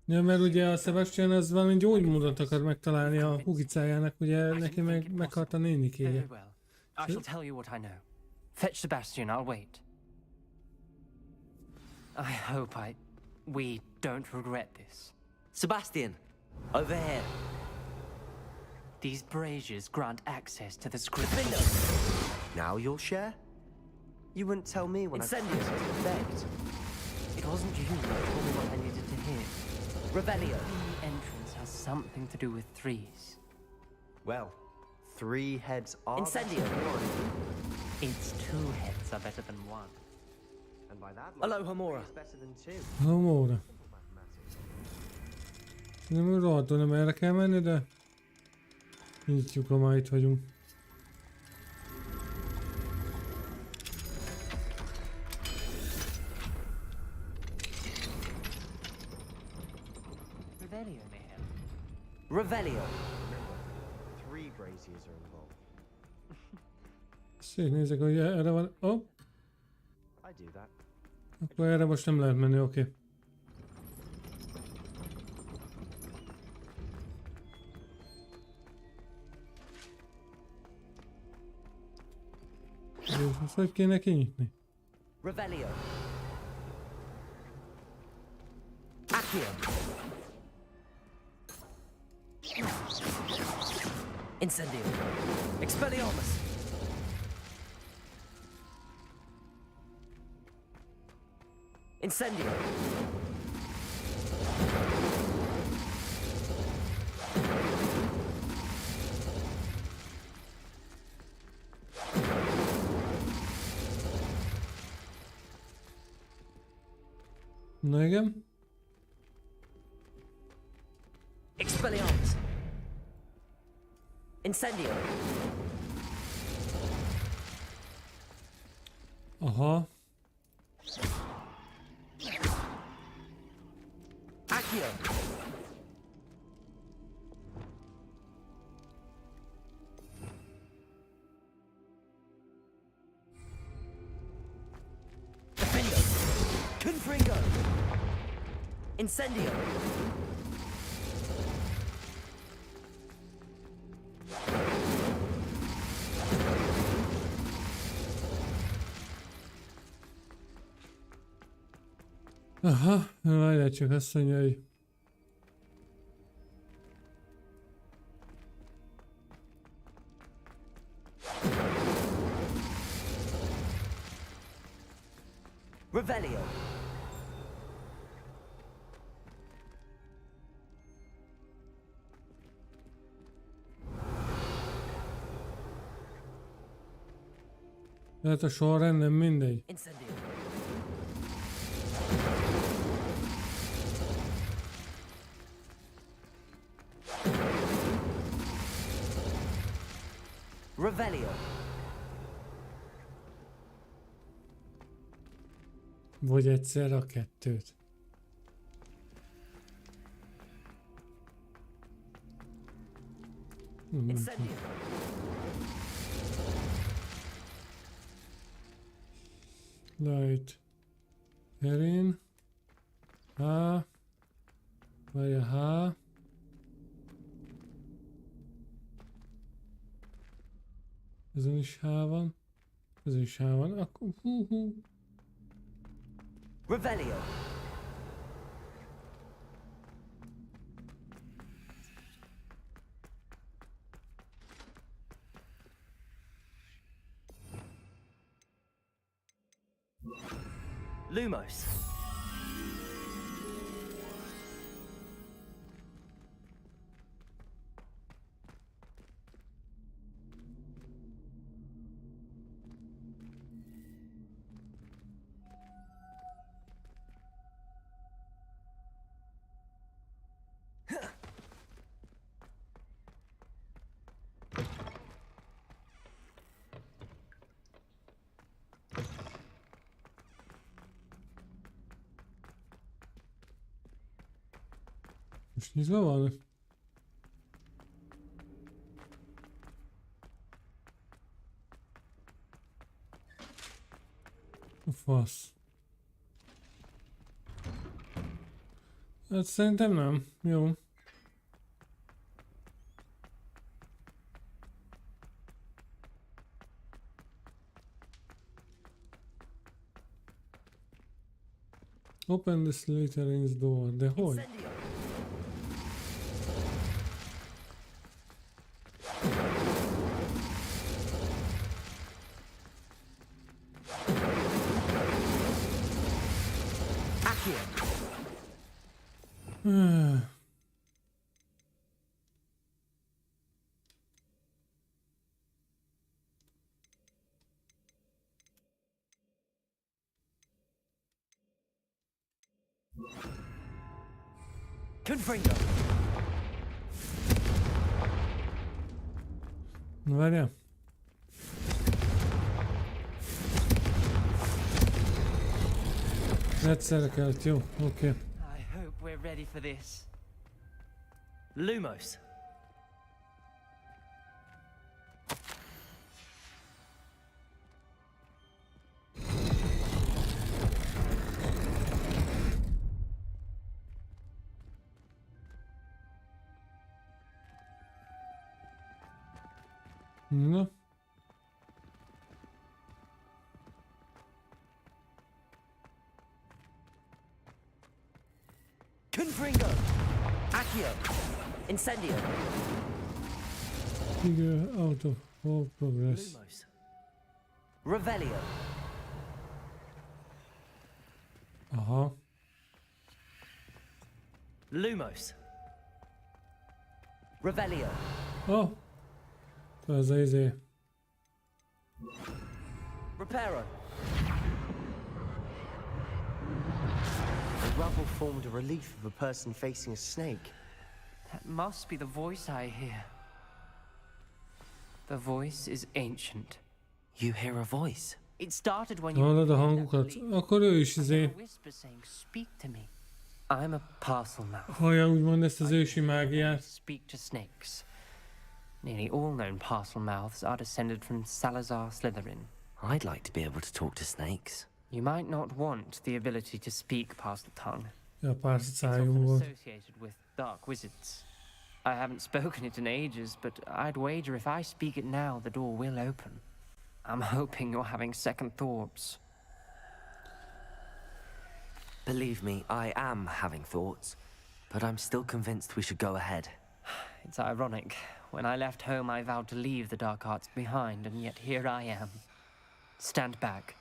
[SPEAKER 1] Ja, mert ugye a Sebastian az valami gyógymódot akar megtalálni a hugicájának, ugye neki meghalt a nénikéje.
[SPEAKER 20] Very well. I shall tell you what I know. Fetch Sebastian, I'll wait. I hope we don't regret this.
[SPEAKER 10] Sebastian, over here.
[SPEAKER 20] These braziers grant access to the script.
[SPEAKER 11] Now you'll share? You wouldn't tell me when
[SPEAKER 10] Incendio.
[SPEAKER 11] I begged.
[SPEAKER 20] It wasn't you that told me what I needed to hear.
[SPEAKER 10] Revelio.
[SPEAKER 20] The entrance has something to do with threes.
[SPEAKER 11] Well, 3 heads are
[SPEAKER 10] Incendio.
[SPEAKER 20] It's 2 heads are better than 1.
[SPEAKER 11] And by that
[SPEAKER 10] Hello,
[SPEAKER 11] logic,
[SPEAKER 10] Hamora.
[SPEAKER 11] 3 is better than 2.
[SPEAKER 1] Hamora. Nem rohadtul nem erre kell menni, de nyitjuk, ha már itt vagyunk.
[SPEAKER 20] Revelio may help.
[SPEAKER 10] Revelio.
[SPEAKER 11] 3 braziers are involved.
[SPEAKER 1] Szétnézek, hogy erre van. Oh,
[SPEAKER 11] I do that.
[SPEAKER 1] akkor erre most nem lehet menni, oké. Ezt hogy kéne kinyitni?
[SPEAKER 10] Revelio. Accio. Incendio. Expelliarmus. Incendio.
[SPEAKER 1] Na igen.
[SPEAKER 10] Expelliarmus. Incendio.
[SPEAKER 1] Aha.
[SPEAKER 10] Accio. Defendio. Confringo. Incendio.
[SPEAKER 1] Aha, várjál csak, azt mondja, hogy...
[SPEAKER 10] Revelio.
[SPEAKER 1] Hát a sorrend nem mindegy.
[SPEAKER 10] Incendio. Revelio.
[SPEAKER 1] Vagy egyszer a kettőt.
[SPEAKER 10] Incendio.
[SPEAKER 1] Light. Erin. H. Várja, H. Ezen is H van. Ezen is H van. Akkor hú.
[SPEAKER 10] Revelio. Lumos.
[SPEAKER 1] Most nyitva van? A fasz. Hát szerintem nem. Jó. Open the Slytherin's door. De hogy?
[SPEAKER 10] Confringo.
[SPEAKER 1] Na várjál. Egyszerre kellett, jó, oké.
[SPEAKER 10] I hope we're ready for this. Lumos.
[SPEAKER 1] Na.
[SPEAKER 10] Accio! Incendio!
[SPEAKER 1] Figure out of all progress.
[SPEAKER 10] Lumos. Revelio.
[SPEAKER 1] Aha.
[SPEAKER 10] Lumos. Revelio.
[SPEAKER 1] Oh. Ez az izé.
[SPEAKER 10] Reparo.
[SPEAKER 11] The rubble formed a relief of a person facing a snake.
[SPEAKER 20] That must be the voice I hear. The voice is ancient.
[SPEAKER 10] You hear a voice?
[SPEAKER 20] It started when you
[SPEAKER 1] Hallod a hangokat? Akkor ő is
[SPEAKER 20] a
[SPEAKER 1] izé.
[SPEAKER 20] whisper saying, "Speak to me." I'm a parcel mouth.
[SPEAKER 1] Hallja úgymond ezt az ősi mágiát.
[SPEAKER 20] Speak to snakes. Nearly all known parcel mouths are descended from Salazar Slytherin.
[SPEAKER 10] I'd like to be able to talk to snakes.
[SPEAKER 20] You might not want the ability to speak parcel tongue.
[SPEAKER 1] Ja, pár
[SPEAKER 20] It's
[SPEAKER 1] szájú
[SPEAKER 20] often
[SPEAKER 1] volt.
[SPEAKER 20] associated with dark wizards. I haven't spoken it in ages, but I'd wager if I speak it now, the door will open. I'm hoping you're having second thoughts.
[SPEAKER 10] Believe me, I am having thoughts, but I'm still convinced we should go ahead.
[SPEAKER 20] It's ironic. When I left home, I vowed to leave the dark arts behind, and yet here I am. Stand back.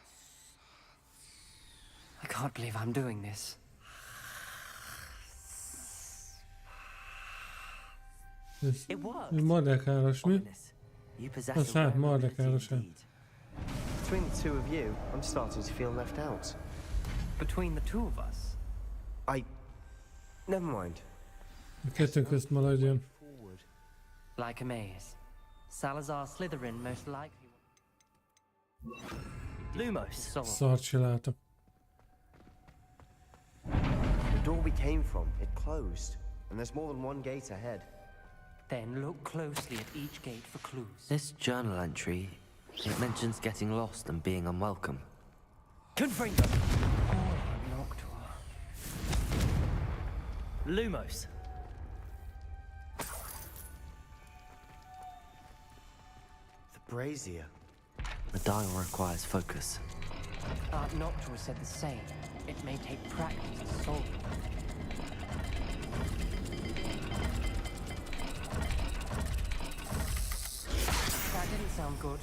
[SPEAKER 20] I can't believe I'm doing this.
[SPEAKER 1] Ez
[SPEAKER 10] It worked.
[SPEAKER 1] mardekáros, mi?
[SPEAKER 10] You possess
[SPEAKER 1] Az
[SPEAKER 10] a
[SPEAKER 1] hát
[SPEAKER 10] rare
[SPEAKER 1] mardekáros.
[SPEAKER 10] ability indeed.
[SPEAKER 11] Between the two of you, I'm starting to feel left out.
[SPEAKER 20] Between the two of us?
[SPEAKER 11] Never mind.
[SPEAKER 1] A kettőnk közt maradjon.
[SPEAKER 20] Like a maze. Salazar Slytherin most likely...
[SPEAKER 10] Lumos.
[SPEAKER 1] Szart se látok.
[SPEAKER 11] The door we came from, it closed. And there's more than one gate ahead.
[SPEAKER 20] Then look closely at each gate for clues.
[SPEAKER 10] This journal entry, it mentions getting lost and being unwelcome.
[SPEAKER 20] Confringo! Oh, Noctua.
[SPEAKER 10] Lumos.
[SPEAKER 11] The brazier.
[SPEAKER 10] The dial requires focus.
[SPEAKER 20] Noctua said the same. It may take practice to solve it. That didn't sound good.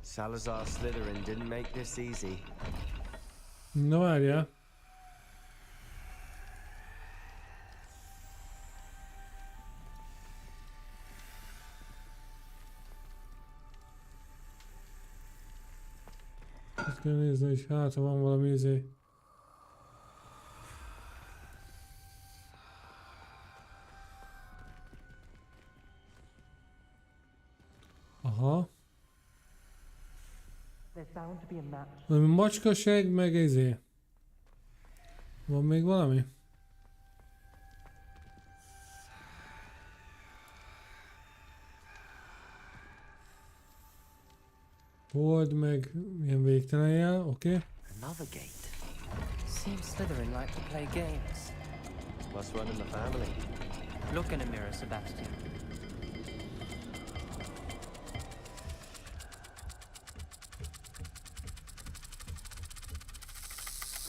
[SPEAKER 11] Salazar Slytherin didn't make this easy.
[SPEAKER 1] Na várjál. Ezt kell nézni, hogy hát, ha van valami izé. Aha.
[SPEAKER 20] There's bound to be a match.
[SPEAKER 1] Valami macskaság, meg izé. Van még valami? Hold meg ilyen végtelen jel, oké.
[SPEAKER 10] Another gate.
[SPEAKER 20] Seems Slytherin like to play games.
[SPEAKER 11] Must run in the family.
[SPEAKER 20] Look in a mirror, Sebastian.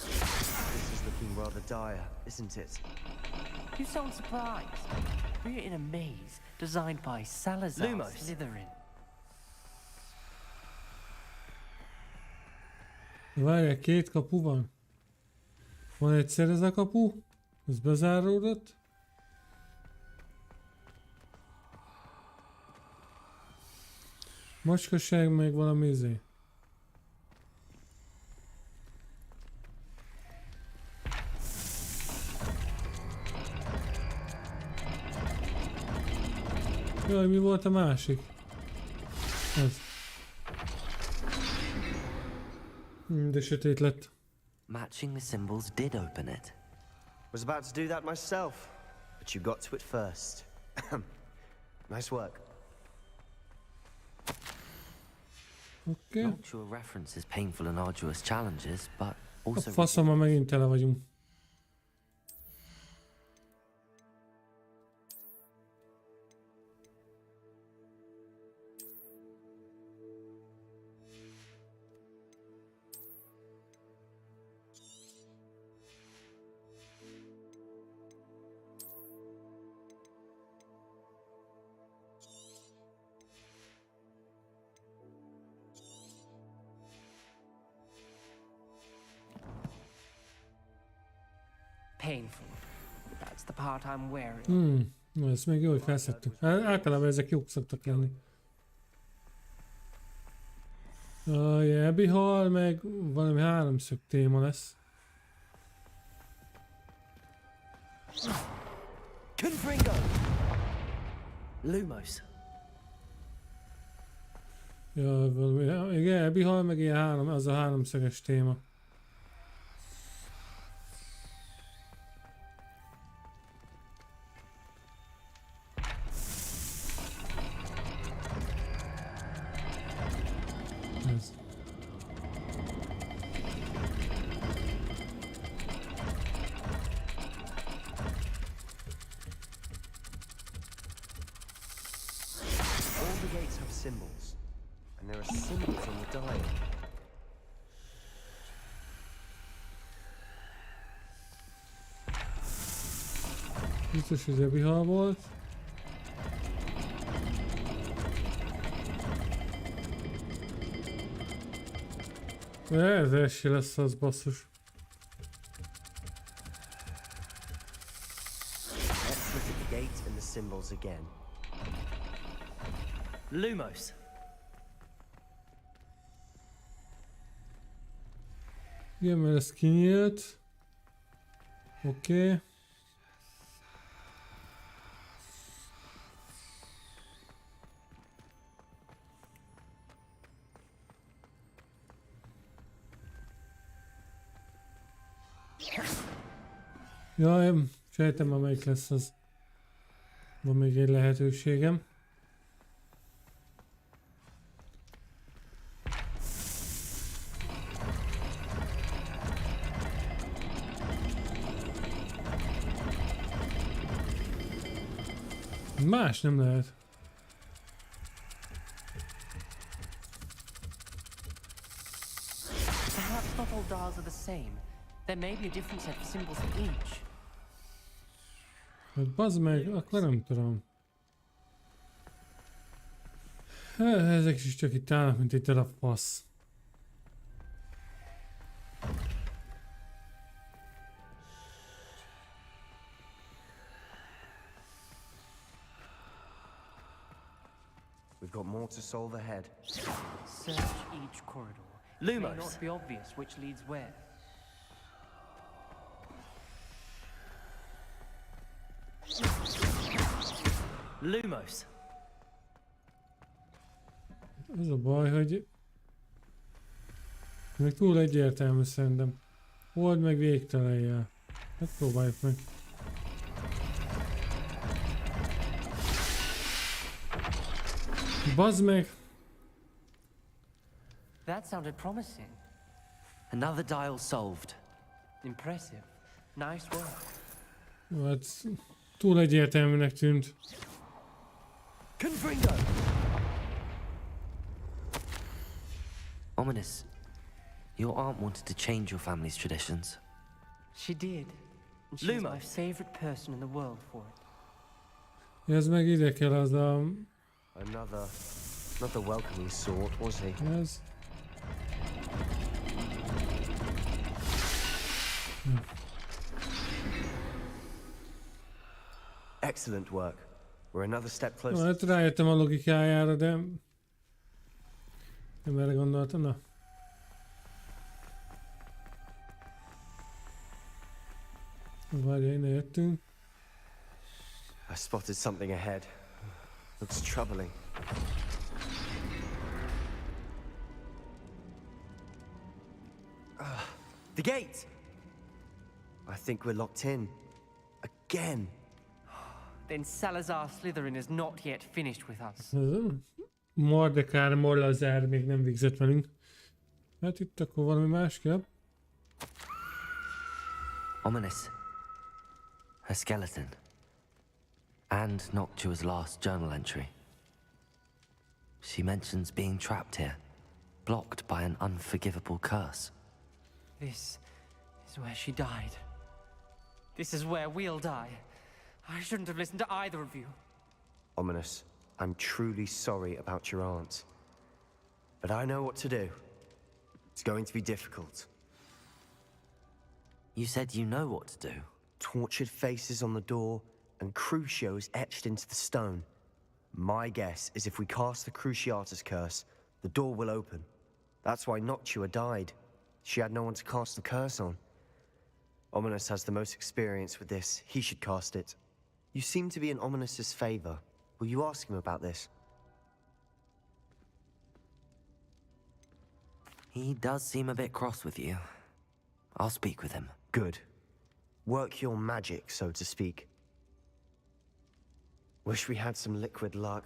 [SPEAKER 11] This is looking rather dire, isn't it?
[SPEAKER 20] You sound surprised. We're in a maze designed by Salazar
[SPEAKER 10] Lumos.
[SPEAKER 20] Slytherin.
[SPEAKER 1] Várjál, két kapu van. Van egyszer ez a kapu? Ez bezáródott? Macskaság meg valami izé. Jaj, mi volt a másik? Ez. De sötét lett.
[SPEAKER 10] Matching the symbols did open it.
[SPEAKER 11] Was about to do that myself, but you got to it first. Nice work.
[SPEAKER 1] Oké.
[SPEAKER 10] Not sure references painful and arduous challenges, but
[SPEAKER 1] A
[SPEAKER 10] also
[SPEAKER 1] faszommal megint tele vagyunk.
[SPEAKER 20] painful. That's the part I'm wary of.
[SPEAKER 1] Na, ezt még jó, hogy felszedtük. Általában ezek jók szoktak lenni. A Jelbi hal, meg valami háromszög téma lesz.
[SPEAKER 10] Confringo! Lumos.
[SPEAKER 1] Ja, valami, igen, Jelbi hal, meg ilyen az a háromszöges téma. Ez.
[SPEAKER 11] All the gates have symbols, and there are symbols on the dial.
[SPEAKER 1] Biztos, hogy Jelbi hal volt. Ez első lesz az, basszus.
[SPEAKER 11] Let's look at the gate and the symbols again.
[SPEAKER 10] Lumos.
[SPEAKER 1] Igen, mert ez kinyílt. Oké. Jaj, sejtem, amelyik lesz az. Van még egy lehetőségem. Más nem lehet.
[SPEAKER 20] Perhaps not all dials are the same. There may be a different set of symbols for each.
[SPEAKER 1] Hát bazd meg, akkor nem tudom. Ezek is csak itt állnak, mint egy darab fasz.
[SPEAKER 11] We've got more to solve ahead.
[SPEAKER 20] Search each corridor.
[SPEAKER 11] Lumos.
[SPEAKER 20] It may not be obvious which leads where.
[SPEAKER 10] Lumos.
[SPEAKER 1] Az a baj, hogy... Meg túl egyértelmű szerintem. Old meg végtelen jel. Hát próbáljuk meg. Bazd meg!
[SPEAKER 20] That sounded promising.
[SPEAKER 10] Another dial solved.
[SPEAKER 20] Impressive. Nice work.
[SPEAKER 1] Hát túl egyértelműnek tűnt.
[SPEAKER 10] Confringo! Ominous. Your aunt wanted to change your family's traditions.
[SPEAKER 20] She did. And she's my favorite person in the world for it.
[SPEAKER 1] Ez meg ide kell az a...
[SPEAKER 11] Another, not the welcoming sort, was he?
[SPEAKER 1] Ez...
[SPEAKER 11] Excellent work. We're another step closer.
[SPEAKER 1] Na, hát rájöttem a logikájára, de... Nem erre gondoltam, na. Várja, innen jöttünk.
[SPEAKER 11] I spotted something ahead. Looks troubling. The gate! I think we're locked in. Again.
[SPEAKER 20] Then Salazar Slytherin is not yet finished with us.
[SPEAKER 1] Mordekár Morlazár még nem végzett velünk. Hát itt akkor valami más kell.
[SPEAKER 10] Ominous. Her skeleton. And Noctua's last journal entry. She mentions being trapped here, blocked by an unforgivable curse.
[SPEAKER 20] This is where she died. This is where we'll die. I shouldn't have listened to either of you.
[SPEAKER 11] Ominous, I'm truly sorry about your aunt. But I know what to do. It's going to be difficult.
[SPEAKER 10] You said you know what to do.
[SPEAKER 11] tortured faces on the door, and Crucios etched into the stone. My guess is if we cast the Cruciatus curse, the door will open. That's why Noctua died. She had no one to cast the curse on. Ominous has the most experience with this. He should cast it. You seem to be in Ominous's favor. Will you ask him about this?
[SPEAKER 10] He does seem a bit cross with you. I'll speak with him.
[SPEAKER 11] Good. Work your magic, so to speak. Wish we had some liquid luck.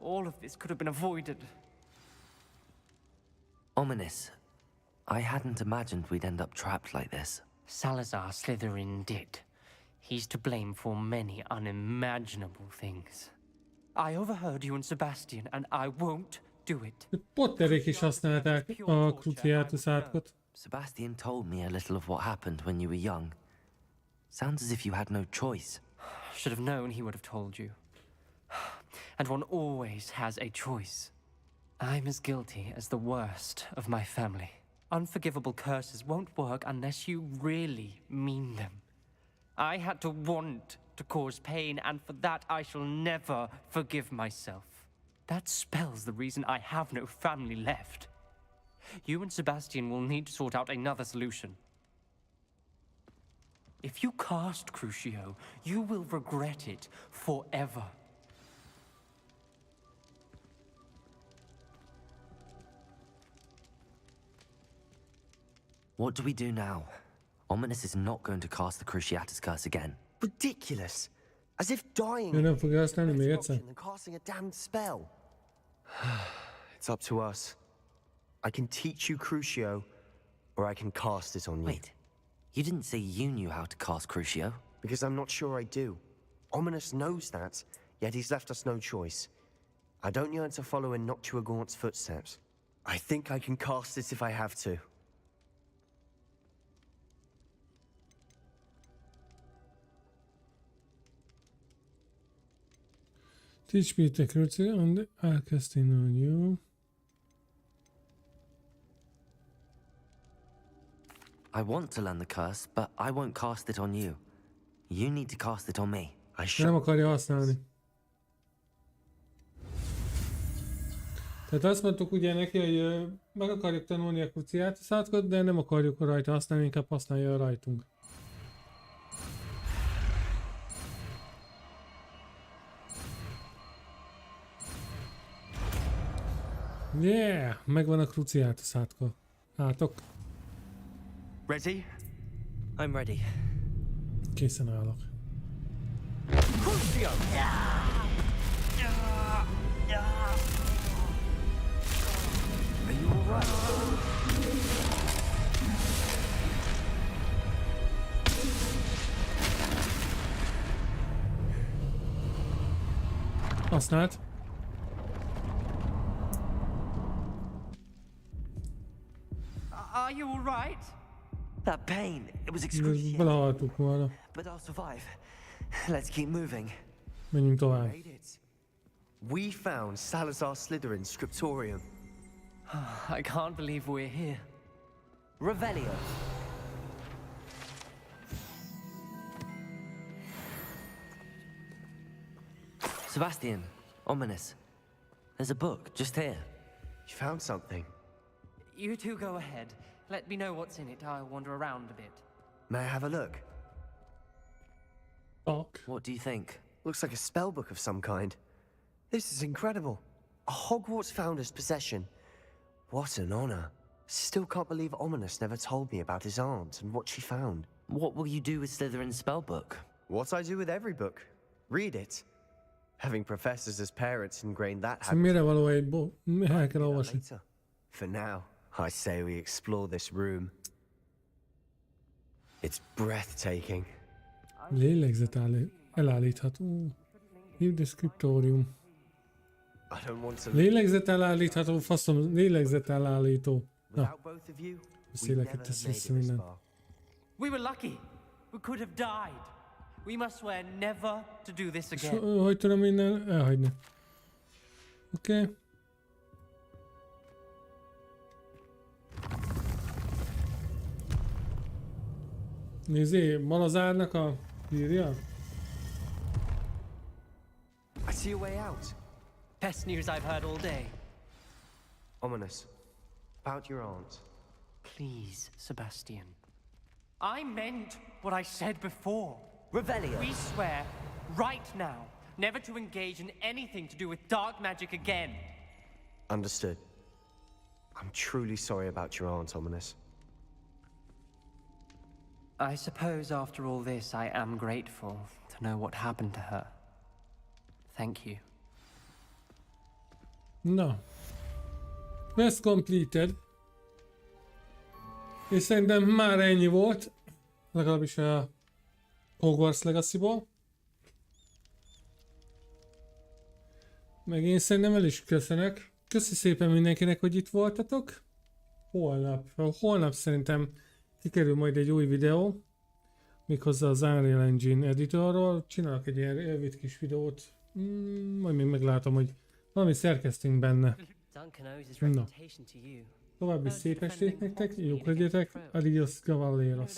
[SPEAKER 20] All of this could have been avoided.
[SPEAKER 10] Ominous, I hadn't imagined we'd end up trapped like this.
[SPEAKER 20] Salazar Slytherin did. He's to blame for many unimaginable things. I overheard you and Sebastian, and I won't do it.
[SPEAKER 1] Potterék is használták a Cruciatus átkot.
[SPEAKER 10] Sebastian told me a little of what happened when you were young. Sounds as if you had no choice.
[SPEAKER 20] Should have known he would have told you. And one always has a choice. I'm as guilty as the worst of my family. Unforgivable curses won't work unless you really mean them. I had to want to cause pain, and for that I shall never forgive myself. That spells the reason I have no family left. You and Sebastian will need to sort out another solution. If you cast Crucio, you will regret it forever.
[SPEAKER 10] What do we do now? Ominous is not going to cast the Cruciatus curse again.
[SPEAKER 11] Ridiculous! As if dying
[SPEAKER 1] Nem fogja használni még egyszer.
[SPEAKER 11] than casting a damned spell. It's up to us. I can teach you Crucio, or I can cast it on you.
[SPEAKER 10] Wait, you didn't say you knew how to cast Crucio?
[SPEAKER 11] Because I'm not sure I do. Ominous knows that, yet he's left us no choice. I don't yearn to follow in Noctua Gaunt's footsteps. I think I can cast it if I have to.
[SPEAKER 1] Teach me the Crucio and I'll cast it on you.
[SPEAKER 10] I want to learn the curse, but I won't cast it on you. You need to cast it on me.
[SPEAKER 1] Nem akarja használni. Tehát azt mondtuk ugye neki, hogy meg akarjuk tanulni a Cruciatus átkot, de nem akarjuk rajta használni, inkább használja rajtunk. Yeah! Megvan a Cruciatus átok.
[SPEAKER 11] Ready?
[SPEAKER 10] I'm ready.
[SPEAKER 1] Készen állok.
[SPEAKER 11] Crucio! Are you alright?
[SPEAKER 1] Használt.
[SPEAKER 20] Are you all right?
[SPEAKER 10] That pain, it was excruciating.
[SPEAKER 1] Belehaltuk volna.
[SPEAKER 10] But I'll survive. Let's keep moving.
[SPEAKER 1] Menjünk tovább.
[SPEAKER 11] We found Salazar Slytherin's scriptorium.
[SPEAKER 20] I can't believe we're here.
[SPEAKER 10] Revelio. Sebastian, Ominous. There's a book just here.
[SPEAKER 11] You found something.
[SPEAKER 20] You two go ahead. Let me know what's in it. I'll wander around a bit.
[SPEAKER 11] May I have a look?
[SPEAKER 10] What do you think?
[SPEAKER 11] Looks like a spell book of some kind. This is incredible. A Hogwarts founder's possession. What an honor. Still can't believe Ominous never told me about his aunt and what she found.
[SPEAKER 10] What will you do with Slytherin's spellbook?
[SPEAKER 11] What I do with every book. Read it. Having professors as parents ingrained that
[SPEAKER 1] Szóval mire való egy el kell olvasni.
[SPEAKER 11] For now, I say we explore this room. It's breathtaking.
[SPEAKER 1] Lélegzet elállítható. Hívd a scriptorium.
[SPEAKER 11] I don't want to...
[SPEAKER 1] Lélegzet elállítható, faszom, lélegzet elállító. Na,
[SPEAKER 11] Without both of you,
[SPEAKER 1] beszélek itt össze minden.
[SPEAKER 20] We were lucky. We could have died. We must swear never to do this
[SPEAKER 1] És
[SPEAKER 20] again.
[SPEAKER 1] hogy tudom minden elhagyni? Oké. Okay. Malazárnak a írja.
[SPEAKER 10] I see a way out.
[SPEAKER 20] Best news I've heard all day.
[SPEAKER 11] Ominous. About your aunt.
[SPEAKER 20] Please, Sebastian. I meant what I said before.
[SPEAKER 10] Revelio.
[SPEAKER 20] We swear, right now, never to engage in anything to do with dark magic again.
[SPEAKER 11] Understood. I'm truly sorry about your aunt, Ominous.
[SPEAKER 20] I suppose after all this, I am grateful to know what happened to her. Thank you.
[SPEAKER 1] Na. Quest completed. És szerintem már ennyi volt. Legalábbis a Hogwarts Legacy-ból. Meg én szerintem el is köszönök. Köszi szépen mindenkinek, hogy itt voltatok. Holnap szerintem kikerül majd egy új videó. Méghozzá az Unreal Engine editorról. Csinálok egy ilyen rövid kis videót. Majd még meglátom, hogy valami szerkesztünk benne. Na. További szép estét nektek, jók legyetek, adios cavalleros.